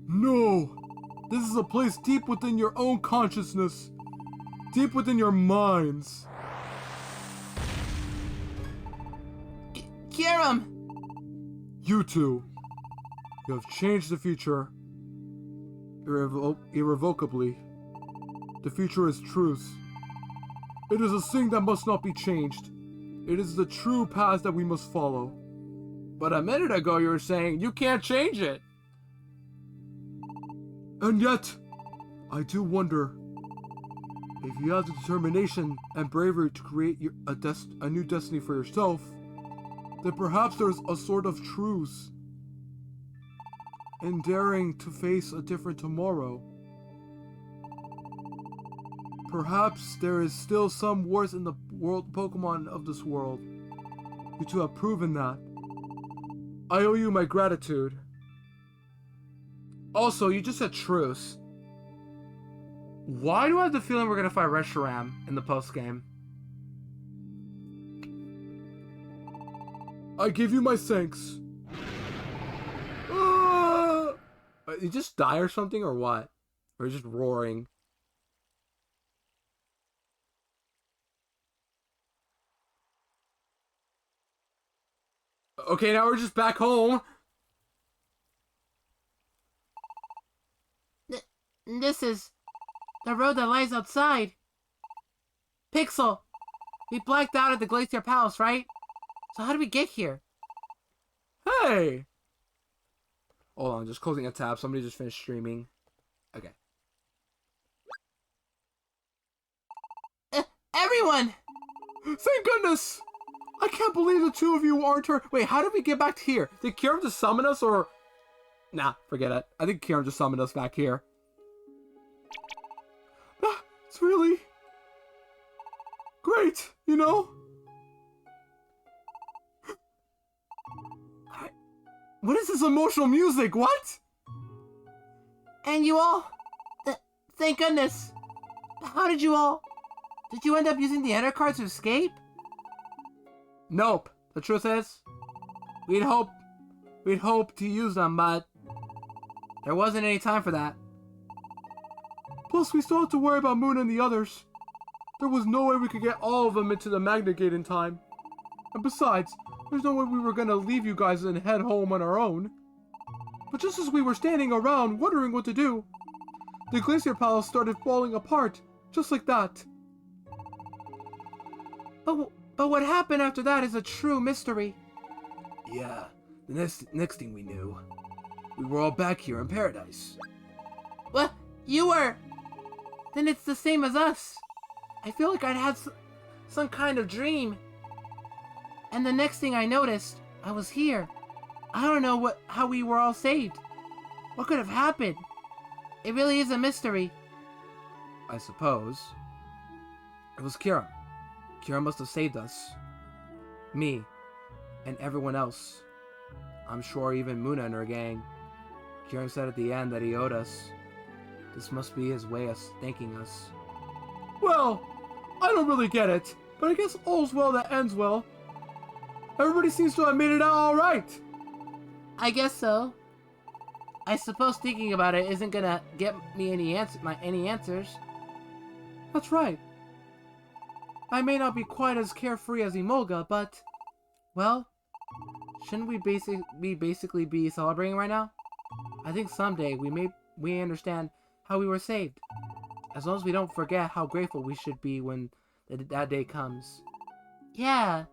No! This is a place deep within your own consciousness. Deep within your minds. Kyurem! You two. You have changed the future. Irrevocably. The future is truth. It is a thing that must not be changed. It is the true path that we must follow. But a minute ago you were saying you can't change it. And yet, I do wonder if you have the determination and bravery to create a new destiny for yourself, then perhaps there's a sort of truth in daring to face a different tomorrow. Perhaps there is still some worth in the world Pokemon of this world. You two have proven that. I owe you my gratitude. Also, you just said truce. Why do I have the feeling we're gonna fight Reshiram in the post game? I give you my thanks. Did you just die or something, or what? Or just roaring? Okay, now we're just back home. This is the road that lies outside. Pixel, we blacked out at the Glacier Palace, right? So how did we get here? Hey! Hold on, just closing a tab. Somebody just finished streaming. Okay. Everyone! Thank goodness! I can't believe the two of you aren't here. Wait, how did we get back here? Did Kyurem just summon us, or... Nah, forget it. I think Kyurem just summoned us back here. It's really great, you know? What is this emotional music? What? And you all... thank goodness. How did you all... Did you end up using the enter cards to escape? Nope. The truth is, we'd hoped to use them, but there wasn't any time for that. Plus, we still have to worry about Moon and the others. There was no way we could get all of them into the Magnet Gate in time. And besides, there's no way we were gonna leave you guys and head home on our own. But just as we were standing around wondering what to do, the Glacier Palace started falling apart, just like that. But what happened after that is a true mystery. Yeah, the next thing we knew, we were all back here in paradise. What? You were? Then it's the same as us. I feel like I'd had some kind of dream. And the next thing I noticed, I was here. I don't know how we were all saved. What could have happened? It really is a mystery. I suppose. It was Kyurem. Kyurem must have saved us. Me. And everyone else. I'm sure even Muna and her gang. Kyurem said at the end that he owed us. This must be his way of thanking us. Well, I don't really get it, but I guess all's well that ends well. Everybody seems to have made it out alright. I guess so. I suppose thinking about it isn't gonna get me any answers. That's right. I may not be quite as carefree as Emolga, but... Well, shouldn't we basically be celebrating right now? I think someday we understand how we were saved. As long as we don't forget how grateful we should be when that day comes. Yeah,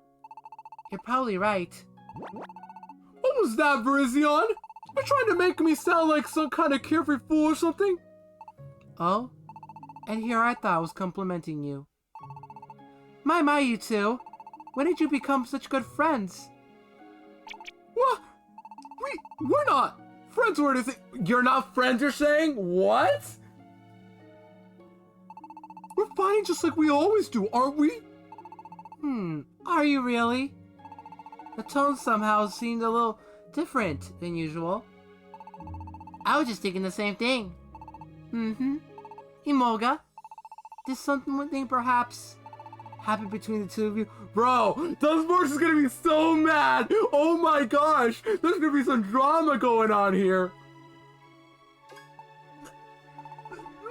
you're probably right. What was that, Virizion? You're trying to make me sound like some kind of carefree fool or something? Oh? And here I thought I was complimenting you. My, you two. When did you become such good friends? What? We're not friends or anything. You're not friends, you're saying? What? We're fighting just like we always do, aren't we? Are you really? The tone somehow seemed a little different than usual. I was just thinking the same thing. Imoga, did something perhaps happen between the two of you? Bro, Dunsparce is gonna be so mad. Oh my gosh, there's gonna be some drama going on here.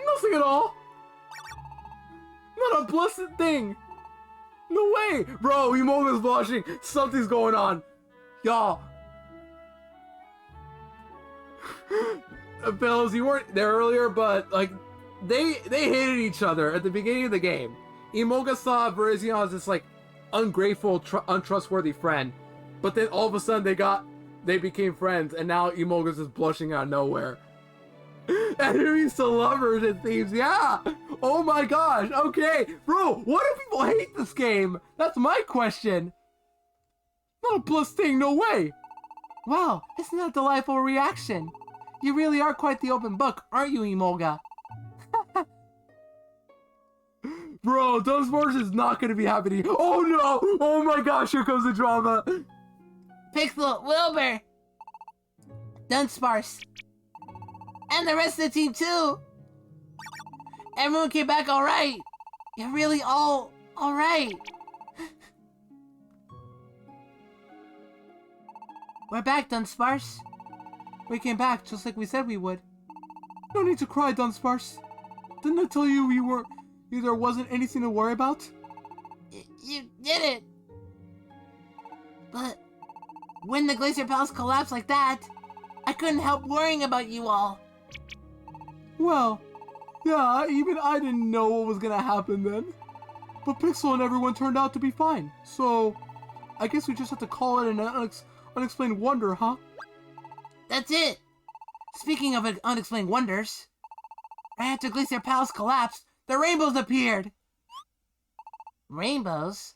Nothing at all. Not a blessed thing. No way. Bro, Imoga's blushing. Something's going on. Y'all. Fellas, you weren't there earlier, but like they hated each other at the beginning of the game. Imoga saw Virizion as this like ungrateful, untrustworthy friend, but then all of a sudden they became friends, and now Imoga's just blushing out of nowhere. Enemies to lovers, it seems. Yeah. Oh my gosh. Okay, bro. Why do people hate this game? That's my question. Not a plus thing. No way. Wow, isn't that a delightful reaction? You really are quite the open book, aren't you, Imoga? Bro, Dunsparce is not gonna be happy. Oh no! Oh my gosh, here comes the drama. Pixel, Wilbur, Dunsparce, and the rest of the team too. Everyone came back all right. You're really all right. We're back, Dunsparce. We came back just like we said we would. No need to cry, Dunsparce. Didn't I tell you there wasn't anything to worry about? You did it. But when the Glacier Palace collapsed like that, I couldn't help worrying about you all. Well, yeah, even I didn't know what was gonna happen then. But Pixel and everyone turned out to be fine. So, I guess we just have to call it an unexplained wonder, huh? That's it. Speaking of unexplained wonders, right after Glacier Palace collapsed, the rainbows appeared. Rainbows?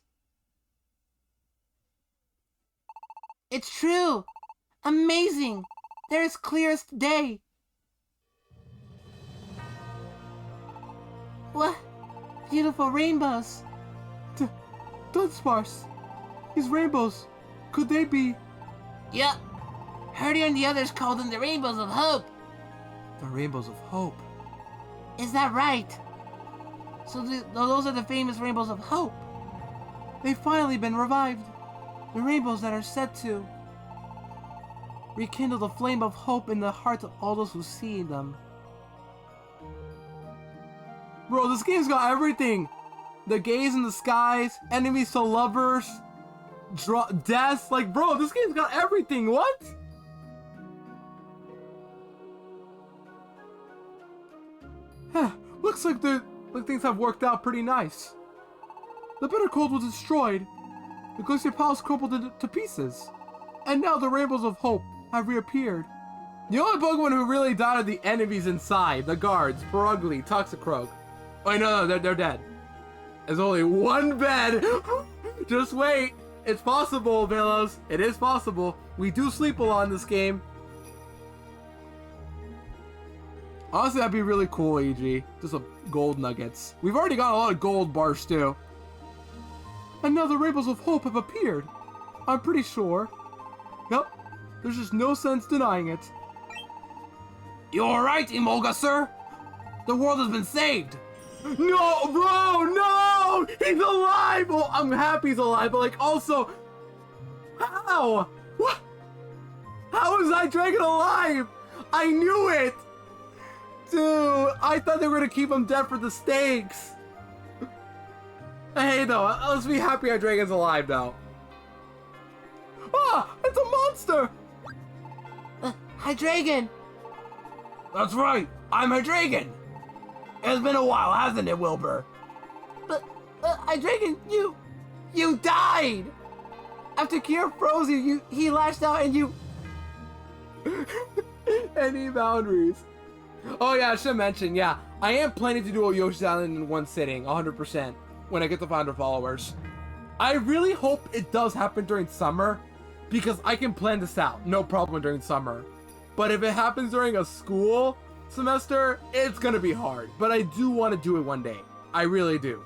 It's true. Amazing. They're as clear as day. What? Beautiful rainbows. Dunsparce, these rainbows, could they be... Yep. Herdy and the others called them the Rainbows of Hope. The Rainbows of Hope? Is that right? So those are the famous Rainbows of Hope. They've finally been revived. The rainbows that are said to rekindle the flame of hope in the hearts of all those who see them. Bro, this game's got everything. The gaze in the skies, enemies to lovers, deaths. Like, bro, this game's got everything. What? Looks like things have worked out pretty nice. The Bitter Cold was destroyed. The Glacier Palace crumbled to pieces. And now the Rainbows of Hope have reappeared. The only Pokemon who really died are the enemies inside. The guards, Ferugly, Toxicroak. Oh, no, they're dead. There's only one bed. Just wait. It's possible, Velos. It is possible. We do sleep a lot in this game. Honestly, that'd be really cool, EG. Just some gold nuggets. We've already got a lot of gold bars, too. And now the Rainbows of Hope have appeared. I'm pretty sure. Yep. There's just no sense denying it. You alright, Imoga, sir? The world has been saved. No, bro, no! He's alive! Well, I'm happy he's alive, but like, also... How? What? How is Hydreigon alive? I knew it! Dude, I thought they were gonna keep him dead for the stakes. Hey, though, let's be happy Hydreigon's alive, though. Ah, it's a monster! Hydreigon! That's right, I'm Hydreigon. It's been a while, hasn't it, Wilbur? But, Hydreigon, you died! After Kyurem froze you, he lashed out and you... Any boundaries? Oh yeah, I should mention, yeah, I am planning to do a Yoshi's Island in one sitting, 100%, when I get the 500 followers. I really hope it does happen during summer, because I can plan this out, no problem during summer. But if it happens during a school semester, it's gonna be hard. But I do want to do it one day. I really do.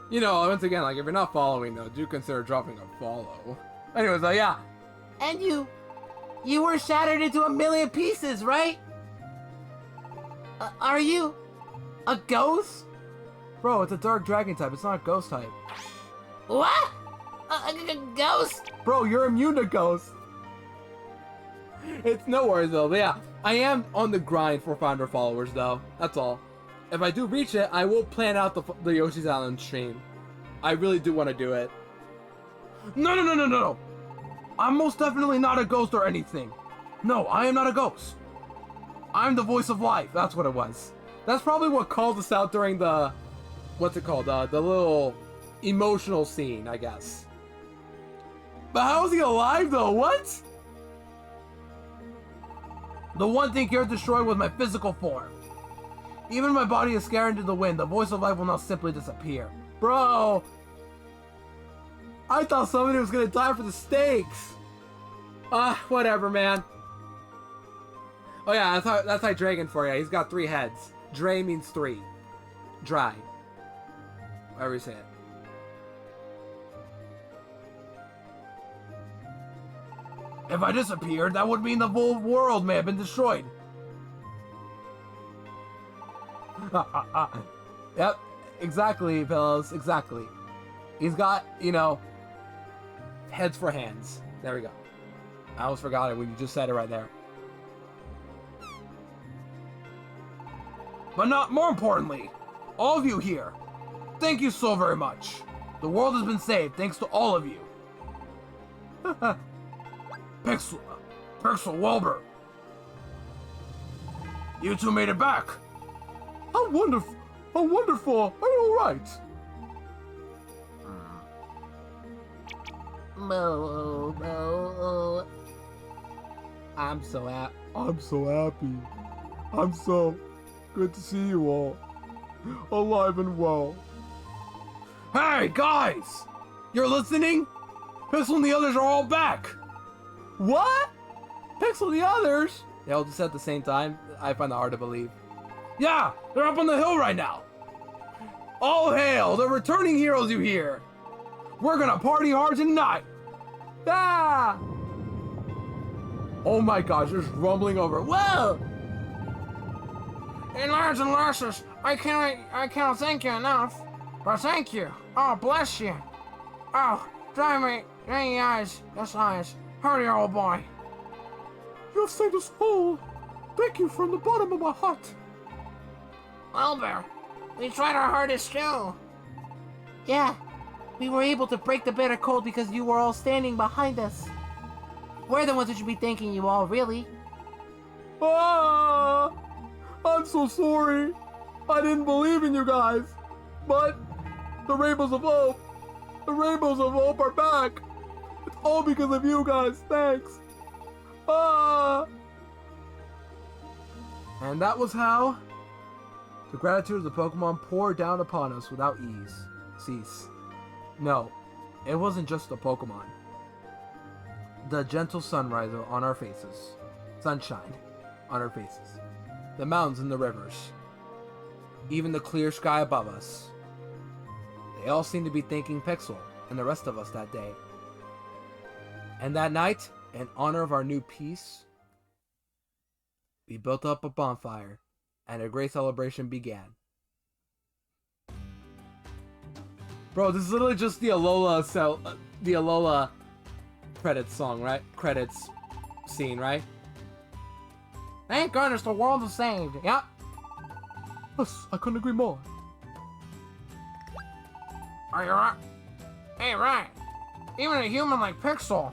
You know, once again, like, if you're not following, though, do consider dropping a follow. Anyways, yeah. And you were shattered into a million pieces, right? Are you a ghost? Bro, it's a dark dragon type. It's not a ghost type. What? A ghost? Bro, you're immune to ghosts. It's no worries, though. But yeah, I am on the grind for 500 followers, though. That's all. If I do reach it, I will plan out the Yoshi's Island stream. I really do want to do it. No. I'm most definitely not a ghost or anything. No, I am not a ghost. I'm the voice of life. That's what it was. That's probably what called us out during the... What's it called? The little emotional scene, I guess. But how is he alive, though? What? The one thing Kyurem destroyed was my physical form. Even if my body is scattered into the wind, the voice of life will not simply disappear. Bro! I thought somebody was gonna die for the stakes! Whatever, man. Oh yeah, that's how Dragon for you. He's got 3 heads. Dre means 3. Dry. However you say it. If I disappeared, that would mean the whole world may have been destroyed. Yep, exactly, fellas, exactly. He's got, you know, heads for hands. There we go. I almost forgot it when you just said it right there. But not more importantly, all of you here, thank you so very much. The world has been saved thanks to all of you. Pixel Welber. You two made it back. How wonderful! How wonderful! Are you alright? I'm so happy. I'm so good to see you all. Alive and well. Hey, guys! You're listening? Pixel and the others are all back! What? Pixel the others? They all just said at the same time? I find that hard to believe. Yeah, they're up on the hill right now. All hail the returning heroes you hear. We're gonna party hard tonight. Ah! Oh my gosh, there's rumbling over. Whoa! Hey, lads and lasses, I cannot thank you enough. But thank you. Oh, bless you. Oh, drive me. Hey, eyes. Yes, eyes. Hurry, old boy. You have saved us all. Thank you from the bottom of my heart. Well, Bear, we tried our hardest too. Yeah, we were able to break the bitter cold because you were all standing behind us. We're the ones who should be thanking you all, really. Ah! I'm so sorry. I didn't believe in you guys. But the rainbows of hope are back. It's all because of you guys. Thanks. Ah! And that was how the gratitude of the Pokemon poured down upon us without cease. No, it wasn't just the Pokemon. The gentle sunrise on our faces. Sunshine on our faces. The mountains and the rivers. Even the clear sky above us. They all seemed to be thanking Pixel and the rest of us that day. And that night, in honor of our new peace, we built up a bonfire and a great celebration began. Bro, this is literally just the Alola credits song, right? Credits scene, right? Thank goodness the world is saved. Yep. Yes, I couldn't agree more. Are you right? Hey, right. Even a human like Pixel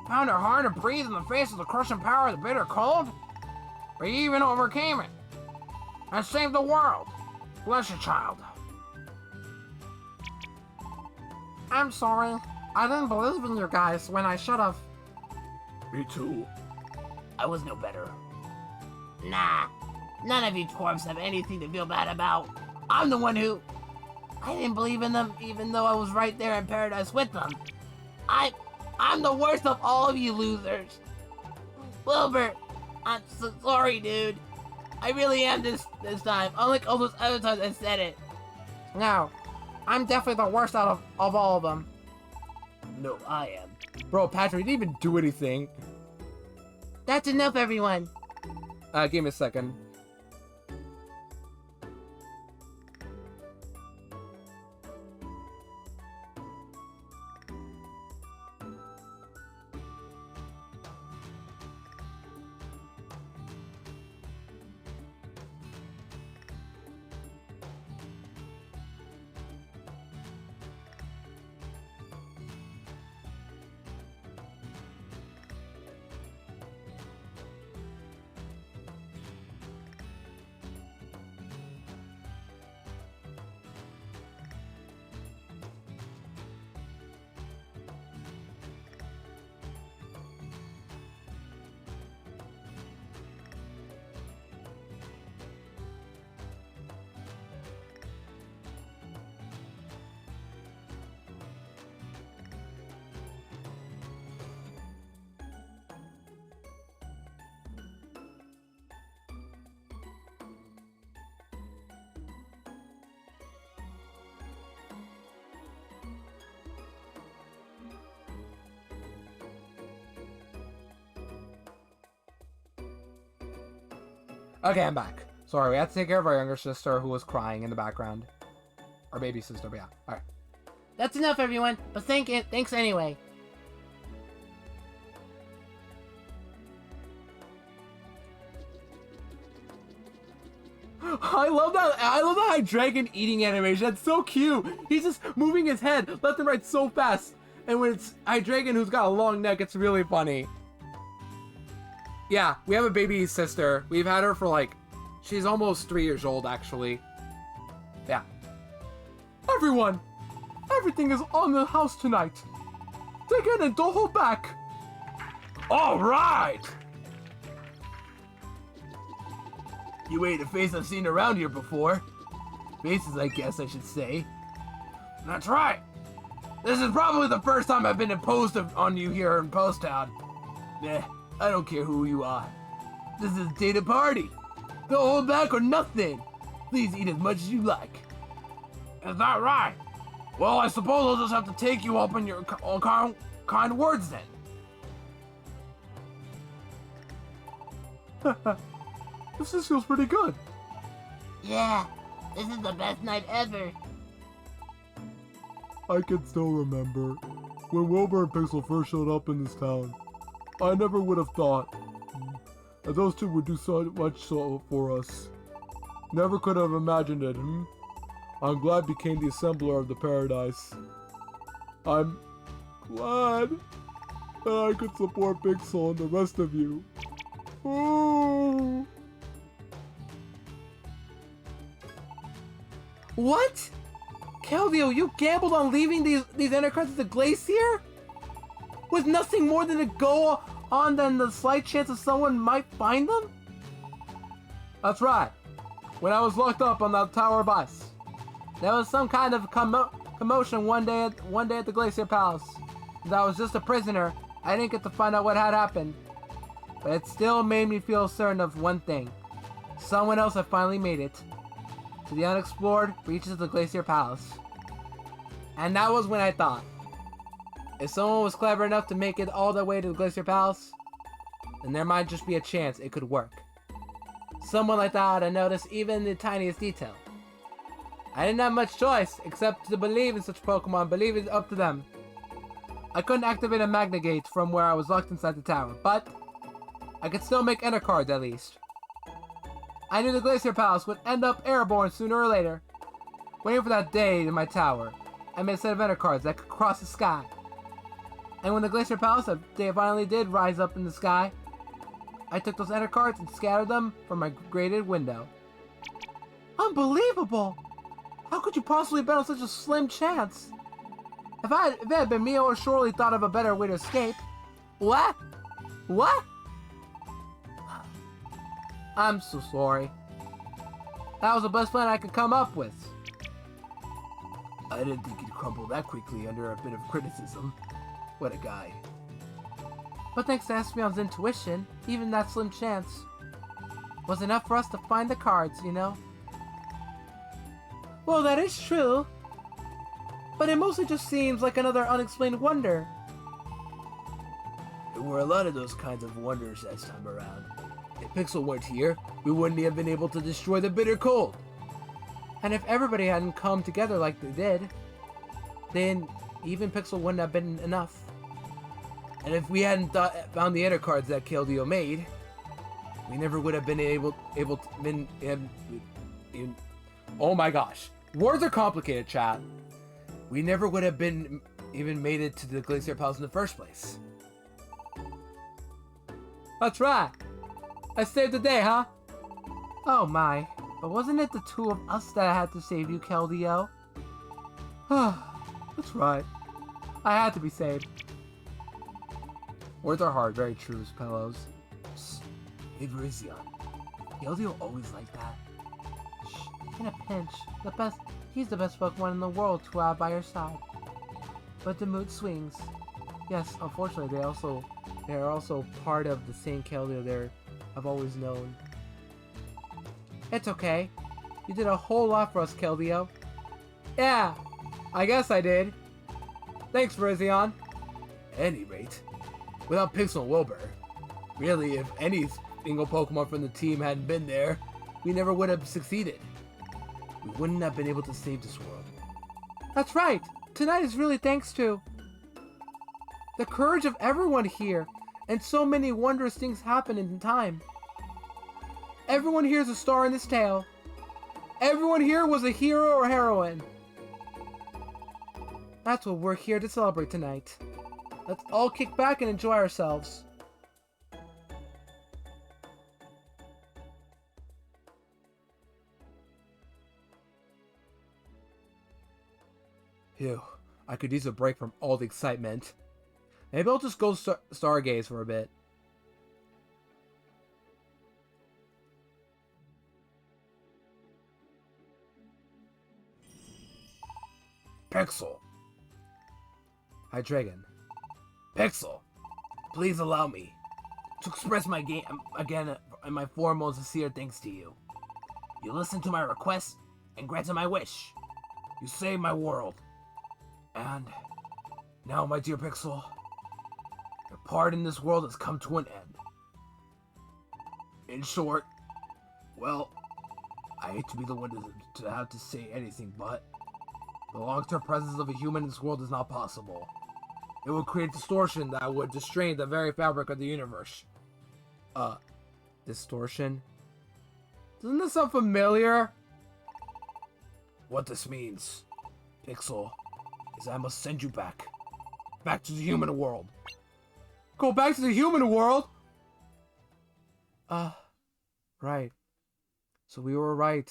found it hard to breathe in the face of the crushing power of the bitter cold, but you even overcame it and saved the world. Bless you, child. I'm sorry. I didn't believe in you guys when I should have. Me too. I was no better. Nah, none of you dwarves have anything to feel bad about. I'm the one who... I didn't believe in them even though I was right there in paradise with them. I'm the worst of all of you losers. Wilbur, I'm so sorry, dude. I really am this time. Unlike all those other times I said it. No, I'm definitely the worst out of all of them. No, I am. Bro, Patrick, you didn't even do anything. That's enough, everyone. Give me a second. Okay, I'm back. Sorry, we had to take care of our younger sister who was crying in the background. Our baby sister, but yeah. Alright. That's enough, everyone. But thanks anyway. I love that Hydreigon eating animation. That's so cute. He's just moving his head left and right so fast. And when it's Hydreigon who's got a long neck, it's really funny. Yeah, we have a baby sister. We've had her for like, she's almost 3 years old actually. Yeah. Everyone, everything is on the house tonight. Dig in and don't hold back. All right. You ain't a face I've seen around here before. Faces, I guess I should say. That's right. This is probably the first time I've been imposed on you here in Post Town. Nah, I don't care who you are. This is a date party. Don't hold back or nothing. Please eat as much as you like. Is that right? Well, I suppose I'll just have to take you up on your kind words then. This feels pretty good. Yeah, this is the best night ever. I can still remember when Wilbur and Pixel first showed up in this town. I never would have thought that those two would do so much for us. Never could have imagined it. I'm glad became the assembler of the paradise. I'm glad that I could support Pixel and the rest of you. Ooh. What? Keldeo, you gambled on leaving these Endercards at the glacier? With nothing more than to go on than the slight chance that someone might find them? That's right. When I was locked up on that tower of ice, there was some kind of commotion one day at the Glacier Palace. As I was just a prisoner, I didn't get to find out what had happened. But it still made me feel certain of one thing. Someone else had finally made it to the unexplored reaches of the Glacier Palace. And that was when I thought, if someone was clever enough to make it all the way to the Glacier Palace, then there might just be a chance it could work. Someone like that ought to notice even the tiniest detail. I didn't have much choice except to believe in such Pokemon, believe it's up to them. I couldn't activate a Magna Gate from where I was locked inside the tower, but I could still make Enter cards at least. I knew the Glacier Palace would end up airborne sooner or later. Waiting for that day in my tower, I made a set of Enter cards that could cross the sky. And when the Glacier Palace they finally did rise up in the sky, I took those Enter cards and scattered them from my grated window. Unbelievable! How could you possibly bet on such a slim chance? If it had been me, I would have surely thought of a better way to escape. What? What? I'm so sorry. That was the best plan I could come up with. I didn't think you'd crumble that quickly under a bit of criticism. What a guy. But thanks to Espeon's intuition, even that slim chance was enough for us to find the cards, you know? Well, that is true. But it mostly just seems like another unexplained wonder. There were a lot of those kinds of wonders this time around. If Pixel weren't here, we wouldn't have been able to destroy the bitter cold. And if everybody hadn't come together like they did, then even Pixel wouldn't have been enough. And if we hadn't found the inner cards that Keldeo made, we never would have been able to oh my gosh. Words are complicated, chat. We never would have been even made it to the Glacier Palace in the first place. That's right. I saved the day, huh? Oh my. But wasn't it the two of us that had to save you, Keldeo? That's right. I had to be saved. Words are hard, very true, Pellos. Hey, Virizion. Keldeo always like that. Shh, in a pinch, he's the best Pokemon in the world to have by your side. But the mood swings. Yes, unfortunately, they are also part of the same Keldeo I've always known. It's okay. You did a whole lot for us, Keldeo. Yeah, I guess I did. Thanks, Virizion. At any rate, without Pixel and Wilbur, really, if any single Pokemon from the team hadn't been there, we never would have succeeded. We wouldn't have been able to save this world. That's right. Tonight is really thanks to the courage of everyone here, and so many wondrous things happen in time. Everyone here is a star in this tale. Everyone here was a hero or heroine. That's what we're here to celebrate tonight. Let's all kick back and enjoy ourselves. Phew, I could use a break from all the excitement. Maybe I'll just go stargaze for a bit. Pixel. Hi, Dragon. Pixel, please allow me to express my game again in my foremost sincere thanks to you. You listened to my request and granted my wish. You saved my world. And now, my dear Pixel, your part in this world has come to an end. In short, well, I hate to be the one to have to say anything, but the long-term presence of a human in this world is not possible. It would create distortion that would destroy the very fabric of the universe. Distortion? Doesn't this sound familiar? What this means, Pixel, is I must send you back to the human world. Go back to the human world? Right. So we were right,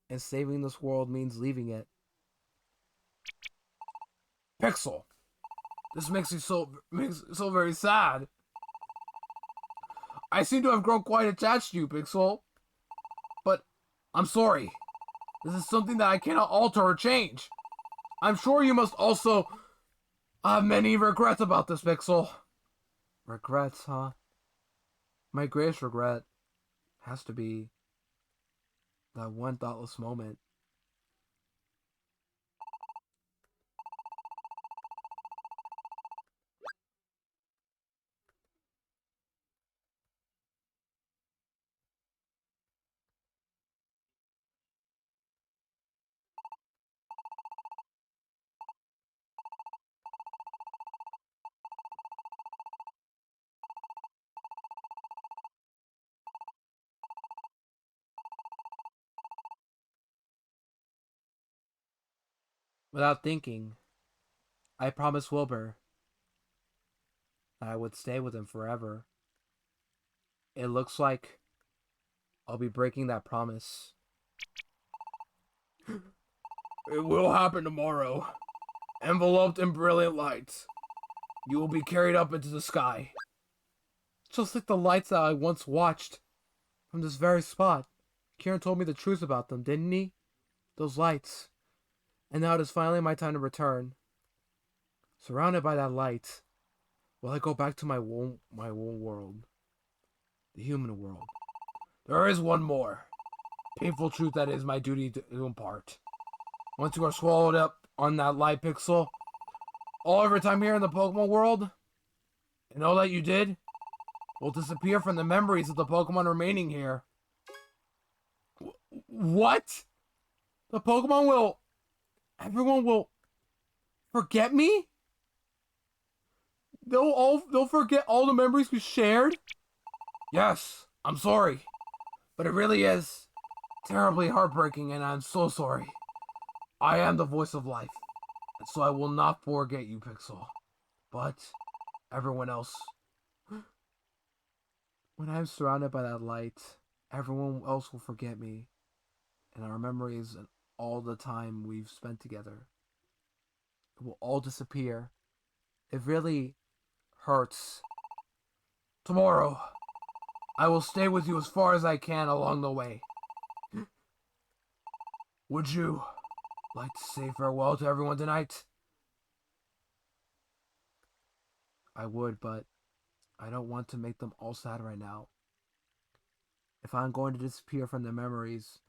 and saving this world means leaving it. Pixel, this makes me so very sad. I seem to have grown quite attached to you, Pixel. But I'm sorry. This is something that I cannot alter or change. I'm sure you must also have many regrets about this, Pixel. Regrets, huh? My greatest regret has to be that one thoughtless moment. Without thinking, I promised Wilbur that I would stay with him forever. It looks like I'll be breaking that promise. It will happen tomorrow. Enveloped in brilliant lights. You will be carried up into the sky. Just like the lights that I once watched from this very spot. Kyurem told me the truth about them, didn't he? Those lights. And now it is finally my time to return. Surrounded by that light, will I go back to my own world, the human world. There is one more painful truth that is my duty to impart. Once you are swallowed up on that light pixel, all of your time here in the Pokemon world, and all that you did, will disappear from the memories of the Pokemon remaining here. What? The Pokemon will... Everyone will forget me? They'll forget all the memories we shared? Yes, I'm sorry. But it really is terribly heartbreaking, and I'm so sorry. I am the voice of life, and so I will not forget you, Pixel. But everyone else... When I'm surrounded by that light, everyone else will forget me, and our memories and all the time we've spent together. It will all disappear. It really hurts. Tomorrow, I will stay with you as far as I can along the way. Would you like to say farewell to everyone tonight? I would, but I don't want to make them all sad right now. If I'm going to disappear from their memories,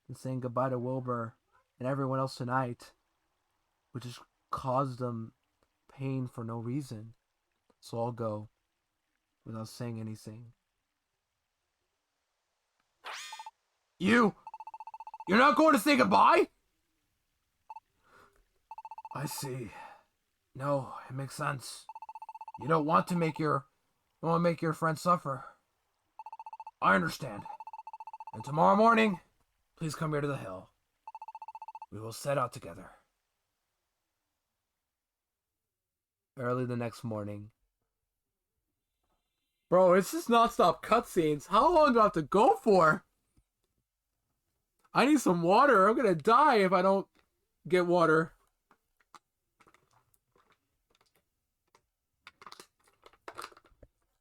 then saying goodbye to Wilbur and everyone else tonight would just cause them pain for no reason. So I'll go without saying anything. You're not going to say goodbye? I see. No, it makes sense. You don't want to make your friends suffer. I understand. And tomorrow morning, please come here to the hill. We will set out together. Early the next morning. Bro, it's just non-stop cutscenes. How long do I have to go for? I need some water. I'm gonna die if I don't get water.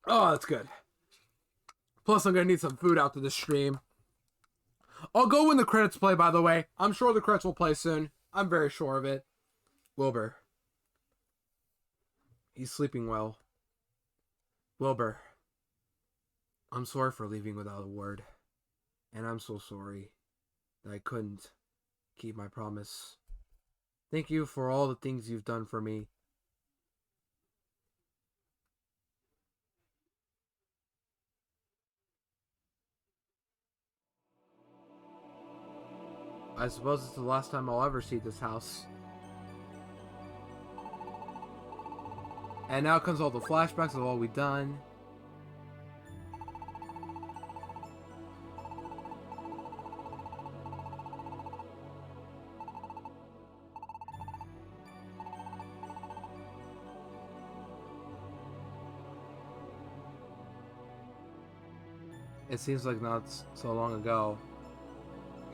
Oh, that's good. Plus, I'm gonna need some food after this stream. I'll go when the credits play, by the way. I'm sure the credits will play soon. I'm very sure of it. Wilbur. He's sleeping well. Wilbur. I'm sorry for leaving without a word. And I'm so sorry that I couldn't keep my promise. Thank you for all the things you've done for me. I suppose it's the last time I'll ever see this house. And now comes all the flashbacks of all we've done. It seems like not so long ago.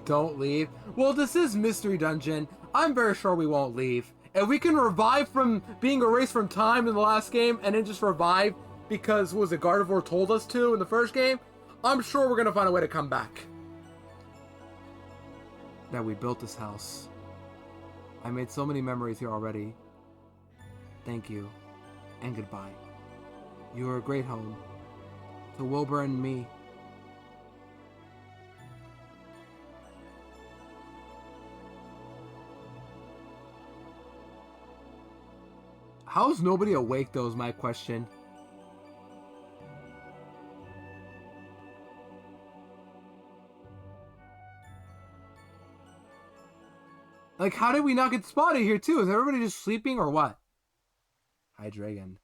Don't leave. Well, this is Mystery Dungeon. I'm very sure we won't leave. If we can revive from being erased from time in the last game and then just revive because, what was it, Gardevoir told us to in the first game, I'm sure we're going to find a way to come back. That we built this house. I made so many memories here already. Thank you. And goodbye. You were a great home. To Wilbur and me. How's nobody awake, though, is my question. Like, how did we not get spotted here, too? Is everybody just sleeping, or what? Hi, Dragon.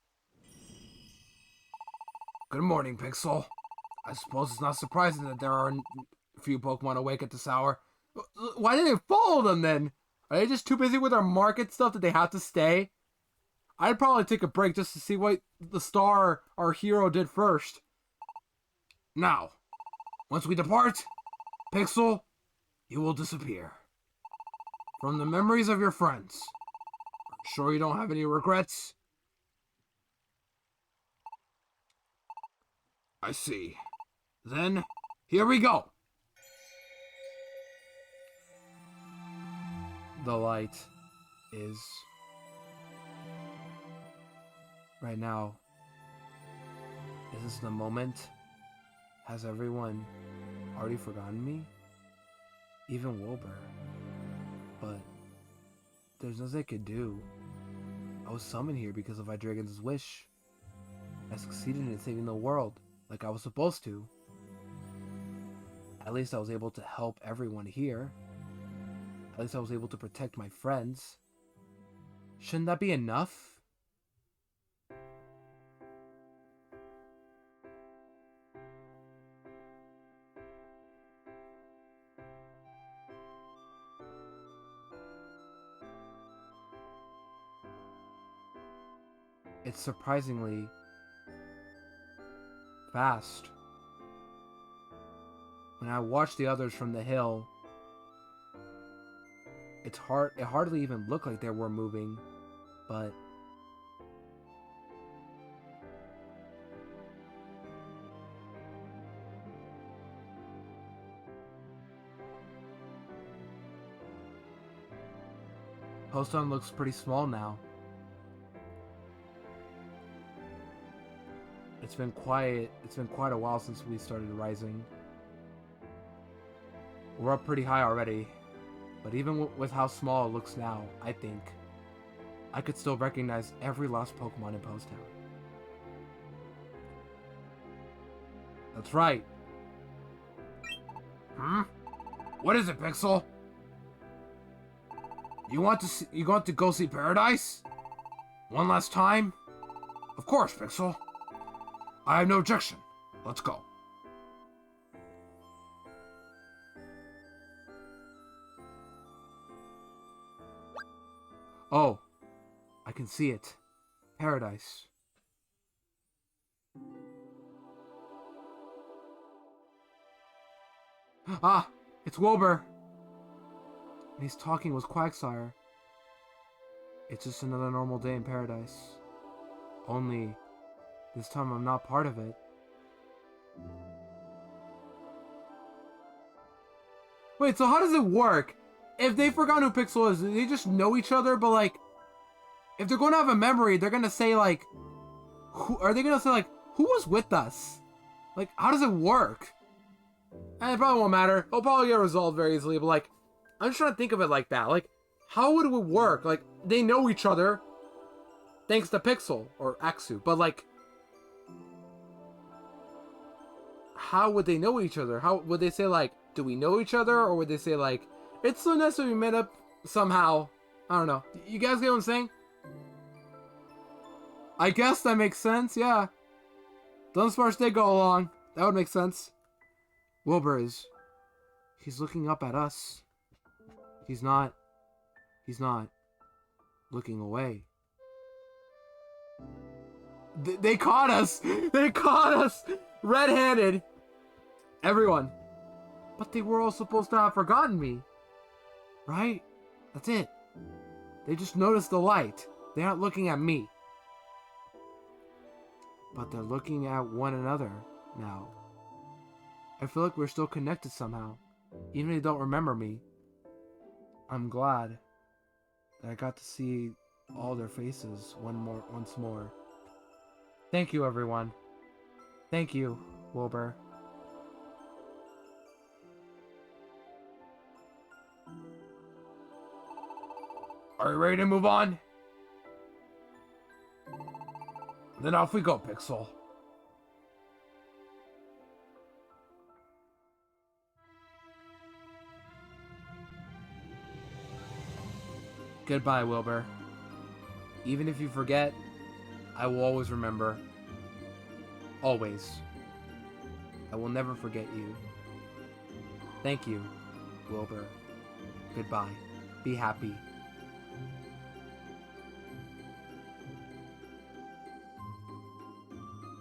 Good morning, Pixel. I suppose it's not surprising that there are a few Pokemon awake at this hour. Why didn't they follow them, then? Are they just too busy with their market stuff that they have to stay? I'd probably take a break just to see what the star, our hero, did first. Now, once we depart, Pixel, you will disappear. From the memories of your friends. Sure you don't have any regrets? I see. Then, here we go. The light is... right now, Is this the moment? Has everyone already forgotten me? Even Wilbur. But there's nothing I could do. I was summoned here because of Hydreigon's wish. I succeeded in saving the world, like I was supposed to. At least I was able to help everyone here. At least I was able to protect my friends. Shouldn't that be enough? It's surprisingly fast. When I watch the others from the hill, it hardly even looked like they were moving, but Poston looks pretty small now. It's been quiet. It's been quite a while since we started rising. We're up pretty high already, but even with how small it looks now, I think I could still recognize every lost Pokemon in Post Town. That's right. What is it, Pixel? You want to go see Paradise? One last time? Of course, Pixel. I have no objection. Let's go. Oh, I can see it. Paradise. Ah, it's Wilbur. And he's talking with Quagsire. It's just another normal day in Paradise. Only, this time I'm not part of it. Wait, so how does it work? If they forgot who Pixel is, they just know each other, but like, if they're going to have a memory, they're going to say like, who was with us? Like, how does it work? And it probably won't matter. It'll probably get resolved very easily, but like, I'm just trying to think of it like that. Like, how would it work? Like, they know each other thanks to Pixel or Axu, but like, how would they know each other? How would they say like, do we know each other? Or would they say like, it's so nice that we met up somehow? I don't know. You guys get what I'm saying? I guess that makes sense, yeah. Dunsparce did go along. That would make sense. Wilbur is... he's looking up at us. He's not looking away. They caught us! They caught us! Red-handed! Everyone. But they were all supposed to have forgotten me. Right? That's it. They just noticed the light. They aren't looking at me. But they're looking at one another now. I feel like we're still connected somehow. Even if they don't remember me. I'm glad that I got to see all their faces once more. Thank you, everyone. Thank you, Wilbur. Are you ready to move on? Then off we go, Pixel. Goodbye, Wilbur. Even if you forget, I will always remember. Always. I will never forget you. Thank you, Wilbur. Goodbye. Be happy.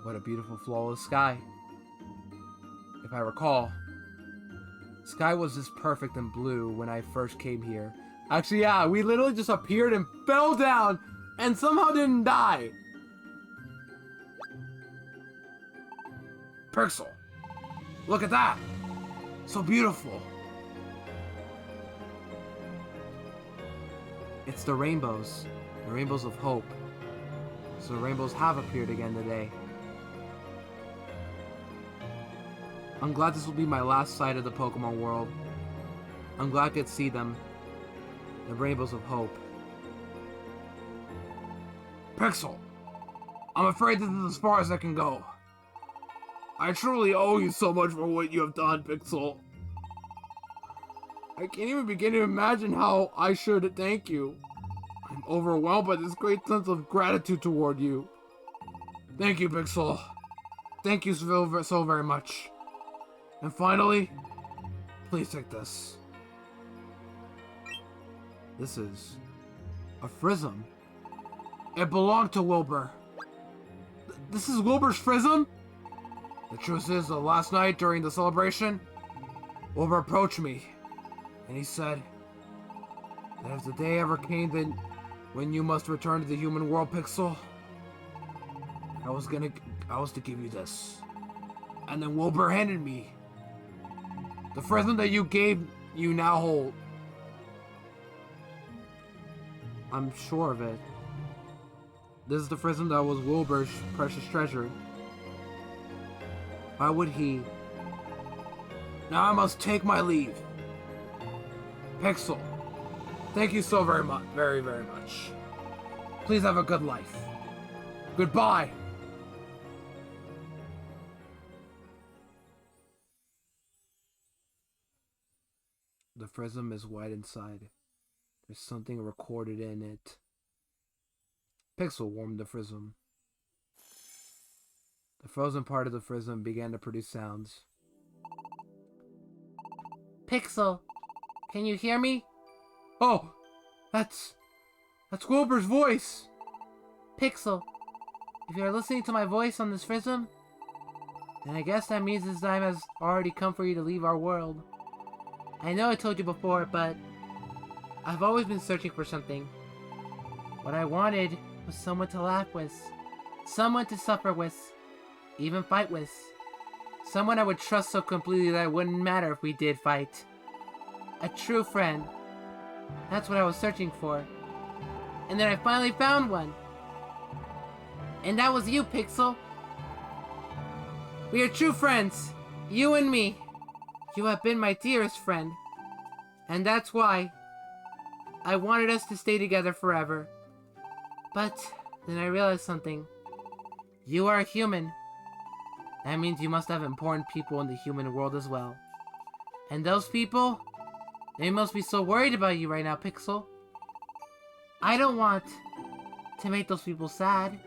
What a beautiful flawless sky. If I recall, sky was this perfect and blue when I first came here. Actually, yeah, we literally just appeared and fell down and somehow didn't die. Pixel, look at that. So beautiful. It's the rainbows of hope. So the rainbows have appeared again today. I'm glad this will be my last sight of the Pokemon world. I'm glad I could see them. The rainbows of hope. Pixel, I'm afraid this is as far as I can go. I truly owe you so much for what you have done, Pixel. I can't even begin to imagine how I should thank you. I'm overwhelmed by this great sense of gratitude toward you. Thank you, Pixel. Thank you so very much. And finally, please take this. This is a Frizzum. It belonged to Wilbur. This is Wilbur's Frizzum? The truth is that last night during the celebration, Wilbur approached me, and he said that if the day ever came when you must return to the human world, Pixel, I was to give you this. And then Wilbur handed me the Frizzum that you now hold. I'm sure of it. This is the Frizzum that was Wilbur's precious treasure. Why would he? Now I must take my leave. Pixel, thank you so very much, very, very much. Please have a good life. Goodbye. The Frizzum is white inside. There's something recorded in it. Pixel warmed the Frizzum. The frozen part of the Frizzum began to produce sounds. Pixel, can you hear me? Oh, that's Wilbur's voice. Pixel, if you're listening to my voice on this Frizzum, then I guess that means this time has already come for you to leave our world. I know I told you before, but I've always been searching for something. What I wanted was someone to laugh with, someone to suffer with, even fight with. Someone I would trust so completely that it wouldn't matter if we did fight. A true friend. That's what I was searching for. And then I finally found one. And that was you, Pixel. We are true friends. You and me. You have been my dearest friend. And that's why I wanted us to stay together forever. But then I realized something. You are a human. That means you must have important people in the human world as well. And those people, they must be so worried about you right now, Pixel. I don't want to make those people sad.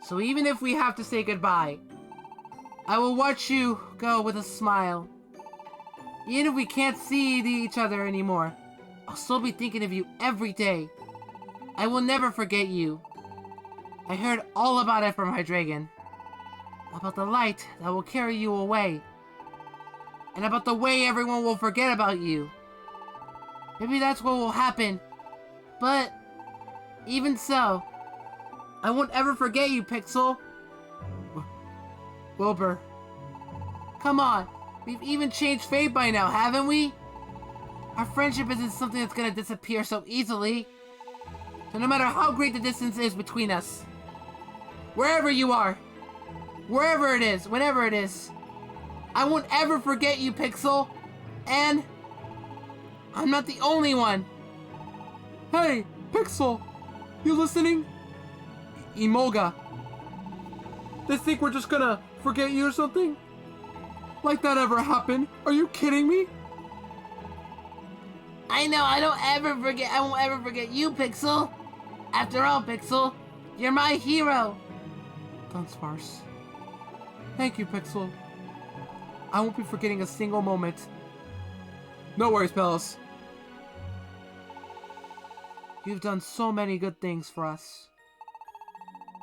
So even if we have to say goodbye, I will watch you go with a smile. Even if we can't see each other anymore, I'll still be thinking of you every day. I will never forget you. I heard all about it from Hydreigon. About the light that will carry you away. And about the way everyone will forget about you. Maybe that's what will happen. But even so, I won't ever forget you, Pixel. Wilbur. Come on. We've even changed fate by now, haven't we? Our friendship isn't something that's gonna disappear so easily. So no matter how great the distance is between us, wherever you are, wherever it is, whenever it is, I won't ever forget you, Pixel. And I'm not the only one. Hey, Pixel, you listening? Emolga. They think we're just gonna forget you or something? Like that ever happened? Are you kidding me? I know, I won't ever forget you, Pixel. After all, Pixel, you're my hero. Dunsparce. Thank you, Pixel. I won't be forgetting a single moment. No worries, Pelos. You've done so many good things for us.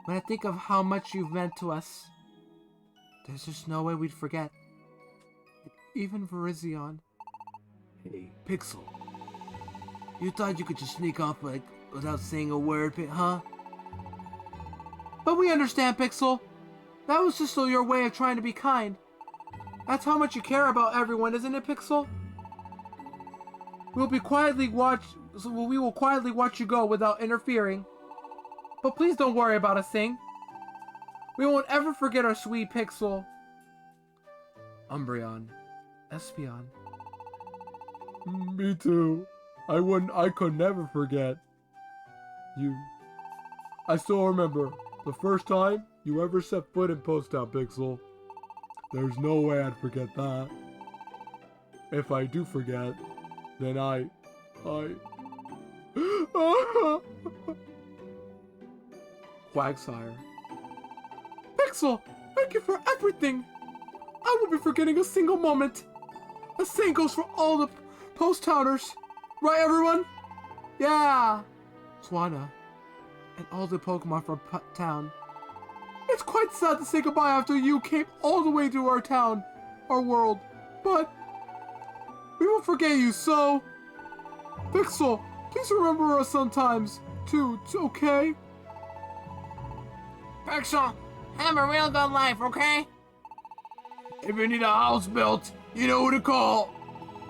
When I think of how much you've meant to us, there's just no way we'd forget. Even Virizion. Hey, Pixel. You thought you could just sneak off without saying a word, huh? But we understand, Pixel. That was just your way of trying to be kind. That's how much you care about everyone, isn't it, Pixel? We will quietly watch you go without interfering. But please don't worry about a thing. We won't ever forget our sweet Pixel. Umbreon. Espeon. Me too. I could never forget you. I still remember the first time you ever set foot in Post Town, Pixel. There's no way I'd forget that. If I do forget, then I... Quagsire. Pixel, thank you for everything. I won't be forgetting a single moment. The same goes for all the Post Towners. Right, everyone? Yeah. Swana. And all the Pokemon from town. It's quite sad to say goodbye after you came all the way to our town, our world. But we won't forget you, so... Pixel, please remember us sometimes, too, okay? Pixel, have a real good life, okay? If you need a house built, you know who to call.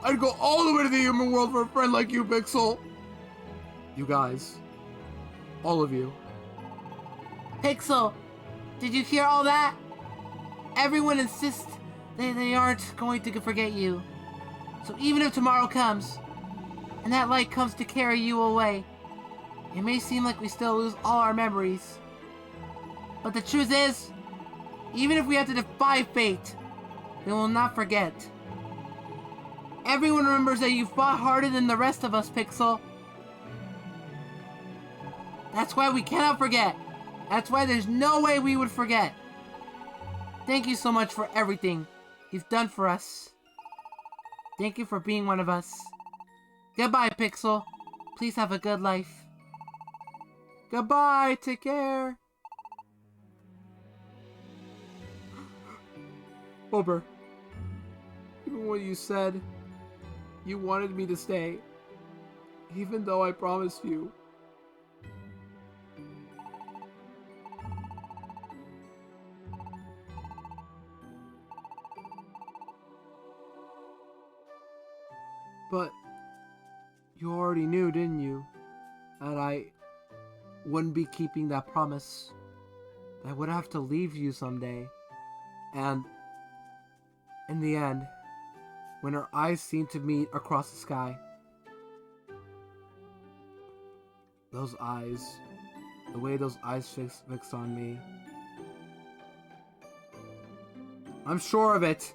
I'd go all the way to the human world for a friend like you, Pixel. You guys. All of you. Pixel, did you hear all that? Everyone insists they aren't going to forget you. So even if tomorrow comes, and that light comes to carry you away, it may seem like we still lose all our memories. But the truth is, even if we have to defy fate, we will not forget. Everyone remembers that you fought harder than the rest of us, Pixel. That's why we cannot forget. That's why there's no way we would forget. Thank you so much for everything you've done for us. Thank you for being one of us. Goodbye, Pixel. Please have a good life. Goodbye. Take care. Wilbur, even when you said you wanted me to stay, even though I promised you, but you already knew, didn't you, that I wouldn't be keeping that promise. I would have to leave you someday. And in the end, when our eyes seemed to meet across the sky, those eyes, the way those eyes fixed on me, I'm sure of it.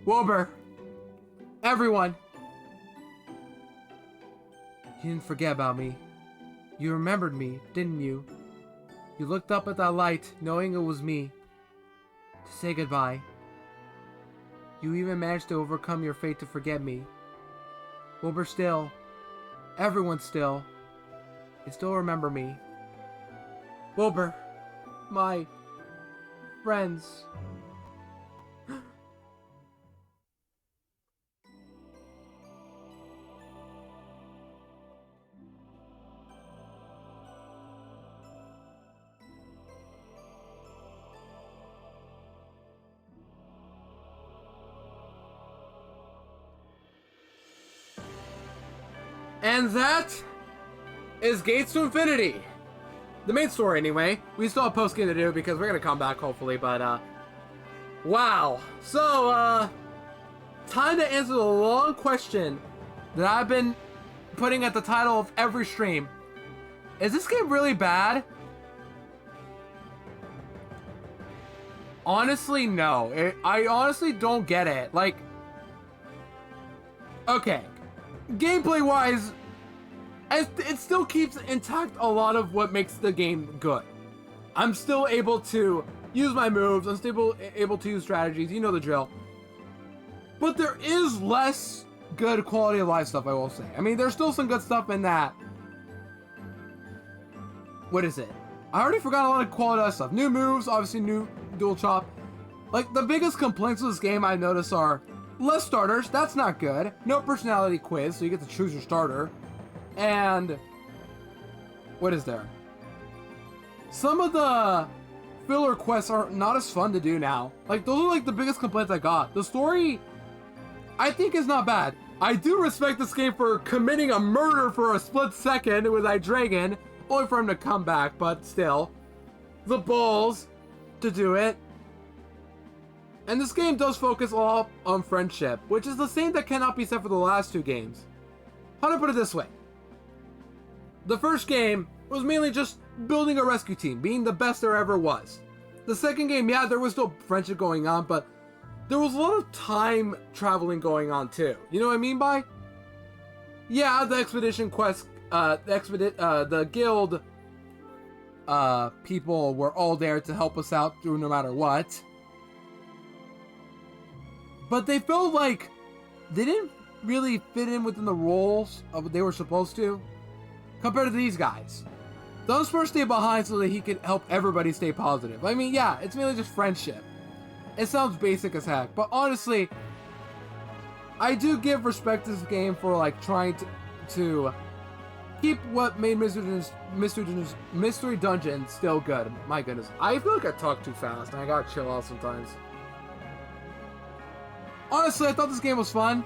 Wilbur, everyone, you didn't forget about me. You remembered me, didn't you? You looked up at that light, knowing it was me, to say goodbye. You even managed to overcome your fate to forget me. Wilbur still, everyone still, they still remember me. Wilbur, my friends. And that is Gates to Infinity. The main story, anyway. We still have post-game to do because we're going to come back, hopefully, but, wow. So, time to answer the long question that I've been putting at the title of every stream. Is this game really bad? Honestly, no. I honestly don't get it. Like, okay. Gameplay-wise, it still keeps intact a lot of what makes the game good. I'm still able to use my moves, I'm still able to use strategies, you know the drill. But there is less good quality of life stuff, I will say. I mean, there's still some good stuff in that. What is it? I already forgot a lot of quality of life stuff. New moves, obviously new dual chop. Like, the biggest complaints with this game I notice are less starters, that's not good. No personality quiz, so you get to choose your starter. And what is there? Some of the filler quests are not as fun to do now. Like, those are like the biggest complaints I got. The story, I think, is not bad. I do respect this game for committing a murder for a split second with Hydreigon, only for him to come back, but still. The balls to do it. And this game does focus a lot on friendship, which is the same that cannot be said for the last two games. How to put it this way? The first game was mainly just building a rescue team, being the best there ever was. The second game, yeah, there was still friendship going on, but there was a lot of time traveling going on too. You know what I mean by? Yeah, the expedition quest, the guild people were all there to help us out through no matter what. But they felt like they didn't really fit in within the roles of what they were supposed to, compared to these guys. Those first stay behind so that he could help everybody stay positive. I mean, yeah, it's mainly just friendship. It sounds basic as heck, but honestly, I do give respect to this game for like trying to keep what made Mystery Dungeon still good. My goodness, I feel like I talk too fast and I gotta chill out sometimes. Honestly, I thought this game was fun.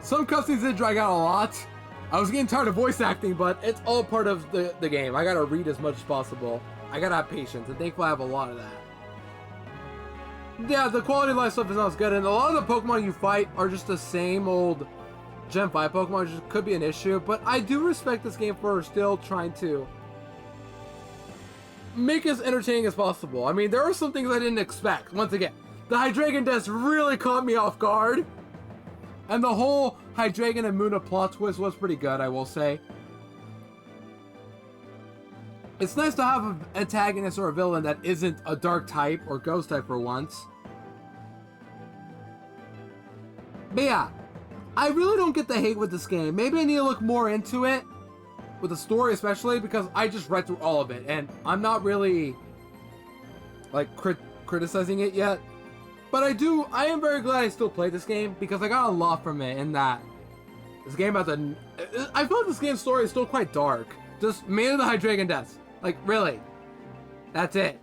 Some cutscenes did drag out a lot. I was getting tired of voice acting, but it's all part of the game. I gotta read as much as possible. I gotta have patience, and thankfully I have a lot of that. Yeah, the quality of life stuff is not as good, and a lot of the Pokemon you fight are just the same old Gen 5 Pokemon, which could be an issue, but I do respect this game for still trying to make it as entertaining as possible. I mean, there are some things I didn't expect. Once again, the Hydreigon death really caught me off guard. And the whole Hydreigon and Munna plot twist was pretty good, I will say. It's nice to have an antagonist or a villain that isn't a dark type or ghost type for once. But yeah, I really don't get the hate with this game. Maybe I need to look more into it, with the story especially, because I just read through all of it, and I'm not really, like, criticizing it yet. But I am very glad I still played this game, because I got a lot from it in that this game has I feel like this game's story is still quite dark. Just mainly the Hydreigon deaths. Like, really. That's it.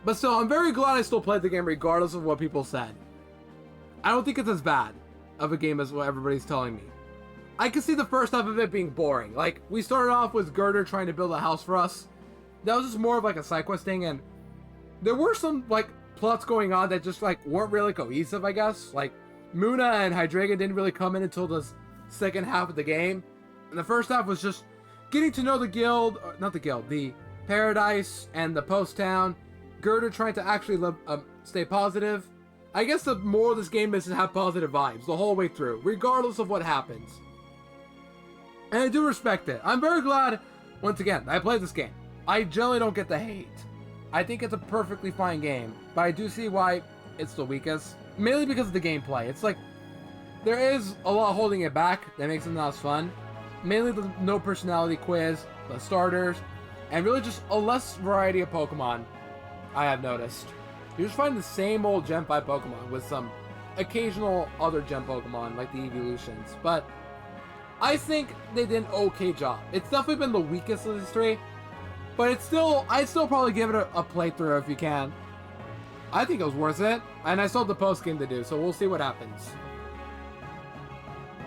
But still, I'm very glad I still played the game regardless of what people said. I don't think it's as bad of a game as what everybody's telling me. I can see the first half of it being boring. Like, we started off with Girder trying to build a house for us. That was just more of like a side quest thing, and there were some, like, plots going on that just like weren't really cohesive, I guess. Like Munna and Hydreigon didn't really come in until the second half of the game, and the first half was just getting to know the guild, the paradise and the post town. Girder trying to actually stay positive. I guess the more of this game is to have positive vibes the whole way through, regardless of what happens. And I do respect it. I'm very glad, once again, I played this game. I generally don't get the hate. I think it's a perfectly fine game, but I do see why it's the weakest. Mainly because of the gameplay. It's like, there is a lot holding it back that makes it not as fun. Mainly the no personality quiz, the starters, and really just a less variety of Pokemon, I have noticed. You just find the same old Gen 5 Pokemon with some occasional other Gen Pokemon, like the evolutions. But I think they did an okay job. It's definitely been the weakest of these three. But it's still, I'd still probably give it a playthrough if you can. I think it was worth it. And I still have the post game to do, so we'll see what happens.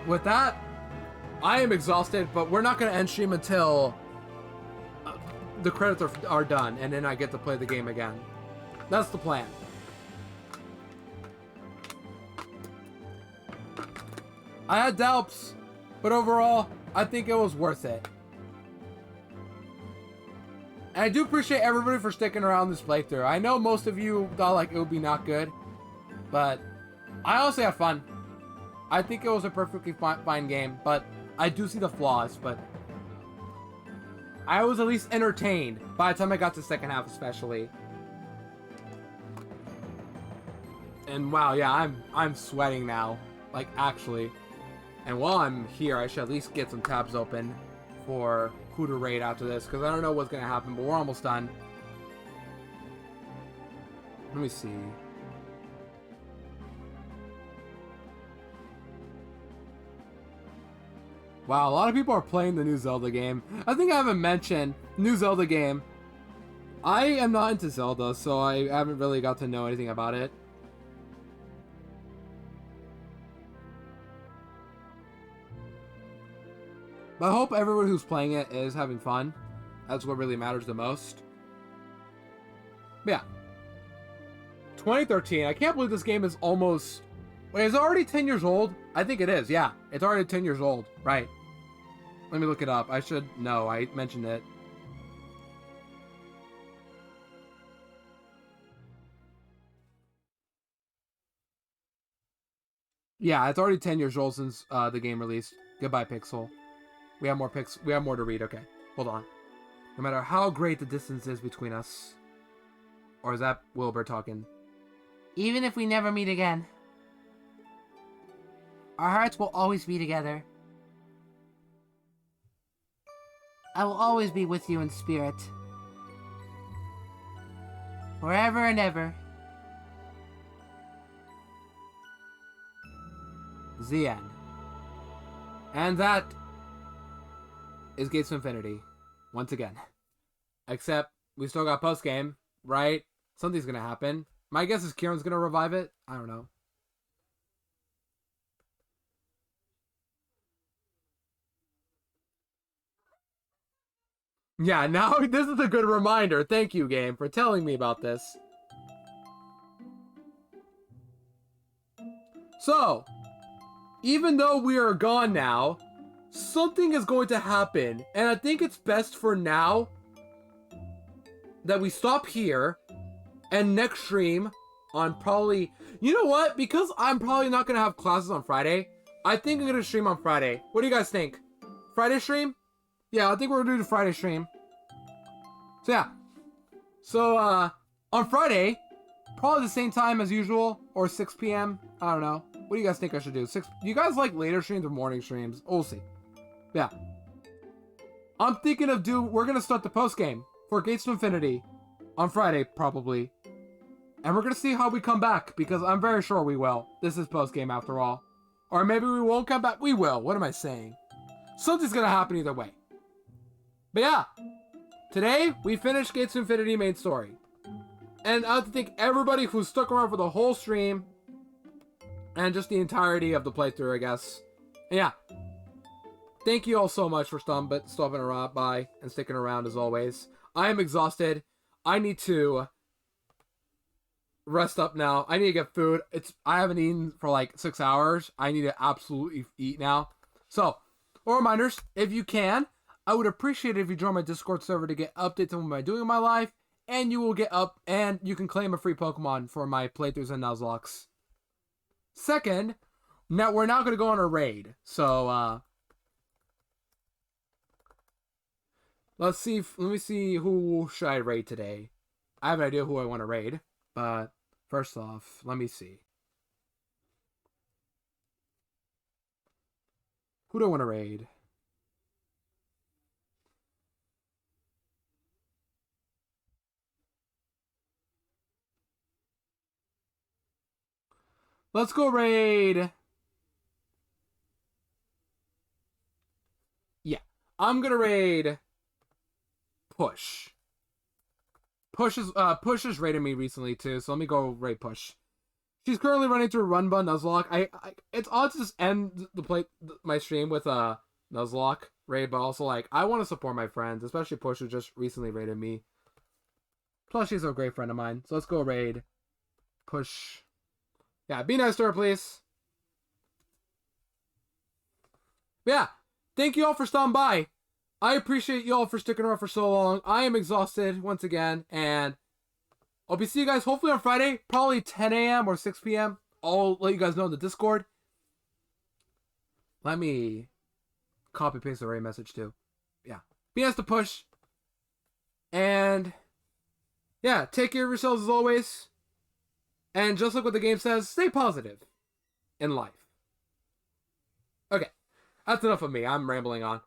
With that, I am exhausted, but we're not going to end stream until the credits are done, and then I get to play the game again. That's the plan. I had doubts, but overall, I think it was worth it. And I do appreciate everybody for sticking around this playthrough. I know most of you thought like it would be not good, but I honestly had fun. I think it was a perfectly fine game, but I do see the flaws, but I was at least entertained by the time I got to the second half especially. And wow, yeah, I'm sweating now. Like, actually. And while I'm here, I should at least get some tabs open for who to raid after this, because I don't know what's going to happen, but we're almost done. Let me see. Wow, a lot of people are playing the new Zelda game. I think I haven't mentioned new Zelda game. I am not into Zelda, so I haven't really got to know anything about it. But I hope everyone who's playing it is having fun. That's what really matters the most. But yeah. 2013. I can't believe this game is almost... Wait, is it already 10 years old? I think it is, yeah. It's already 10 years old, right. Let me look it up. I should know. I mentioned it. Yeah, it's already 10 years old since the game released. Goodbye, Pixel. We have more We have more to read. Okay, hold on. No matter how great the distance is between us. Or is that Wilbur talking? Even if we never meet again, our hearts will always be together. I will always be with you in spirit. Forever and ever. The end. And that is Gates of Infinity. Once again. Except, we still got post-game, right? Something's gonna happen. My guess is Kyurem's gonna revive it. I don't know. Yeah, now this is a good reminder. Thank you, game, for telling me about this. So, even though we are gone now, something is going to happen. And I think it's best for now that we stop here and next stream on probably... You know what? Because I'm probably not going to have classes on Friday, I think I'm going to stream on Friday. What do you guys think? Friday stream? Yeah, I think we're going to do the Friday stream. So yeah. So, on Friday, probably the same time as usual, or 6 p.m. I don't know. What do you guys think I should do? 6? Do you guys like later streams or morning streams? We'll see. Yeah. I'm thinking of we're going to start the post game for Gates of Infinity on Friday, probably. And we're going to see how we come back, because I'm very sure we will. This is post game after all. Or maybe we won't come back. We will. What am I saying? Something's going to happen either way. But yeah. Today, we finished Gates of Infinity main story. And I have to thank everybody who stuck around for the whole stream. And just the entirety of the playthrough, I guess. And yeah. Thank you all so much for stopping around by and sticking around as always. I am exhausted. I need to rest up now. I need to get food. I haven't eaten for like 6 hours. I need to absolutely eat now. So, reminders, if you can, I would appreciate it if you join my Discord server to get updates on what I'm doing in my life. And you will get up and you can claim a free Pokemon for my playthroughs and Nuzlocke. Second, now we're now going to go on a raid. So, let me see who should I raid today. I have an idea who I want to raid, but first off, let me see. Who do I want to raid? Let's go raid. Yeah, I'm gonna raid Push. Push is raided me recently too, so let me go raid Push. She's currently running through Runba Nuzlocke. It's odd to just end my stream with a Nuzlocke raid, but also like I want to support my friends, especially Push, who just recently raided me. Plus, she's a great friend of mine, so let's go raid Push. Yeah, be nice to her, please. Yeah, thank you all for stopping by. I appreciate you all for sticking around for so long. I am exhausted once again, and I'll be seeing you guys hopefully on Friday, probably 10 a.m. or 6 p.m. I'll let you guys know in the Discord. Let me copy paste the right message too. Yeah, be nice to Push. And yeah, take care of yourselves as always. And just like what the game says, stay positive in life. Okay, that's enough of me. I'm rambling on.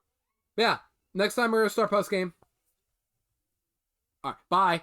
Yeah, next time we're going to start post-game. Alright, bye.